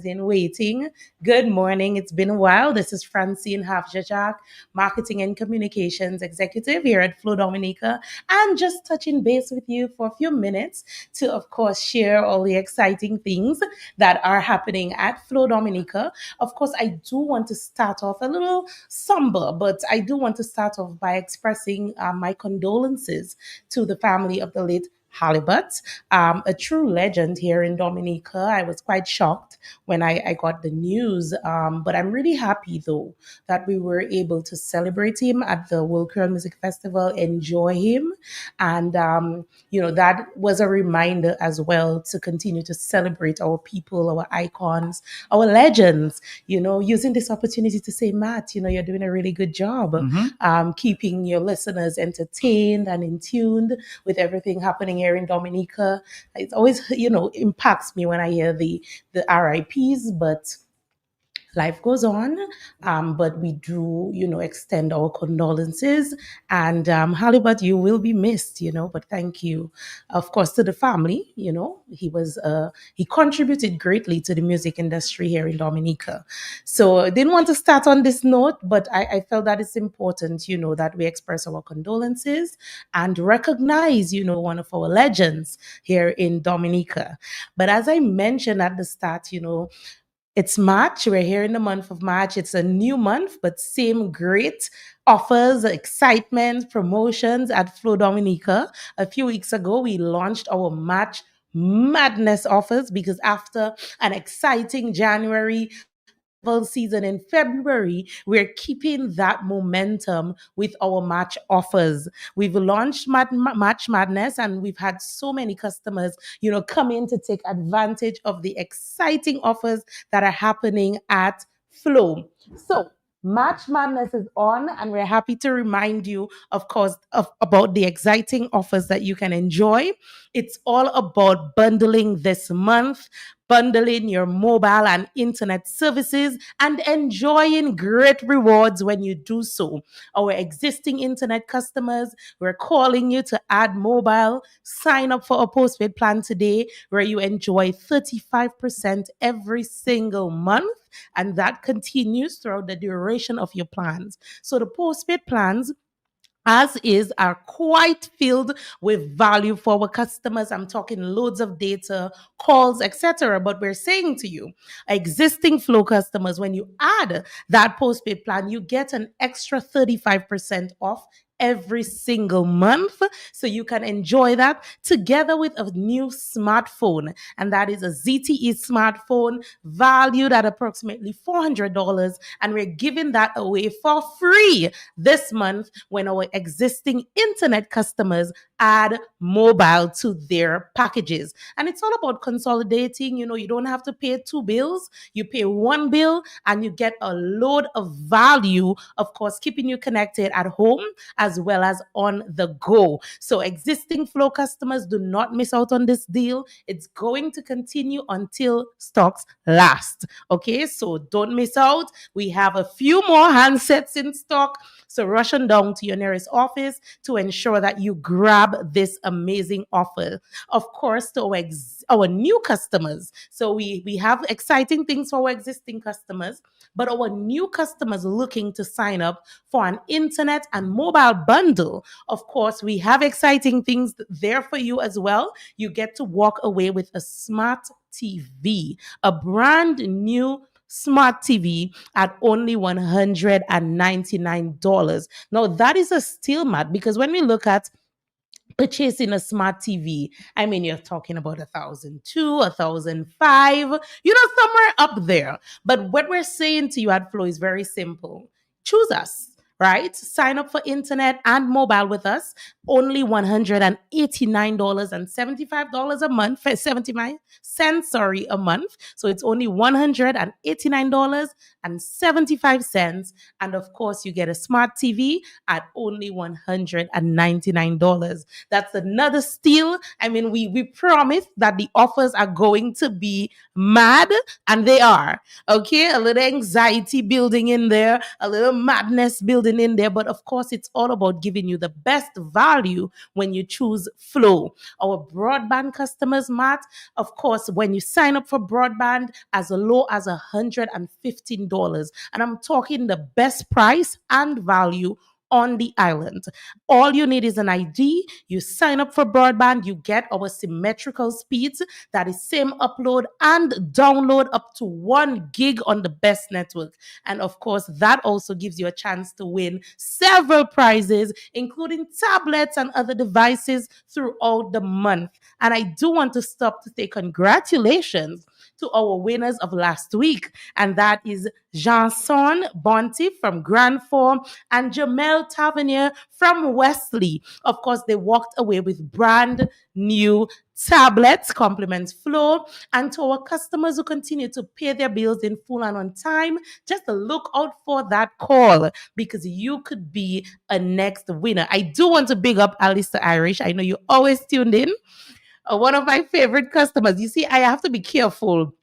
in waiting. Good morning. It's been a while. This is Francine Hafjajak, Marketing and Communications Executive here at Flo Dominica, and just touching base with you for a few minutes to, of course, share all the exciting things that are happening at Flo Dominica. Of course, I do want to start off a little somber, but I do want to start off by expressing my condolences to the family of the late Halibut, a true legend here in Dominica. I was quite shocked when I got the news, but I'm really happy, though, that we were able to celebrate him at the World Creole Music Festival, enjoy him, and, that was a reminder as well to continue to celebrate our people, our icons, our legends, using this opportunity to say, Matt, you're doing a really good job keeping your listeners entertained and in tune with everything happening here in Dominica. It always, impacts me when I hear the RIPs, but life goes on, but we do, extend our condolences. And Halibut, you will be missed, but thank you, of course, to the family. He contributed greatly to the music industry here in Dominica. So I didn't want to start on this note, but I felt that it's important, that we express our condolences and recognize, one of our legends here in Dominica. But as I mentioned at the start, it's March. We're here in the month of March. It's a new month, but same great offers, excitement, promotions at Flow Dominica. A few weeks ago, we launched our March Madness offers because after an exciting January season in February, we're keeping that momentum with our March offers. We've launched March Madness, and we've had so many customers, come in to take advantage of the exciting offers that are happening at Flow. So March Madness is on, and we're happy to remind you, of course, about the exciting offers that you can enjoy. It's all about bundling this month, bundling your mobile and internet services, and enjoying great rewards when you do so. Our existing internet customers, we're calling you to add mobile. Sign up for a postpaid plan today where you enjoy 35% every single month, and that continues throughout the duration of your plans. So the postpaid plans, as is, are quite filled with value for our customers. I'm talking loads of data, calls, etc. But we're saying to you, existing Flow customers, when you add that postpaid plan, you get an extra 35% off every single month. So you can enjoy that together with a new smartphone. And that is a ZTE smartphone valued at approximately $400. And we're giving that away for free this month when our existing internet customers add mobile to their packages. And it's all about consolidating. You don't have to pay two bills. You pay one bill and you get a load of value, of course, keeping you connected at home as well as on the go. So existing Flow customers, do not miss out on this deal. It's going to continue until stocks last. Okay, so don't miss out. We have a few more handsets in stock. So rush on down to your nearest office to ensure that you grab this amazing offer. Of course, to our new customers. So we have exciting things for our existing customers, but our new customers looking to sign up for an internet and mobile bundle. Of course, we have exciting things there for you as well. You get to walk away with a smart TV, a brand new smart TV at only $199. Now, that is a steal, Matt, because when we look at purchasing a smart TV, I mean, you're talking about 1,002, 1,005, somewhere up there. But what we're saying to you at Flow is very simple. Choose us. Right? Sign up for internet and mobile with us. Only $189.75 a month, 79 cents, a month. So it's only $189.75. And of course, you get a smart TV at only $199. That's another steal. I mean, we promise that the offers are going to be mad, and they are. Okay, a little anxiety building in there, a little madness building in there, but of course it's all about giving you the best value when you choose Flow. Our broadband customers, Matt, of course, when you sign up for broadband as low as $115, and I'm talking the best price and value on the island. All you need is an ID. You sign up for broadband, you get our symmetrical speeds, that is same upload and download up to 1 gig on the best network. And of course, that also gives you a chance to win several prizes, including tablets and other devices throughout the month. And I do want to stop to say congratulations to our winners of last week, and that is Janson Bonti from Grand Form and Jamel Tavernier from Wesley. Of course, they walked away with brand new tablets, compliments Flow. And to our customers who continue to pay their bills in full and on time, just look out for that call because you could be a next winner. I do want to big up Alistair Irish. I know you always tuned in. One of my favorite customers. You see, I have to be careful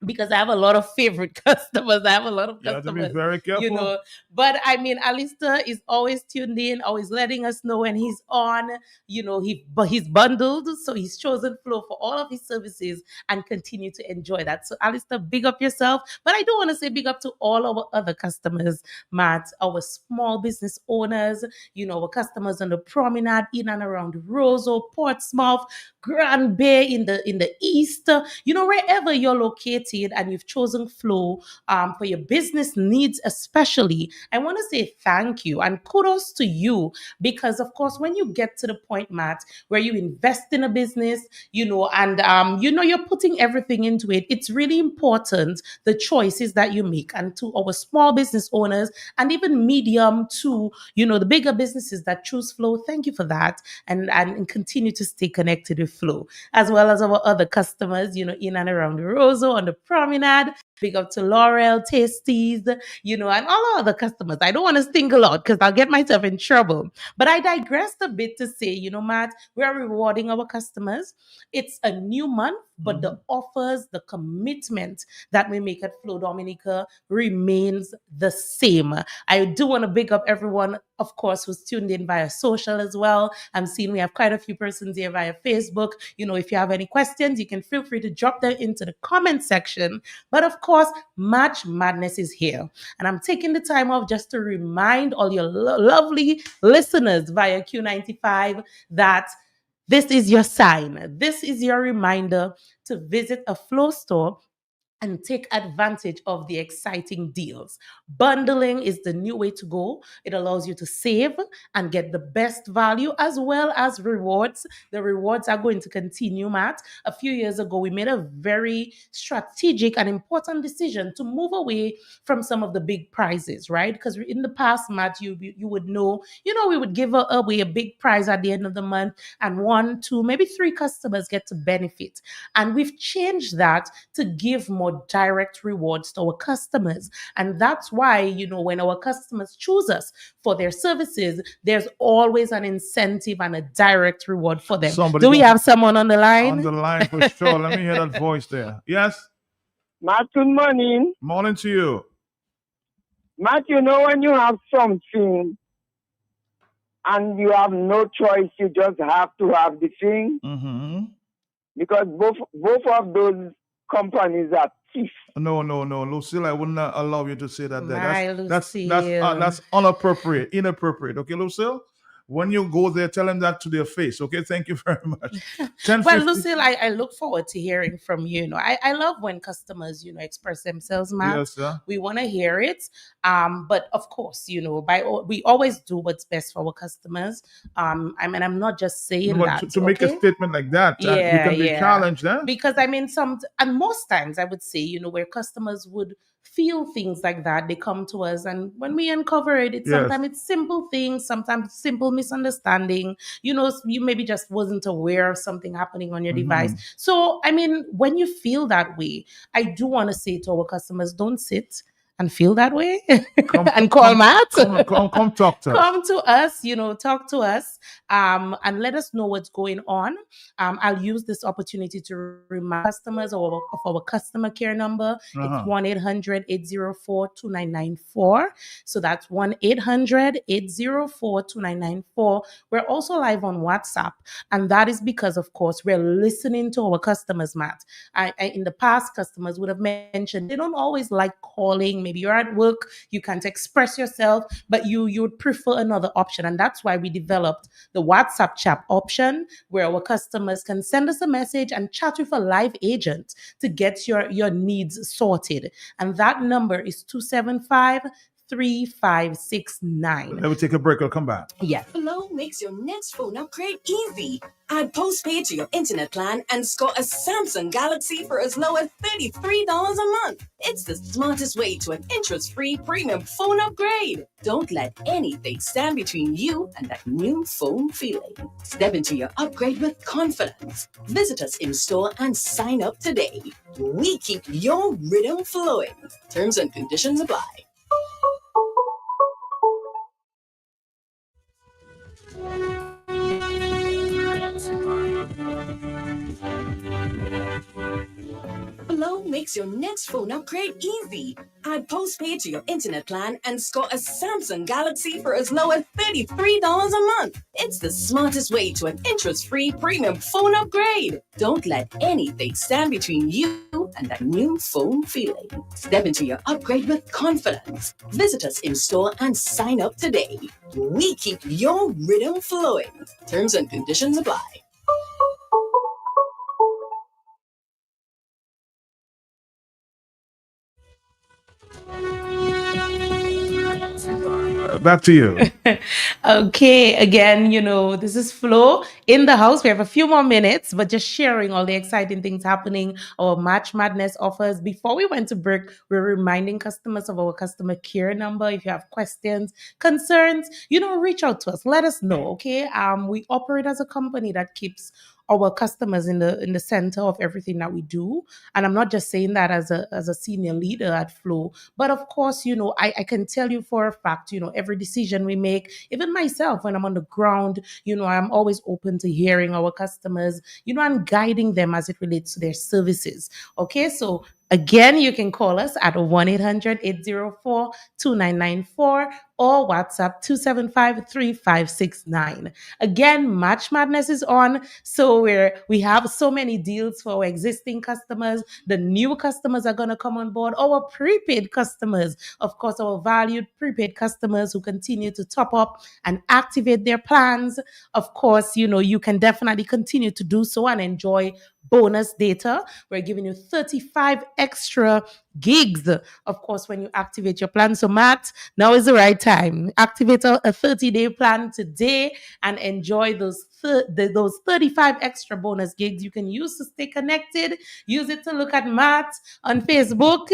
because I have a lot of favorite customers. I have a lot of You have to be customers, very careful. you know. But I mean, Alistair is always tuned in, always letting us know when he's on. You know, he's bundled, so he's chosen Flow for all of his services and continue to enjoy that. So, Alistair, big up yourself. But I do want to say big up to all our other customers, Matt, our small business owners, you know, our customers on the promenade in and around Roseau, Portsmouth, Grand Bay in the east, you know, wherever you're located and you've chosen Flow for your business needs, especially, I want to say thank you and kudos to you, because of course, when you get to the point, Matt, where you invest in a business, you know, and you know, you're putting everything into it, it's really important the choices that you make. And to our small business owners and even medium to, you know, the bigger businesses that choose Flow, thank you for that, and continue to stay connected with Flow, as well as our other customers, you know, in and around Roseau, on the promenade. Big up to Laurel, Tasties, you know, and all our other customers. I don't want to single out because I'll get myself in trouble. But I digressed a bit to say, you know, Matt, we are rewarding our customers. It's a new month, but the offers, the commitment that we make at Flow Dominica remains the same. I do want to big up everyone, of course, who's tuned in via social as well. I'm seeing we have quite a few persons here via Facebook. You know, if you have any questions, you can feel free to drop them into the comment section. But of course, March Madness is here. And I'm taking the time off just to remind all your lovely listeners via Q95 that this is your sign. This is your reminder to visit a Flow store and take advantage of the exciting deals. Bundling is the new way to go. It allows you to save and get the best value as well as rewards. The rewards are going to continue, Matt. A few years ago, we made a very strategic and important decision to move away from some of the big prizes, right? Because in the past, Matt, you would know, you know, we would give away a big prize at the end of the month and 1, 2, maybe 3 customers get to benefit. And we've changed that to give more direct rewards to our customers. And that's why, you know, when our customers choose us for their services, there's always an incentive and a direct reward for them. Do we have someone on the line? On the line for sure. Let me hear that voice there. Yes? Matt, good morning. Morning to you. Matt, you know when you have something and you have no choice, you just have to have the thing. Mm-hmm. Because both of those companies are thief. No, Lucille, I would not allow you to say that. That's inappropriate. Okay, Lucille? When you go there, tell them that to their face. Okay, thank you very much. Well, Lucille, I look forward to hearing from you. You know, I love when customers, you know, express themselves, Matt. Yes, sir. We want to hear it. But of course, you know, we always do what's best for our customers. I mean, I'm not just saying that. To make a statement like that, you can be challenged, huh? Because I mean, and most times I would say, you know, where customers would feel things like that, they come to us, and when we uncover it, sometimes it's simple things, sometimes simple misunderstanding. You know, you maybe just wasn't aware of something happening on your device. So, I mean, when you feel that way, I do want to say to our customers, don't sit and feel that way and call Matt. Come talk to us. Come to us, you know, talk to us and let us know what's going on. I'll use this opportunity to remind customers of our customer care number. It's 1-800-804-2994. So that's 1-800-804-2994. We're also live on WhatsApp. And that is because, of course, we're listening to our customers, Matt. In the past, customers would have mentioned they don't always like calling. Maybe you're at work, you can't express yourself, but you would prefer another option. And that's why we developed the WhatsApp chat option, where our customers can send us a message and chat with a live agent to get your needs sorted. And that number is 275-3569. Let me take a break. I'll come back. Yeah. Flow makes your next phone upgrade easy. Add postpaid to your internet plan and score a Samsung Galaxy for as low as $33 a month. It's the smartest way to an interest-free premium phone upgrade. Don't let anything stand between you and that new phone feeling. Step into your upgrade with confidence. Visit us in store and sign up today. We keep your rhythm flowing. Terms and conditions apply. Flow makes your next phone upgrade easy. Add postpaid to your internet plan and score a Samsung Galaxy for as low as $33 a month. It's the smartest way to an interest-free premium phone upgrade. Don't let anything stand between you and that new phone feeling. Step into your upgrade with confidence. Visit us in store and sign up today. We keep your rhythm flowing. Terms and conditions apply. Back to you. Okay, again, this is Flo in the house. We have a few more minutes, but just sharing all the exciting things happening, our March Madness offers. Before we went to break, we're reminding customers of our customer care number. If you have questions, concerns, reach out to us. Let us know, okay? We operate as a company that keeps our customers in the center of everything that we do. And I'm not just saying that as a senior leader at Flow, but of course, I can tell you for a fact, every decision we make, even myself when I'm on the ground, I'm always open to hearing our customers, and guiding them as it relates to their services. Okay, so again, you can call us at 1-800-804-2994 or WhatsApp 275-3569. Again, March Madness is on, so we have so many deals for our existing customers. The new customers are going to come on board. Our prepaid customers, of course, our valued prepaid customers who continue to top up and activate their plans. Of course, you can definitely continue to do so and enjoy bonus data. We're giving you 35 extra gigs, of course, when you activate your plan. So, Matt, now is the right time. Activate a 30-day plan today and enjoy those 35 extra bonus gigs you can use to stay connected. Use it to look at Matt on Facebook.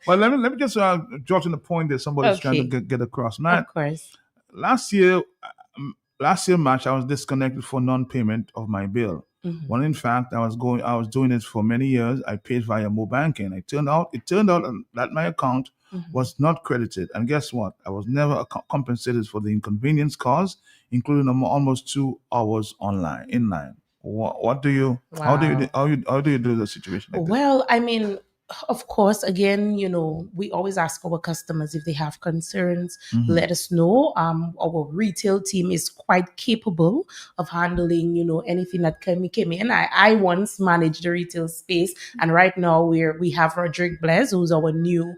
Well, let me just jot in the point that somebody's trying to get across. Matt, of course. Last year, March, I was disconnected for non-payment of my bill. Mhm. When in fact I was doing it for many years. I paid via mobile banking. It turned out that my account was not credited. And guess what? I was never compensated for the inconvenience caused, including almost 2 hours in line. What do you? How do you? How do you do the situation like this? Well, I mean, of course, again, we always ask our customers if they have concerns, let us know. Our retail team is quite capable of handling, anything that came in. I once managed the retail space, and right now we have Roderick Blaise, who's our new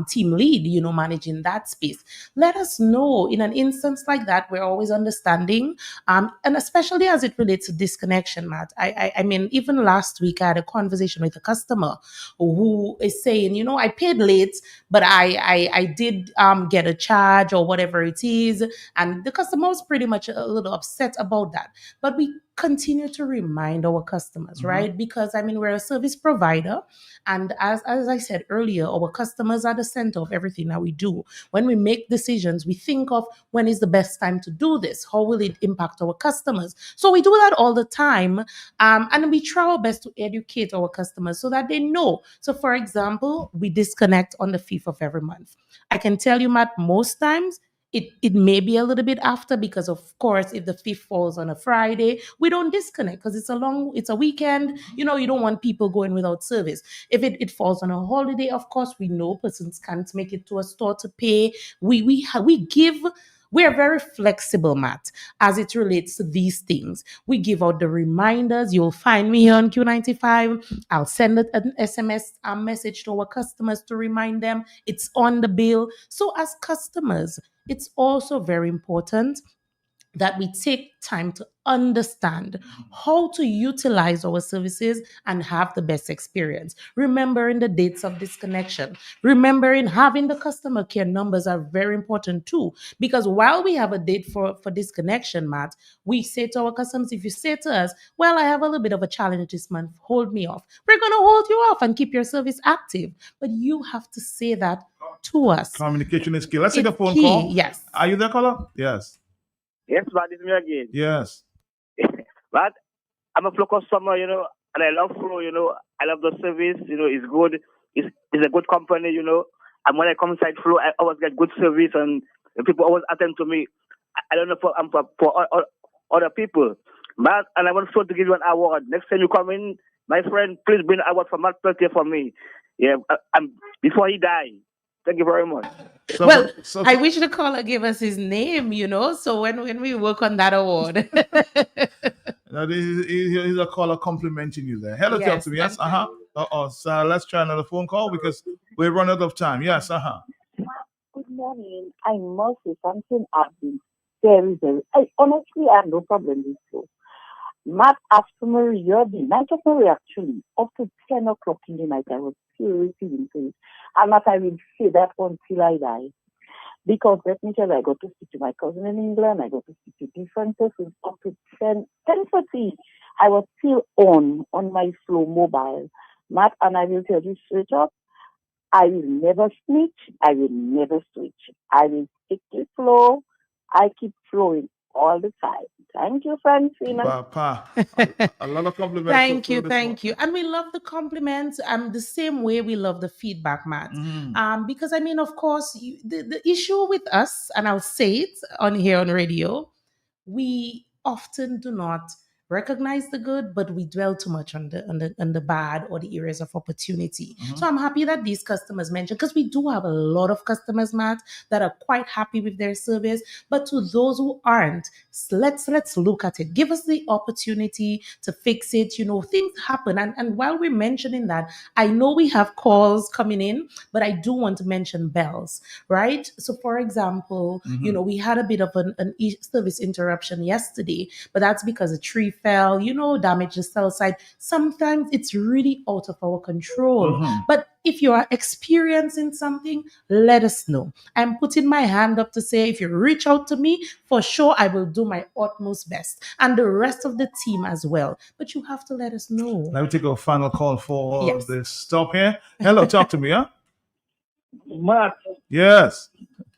team lead, managing that space. Let us know. In an instance like that, we're always understanding, and especially as it relates to disconnection, Matt. I mean, even last week I had a conversation with a customer who is saying, I paid late, but I did get a charge or whatever it is. And the customer was pretty much a little upset about that. But we continue to remind our customers, right? Because, I mean, we're a service provider. And as I said earlier, our customers are the center of everything that we do. When we make decisions, we think of when is the best time to do this? How will it impact our customers? So we do that all the time. And we try our best to educate our customers so that they know. So, for example, we disconnect on the 5th of every month. I can tell you, Matt, most times, it may be a little bit after, because of course, if the 5th falls on a Friday, we don't disconnect because it's a weekend. You don't want people going without service. If it falls on a holiday, of course, we know persons can't make it to a store to pay. We are very flexible, Matt, as it relates to these things. We give out the reminders. You'll find me here on Q95. I'll send an SMS message to our customers to remind them it's on the bill. So as customers, it's also very important that we take time to understand how to utilize our services and have the best experience. Remembering the dates of disconnection, remembering having the customer care numbers are very important too. Because while we have a date for disconnection, Matt, we say to our customers, if you say to us, well, I have a little bit of a challenge this month, hold me off. We're going to hold you off and keep your service active. But you have to say that to us. Communication is key. Let's take a phone key, call. yes. Are you there, caller? Yes. Yes, but it's me again. Yes. But I'm a Flow customer, and I love Flow, I love the service, it's good. It's a good company, and when I come inside Flow, I always get good service, and people always attend to me. I don't know for other people. Matt, and I want to give you an award. Next time you come in, my friend, please bring an award for Matt Peltier for me. Yeah, before he died. Thank you very much. Well, I wish the caller gave us his name, so when we work on that award. Now, he's a caller complimenting you there. Hello, talk to me. Yes, So let's try another phone call because we're running out of time. Yes, Good morning. I must say something I've been very, honestly, I have no problem with you. Matt after Maria, the night of Maria actually, up to 10 o'clock in the night, I was still receiving things. And that I will say that until I die. Because let me tell you, I got to speak to my cousin in England, I got to speak to different persons up to 10:30. I was still on my Flow mobile. Matt, and I will tell you straight up, I will never snitch, I will never switch. I will stick to Flow. I keep flowing all the time. Thank you, Francina. Papa. A lot of compliments. Thank you. And we love the compliments the same way we love the feedback, Matt. Because I mean, of course, the issue with us, and I'll say it on here on radio, we often do not recognize the good, but we dwell too much on the bad or the areas of opportunity. So I'm happy that these customers mentioned, because we do have a lot of customers, Matt, that are quite happy with their service. But to those who aren't, let's look at it. Give us the opportunity to fix it. Things happen. And while we're mentioning that, I know we have calls coming in, but I do want to mention bells, right? So for example, we had a bit of an service interruption yesterday, but that's because a tree fell, damaged the cell site. Sometimes it's really out of our control. But if you are experiencing something, let us know. I'm putting my hand up to say, if you reach out to me, for sure, I will do my utmost best. And the rest of the team as well. But you have to let us know. Let me take a final call for this stop here. Hello, talk to me, huh? Matt. Yes.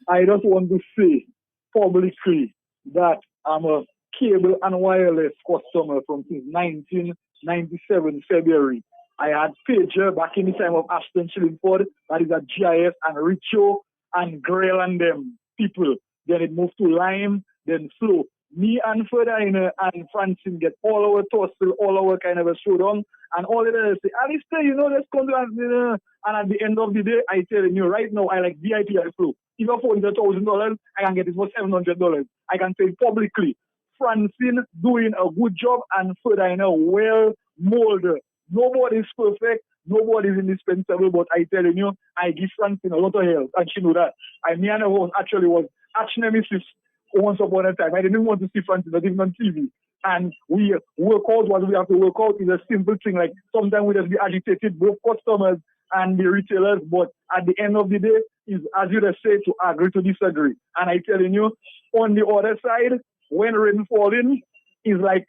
I just want to say publicly that I'm a cable and wireless customer from since 1997 February. I had pager back in the time of Ashton Shillingford, that is at GIS, and Richo and Grail and them people. Then it moved to Lime, then Flow. Me and Ferdinand and Francine get all our tussle, all our kind of a showdown, and all of them say, Alistair, let's come to and at the end of the day, I tell you right now, I like VIP at Flow. If I phone is $1,000, I can get it for $700. I can say it publicly. Francine doing a good job and Ferdinand well molded. Nobody's perfect, nobody's indispensable, but I tell you, I give Francine a lot of help, and she know that. Me and her was arch nemesis once upon a time. I didn't want to see Francine, not even on TV. And we work out what we have to work out is a simple thing. Like sometimes we just be agitated, both customers and the retailers, but at the end of the day, is as you just say, to agree to disagree. And I telling you, on the other side, when rain falling, is like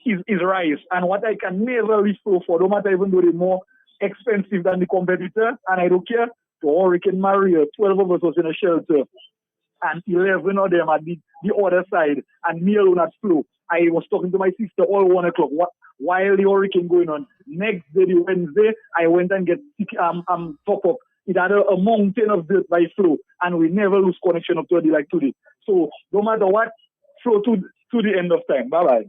is rise. And what I can never restore for, no matter even though they're more expensive than the competitor, and I don't care, for Hurricane Maria, 12 of us was in a shelter, and 11 of them at the other side, and me alone at Flow. I was talking to my sister all 1 o'clock while the hurricane going on. Next day, the Wednesday, I went and get top up. It had a mountain of dirt by Flow, and we never lose connection up to a day like today. So no matter what, Flow to the end of time. Bye-bye.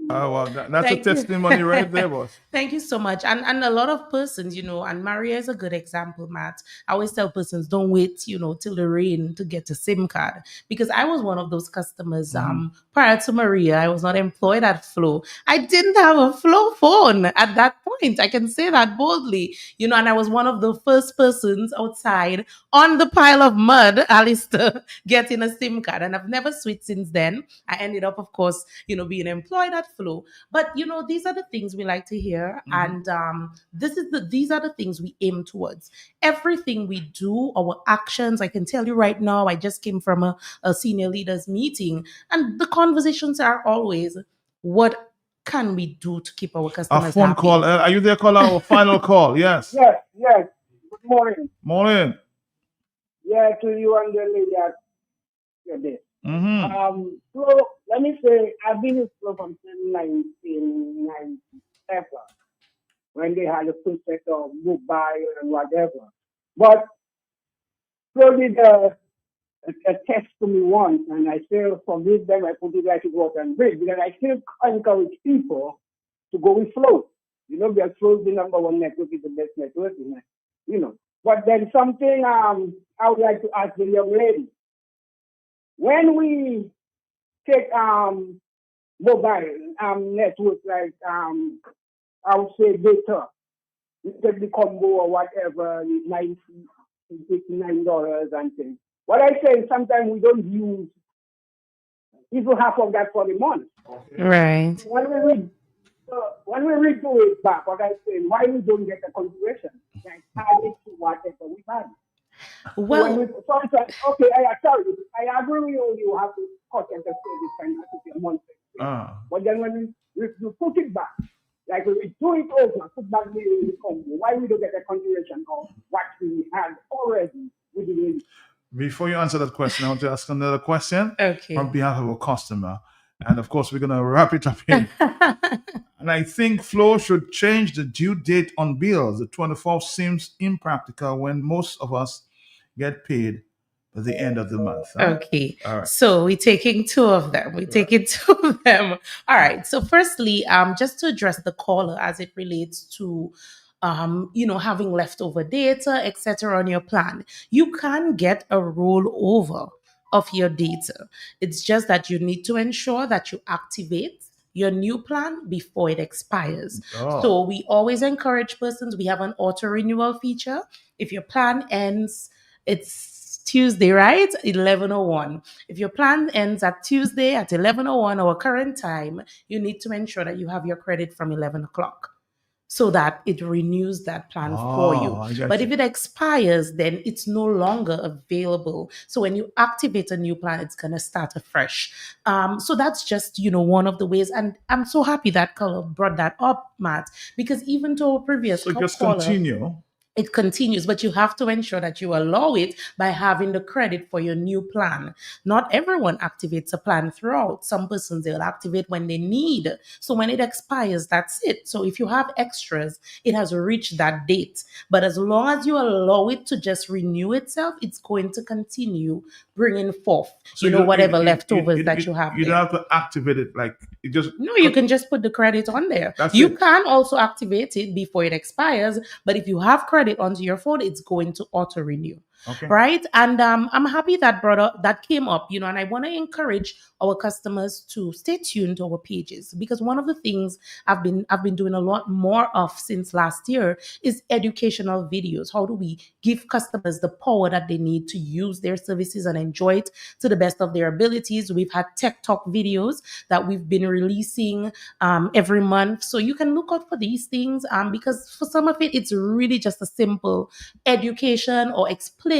Oh, well, that's a testimony right there, boss. Thank you so much. And a lot of persons, and Maria is a good example, Matt. I always tell persons, don't wait, till the rain to get a SIM card. Because I was one of those customers prior to Maria. I was not employed at Flow. I didn't have a Flow phone at that point. I can say that boldly, and I was one of the first persons outside on the pile of mud, Alistair, getting a SIM card. And I've never switched since then. I ended up, of course, being employed at Flow. But these are the things we like to hear, and these are the things we aim towards. Everything we do, our actions, I can tell you right now, I just came from a senior leaders meeting, and the conversations are always, what can we do to keep our customers A phone happy? call. Are you there, caller? Our final call. Yes. Yes. Good morning. Morning. Yeah, to you and the lady at your day. So let me say, I've been in Flow from 1997 when they had a concept of mobile and whatever. But Flow did a test to me once, and I still forgive them. I put it right to go out and break because I still encourage people to go with Flow. You know, because Flow is the number one network, is the best network, you know. But then something I would like to ask the young lady. When we take mobile network like I would say data, you take the combo or whatever, $59 and things. What I say is sometimes we don't use even half of that for the month. Right. When we redo it back, what I say, why we don't get a consideration? Like add it to whatever we buy. Well, sometimes, okay, I agree with you. You have to cut and service and have to be a month. But then when you put it back, like we do it over, put back the combo, why we don't get a consideration of what we had already with the release? Before you answer that question, I want to ask another question Okay. on behalf of a customer. And of course, we're going to wrap it up here. And I think Flow should change the due date on bills. The 24th seems impractical when most of us get paid at the end of the month. Okay. All right. So we're taking two of them. All right. So firstly, just to address the caller as it relates to having leftover data, etc. on your plan, you can get a rollover of your data. It's just that you need to ensure that you activate your new plan before it expires. So we always encourage persons, we have an auto renewal feature. If your plan ends, it's Tuesday, right? 11:01. If your plan ends at Tuesday at 11:01 our current time, you need to ensure that you have your credit from 11 o'clock. So that it renews that plan for you. But if it expires, then it's no longer available. So when you activate a new plan, it's going to start afresh. So that's just, one of the ways. And I'm so happy that caller brought that up, Matt, because even to our previous So just caller, continue. it continues, but you have to ensure that you allow it by having the credit for your new plan. Not everyone activates a plan throughout. Some persons, they'll activate when they need. So when it expires, that's it. So if you have extras, it has reached that date. But as long as you allow it to just renew itself, it's going to continue bringing forth, So whatever leftovers that you have You there. don't have to activate it like it just. No, you can just put the credit on there. That's You it. can also activate it before it expires, but if you have credit onto your phone, it's going to auto renew. Okay. Right. And I'm happy that came up, and I want to encourage our customers to stay tuned to our pages, because one of the things I've been doing a lot more of since last year is educational videos. How do we give customers the power that they need to use their services and enjoy it to the best of their abilities? We've had Tech Talk videos that we've been releasing every month. So you can look out for these things because for some of it, it's really just a simple education or explaining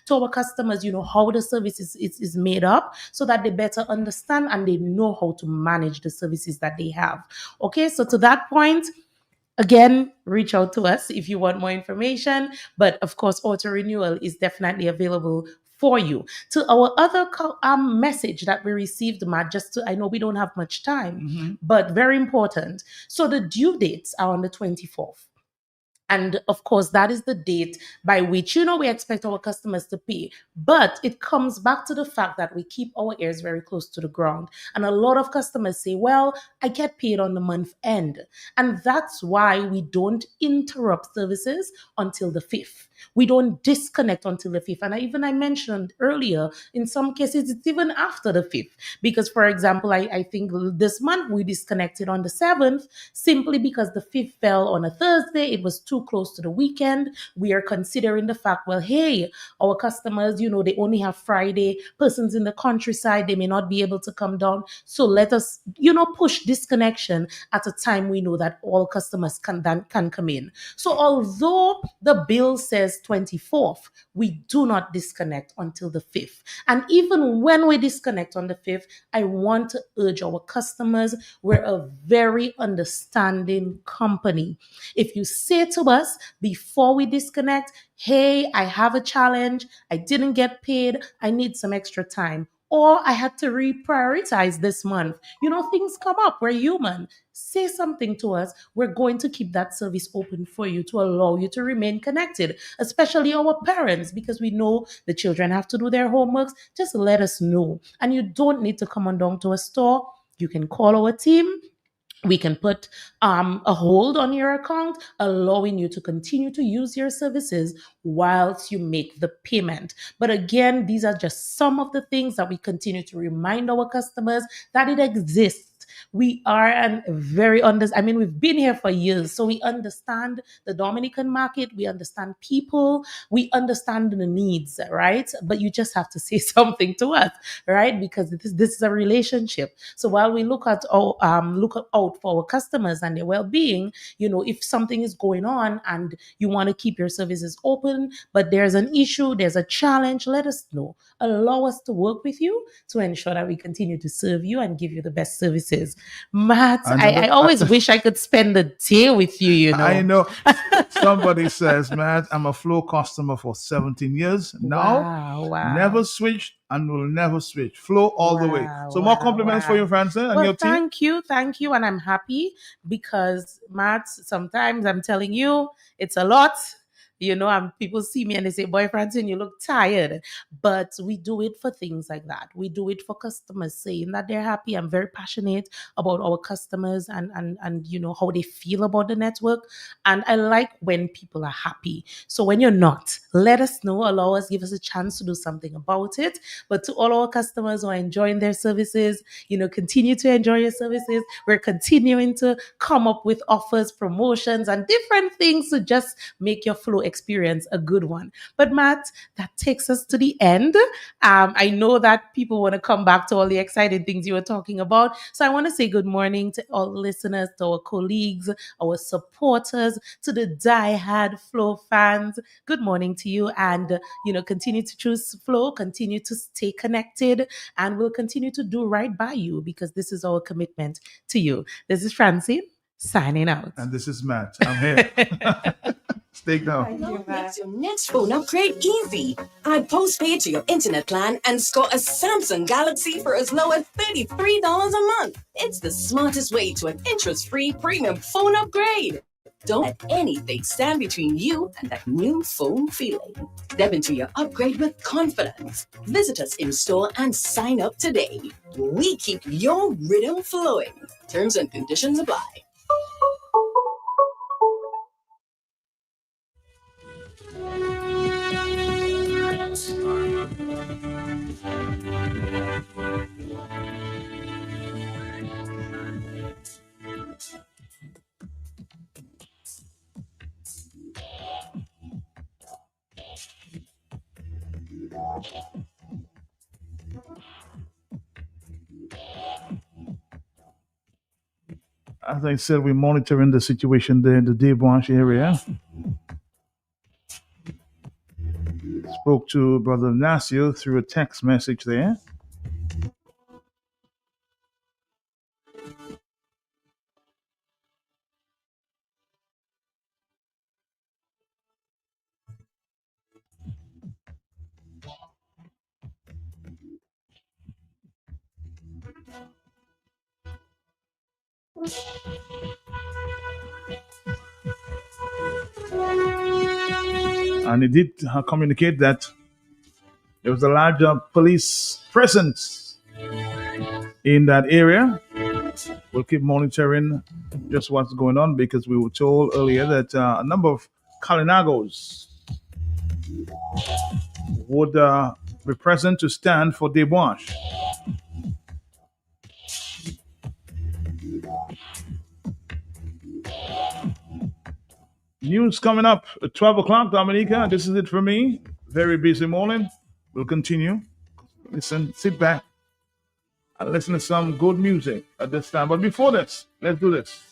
to our customers, how the service is made up, so that they better understand and they know how to manage the services that they have. Okay, so to that point, again, reach out to us if you want more information. But of course, auto renewal is definitely available for you. To our other message that we received, Matt, I know we don't have much time, but very important. So the due dates are on the 24th. And of course, that is the date by which, we expect our customers to pay. But it comes back to the fact that we keep our ears very close to the ground. And a lot of customers say, well, I get paid on the month end. And that's why we don't interrupt services until the 5th. We don't disconnect until the 5th. And I mentioned earlier, in some cases, it's even after the 5th. Because, for example, I think this month we disconnected on the 7th, simply because the 5th fell on a Thursday. It was too close to the weekend. We are considering the fact, well, hey, our customers, they only have Friday. Persons in the countryside, they may not be able to come down. So let us, push disconnection at a time we know that all customers can come in. So although the bill says 24th, we do not disconnect until the 5th. And even when we disconnect on the 5th, I want to urge our customers, we're a very understanding company. If you say to us before we disconnect, hey, I have a challenge, I didn't get paid, I need some extra time, or I had to reprioritize this month. Things come up. We're human. Say something to us. We're going to keep that service open for you to allow you to remain connected, especially our parents, because we know the children have to do their homeworks. Just let us know. And you don't need to come on down to a store. You can call our team. We can put a hold on your account, allowing you to continue to use your services whilst you make the payment. But again, these are just some of the things that we continue to remind our customers that it exists. We are we've been here for years, so we understand the Dominican market, we understand people, we understand the needs, right? But you just have to say something to us, right? Because this is a relationship. So while we look out for our customers and their well-being, if something is going on and you want to keep your services open, but there's an issue, there's a challenge, let us know. Allow us to work with you to ensure that we continue to serve you and give you the best services. Matt, I always wish I could spend the day with you, I know. Somebody says, Matt, I'm a Flow customer for 17 years now. Wow. Never switched and will never switch. Flow all the way. So more compliments for you, Francine, and your team. Thank you. And I'm happy because, Matt, sometimes I'm telling you, it's a lot. And people see me and they say, boy, Francine, you look tired. But we do it for things like that. We do it for customers saying that they're happy. I'm very passionate about our customers and how they feel about the network. And I like when people are happy. So when you're not, let us know, give us a chance to do something about it. But to all our customers who are enjoying their services, continue to enjoy your services. We're continuing to come up with offers, promotions, and different things to just make your Flow experience a good one. But Matt, that takes us to the end. I know that people want to come back to all the exciting things you were talking about. So I want to say good morning to all listeners, to our colleagues, our supporters, to the diehard Flow fans. Good morning to you, and continue to choose Flow, continue to stay connected, and we'll continue to do right by you because this is our commitment to you. This is Francine signing out. And this is Matt. I'm here. Stay down. What makes your next phone upgrade easy? Add postpaid to your internet plan and score a Samsung Galaxy for as low as $33 a month. It's the smartest way to an interest-free premium phone upgrade. Don't let anything stand between you and that new phone feeling. Step into your upgrade with confidence. Visit us in store and sign up today. We keep your rhythm flowing. Terms and conditions apply. As I said, we're monitoring the situation there in the Debranche area. Spoke to Brother Nasio through a text message there. And he did communicate that there was a larger police presence in that area. We'll keep monitoring just what's going on because we were told earlier that a number of Kalinagos would be present to stand for Debranche. News coming up at 12 o'clock, Dominica. This is it for me. Very busy morning. We'll continue. Listen, sit back and listen to some good music at this time. But before this, let's do this.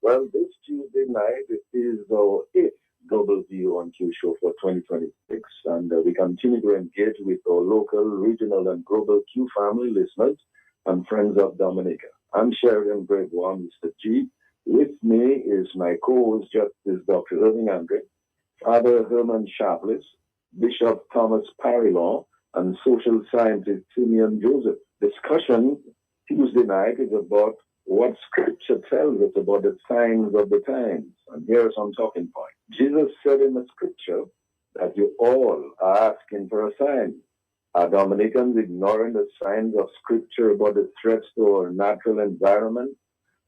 Well, this Tuesday night is our 8th Global View on Q show for 2026, and we continue to engage with our local, regional, and global Q family listeners and friends of Dominica. I'm Sheridan Gregoire, Mr. G. With me is my co-host, Justice Dr. Irving Andre, Father Herman Sharpless, Bishop Thomas Parillon, and social scientist Simeon Joseph. Discussion Tuesday night is about what Scripture tells us about the signs of the times. And here are some talking points. Jesus said in the Scripture that you all are asking for a sign. Are Dominicans ignoring the signs of Scripture about the threats to our natural environment?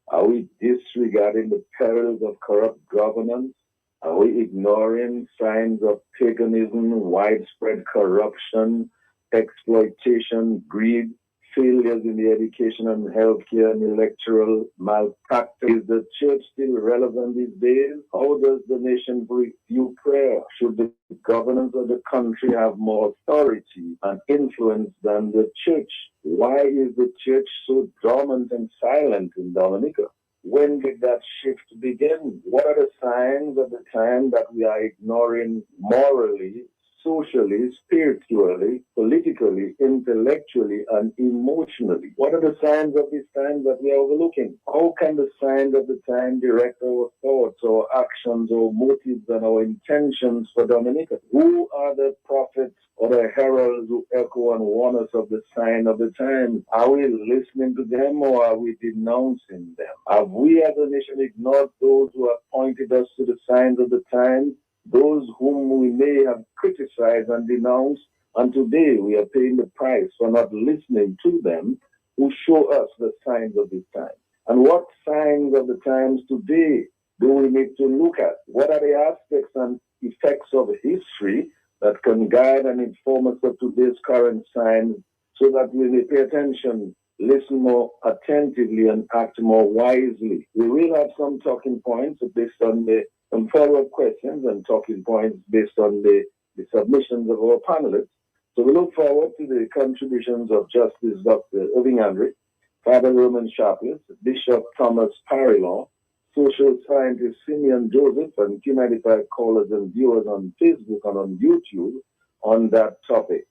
Are we disregarding the perils of corrupt governance? Are we ignoring signs of paganism, widespread corruption, exploitation, greed, failures in the education and healthcare and electoral malpractice? Is the church still relevant these days? How does the nation view prayer? Should the governance of the country have more authority and influence than the church? Why is the church so dormant and silent in Dominica? When did that shift begin? What are the signs of the time that we are ignoring morally, socially, spiritually, politically, intellectually, and emotionally? What are the signs of these times that we are overlooking? How can the signs of the time direct our thoughts, our actions, our motives, and our intentions for Dominica? Who are the prophets or the heralds who echo and warn us of the sign of the times? Are we listening to them or are we denouncing them? Have we as a nation ignored those who have pointed us to the signs of the times? Those whom we may have criticized and denounced, and today we are paying the price for not listening to them who show us the signs of this time. And what signs of the times today do we need to look at? What are the aspects and effects of history that can guide and inform us of today's current signs so that we may pay attention, listen more attentively, and act more wisely? We will have some talking points based on some follow-up questions and talking points based on the submissions of our panelists. So we look forward to the contributions of Justice Dr. Irving Andre, Father Roman Sharpless, Bishop Thomas Parillon, social scientist Simeon Joseph, and Q95 callers and viewers on Facebook and on YouTube on that topic.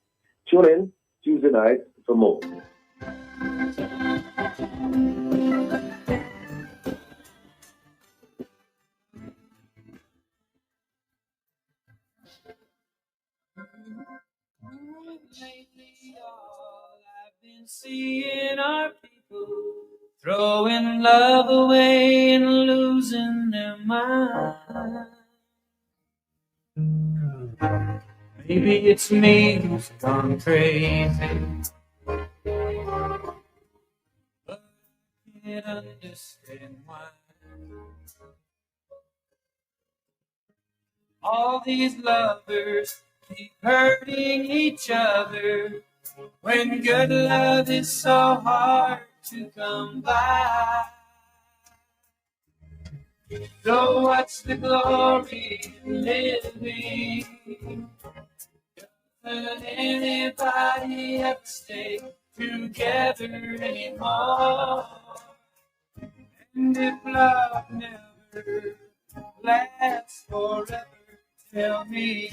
Tune in Tuesday night for more. Lately, all I've been seeing are people throwing love away and losing their mind. Maybe it's me who's gone crazy, but I can't understand why. All these lovers keep hurting each other when good love is so hard to come by. So what's the glory in living? Doesn't anybody have to stay together anymore? And if love never lasts forever, tell me,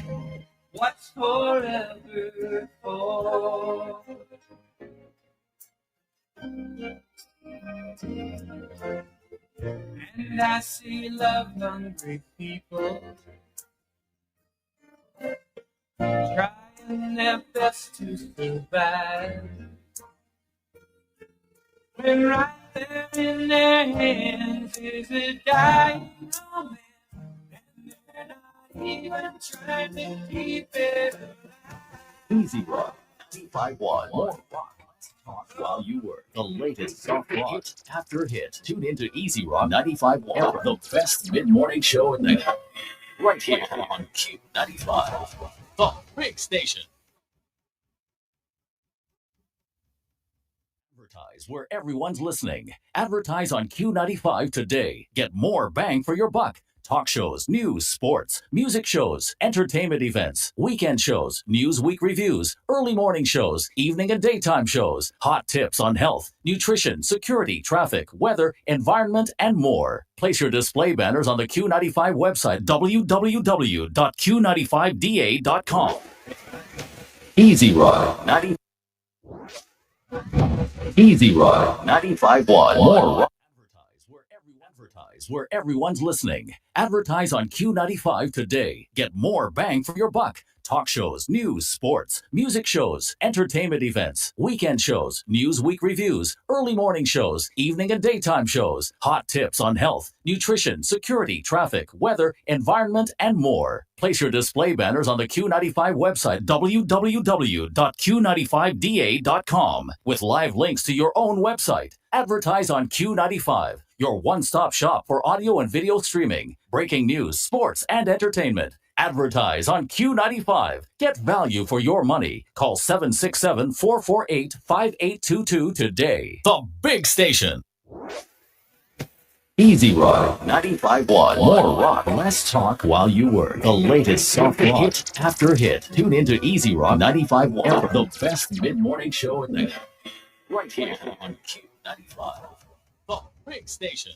what's forever for? And I see love-hungry people trying their best to survive, when right there in their hands is a dying man, and they're not even trying to keep it alive. Easy Rock 95.1. More rock. Talk while you work. The latest soft rock after hit. Tune into Easy Rock 95.1, the best mid-morning show in the right here on Q95, the big station. Advertise where everyone's listening. Advertise on Q95 today. Get more bang for your buck. Talk shows, news, sports, music shows, entertainment events, weekend shows, Newsweek reviews, early morning shows, evening and daytime shows, hot tips on health, nutrition, security, traffic, weather, environment, and more. Place your display banners on the Q95 website, www.q95da.com. Easy Rock 90. Easy Rock 95.1. More rock. Advertise where everyone's listening. Advertise on Q95 today. Get more bang for your buck. Talk shows, news, sports, music shows, entertainment events, weekend shows, Newsweek reviews, early morning shows, evening and daytime shows, hot tips on health, nutrition, security, traffic, weather, environment, and more. Place your display banners on the Q95 website, www.q95da.com, with live links to your own website. Advertise on Q95, your one-stop shop for audio and video streaming, breaking news, sports, and entertainment. Advertise on Q95. Get value for your money. Call 767-448-5822 today. The Big Station. Easy Rock 95.1. More rock, less talk while you work. The latest soft rock, hit after hit. Tune into Easy Rock 95.1, the best mid-morning show in there. Right here on Q95. The Big Station.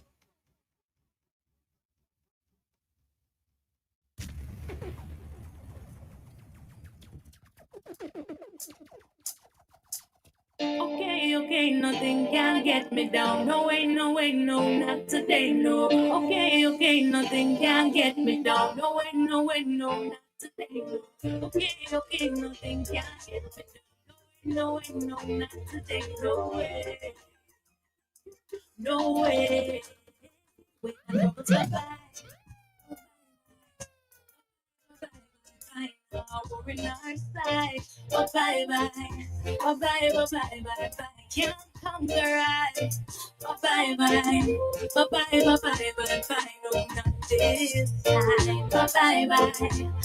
Okay, nothing can get me down. No way, no, not today, no. Okay, nothing can get me down. No way, no, not today, no. Okay, nothing can get me down. No way, no, not today, no way. No way. Wait, I'm going to bye. We're in our side. Oh, bye, bye. Oh, bye, bye, bye, bye, bye. Can't conquer I. Oh, bye, bye. Oh, bye, bye, bye, bye, bye. No, not this time. Oh, bye, bye.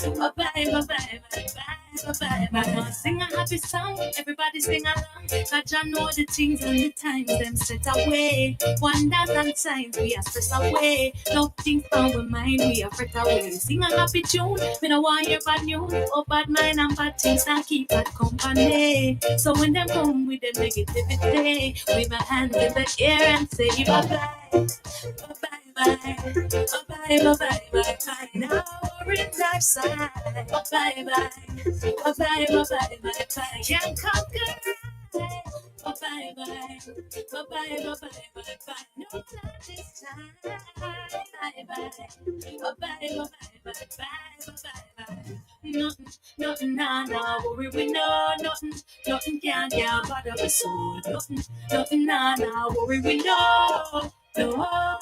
Oh, bye, bye, bye, bye, bye. Bye. Sing a happy song, everybody sing along. Cause I know the things and the times them set away. Wonders and signs we are stress away. Nothing on our mind we are fret away. Sing a happy tune, we don't want your bad news. Oh bad mind and bad things that keep bad company. So when them come with them negativity, wave my hands in the air and say bye bye. Bye bye. Bye bye, bye bye, bye bye. Now we're in our side. Bye bye, bye bye, bye bye, bye bye. Can't conquer. Bye bye, bye bye, bye bye, bye bye. No time this time. Bye bye, bye bye, bye bye. Nothing, nah, worry we know. Nothing can bother us soul. Nothing, nah, worry we know. No.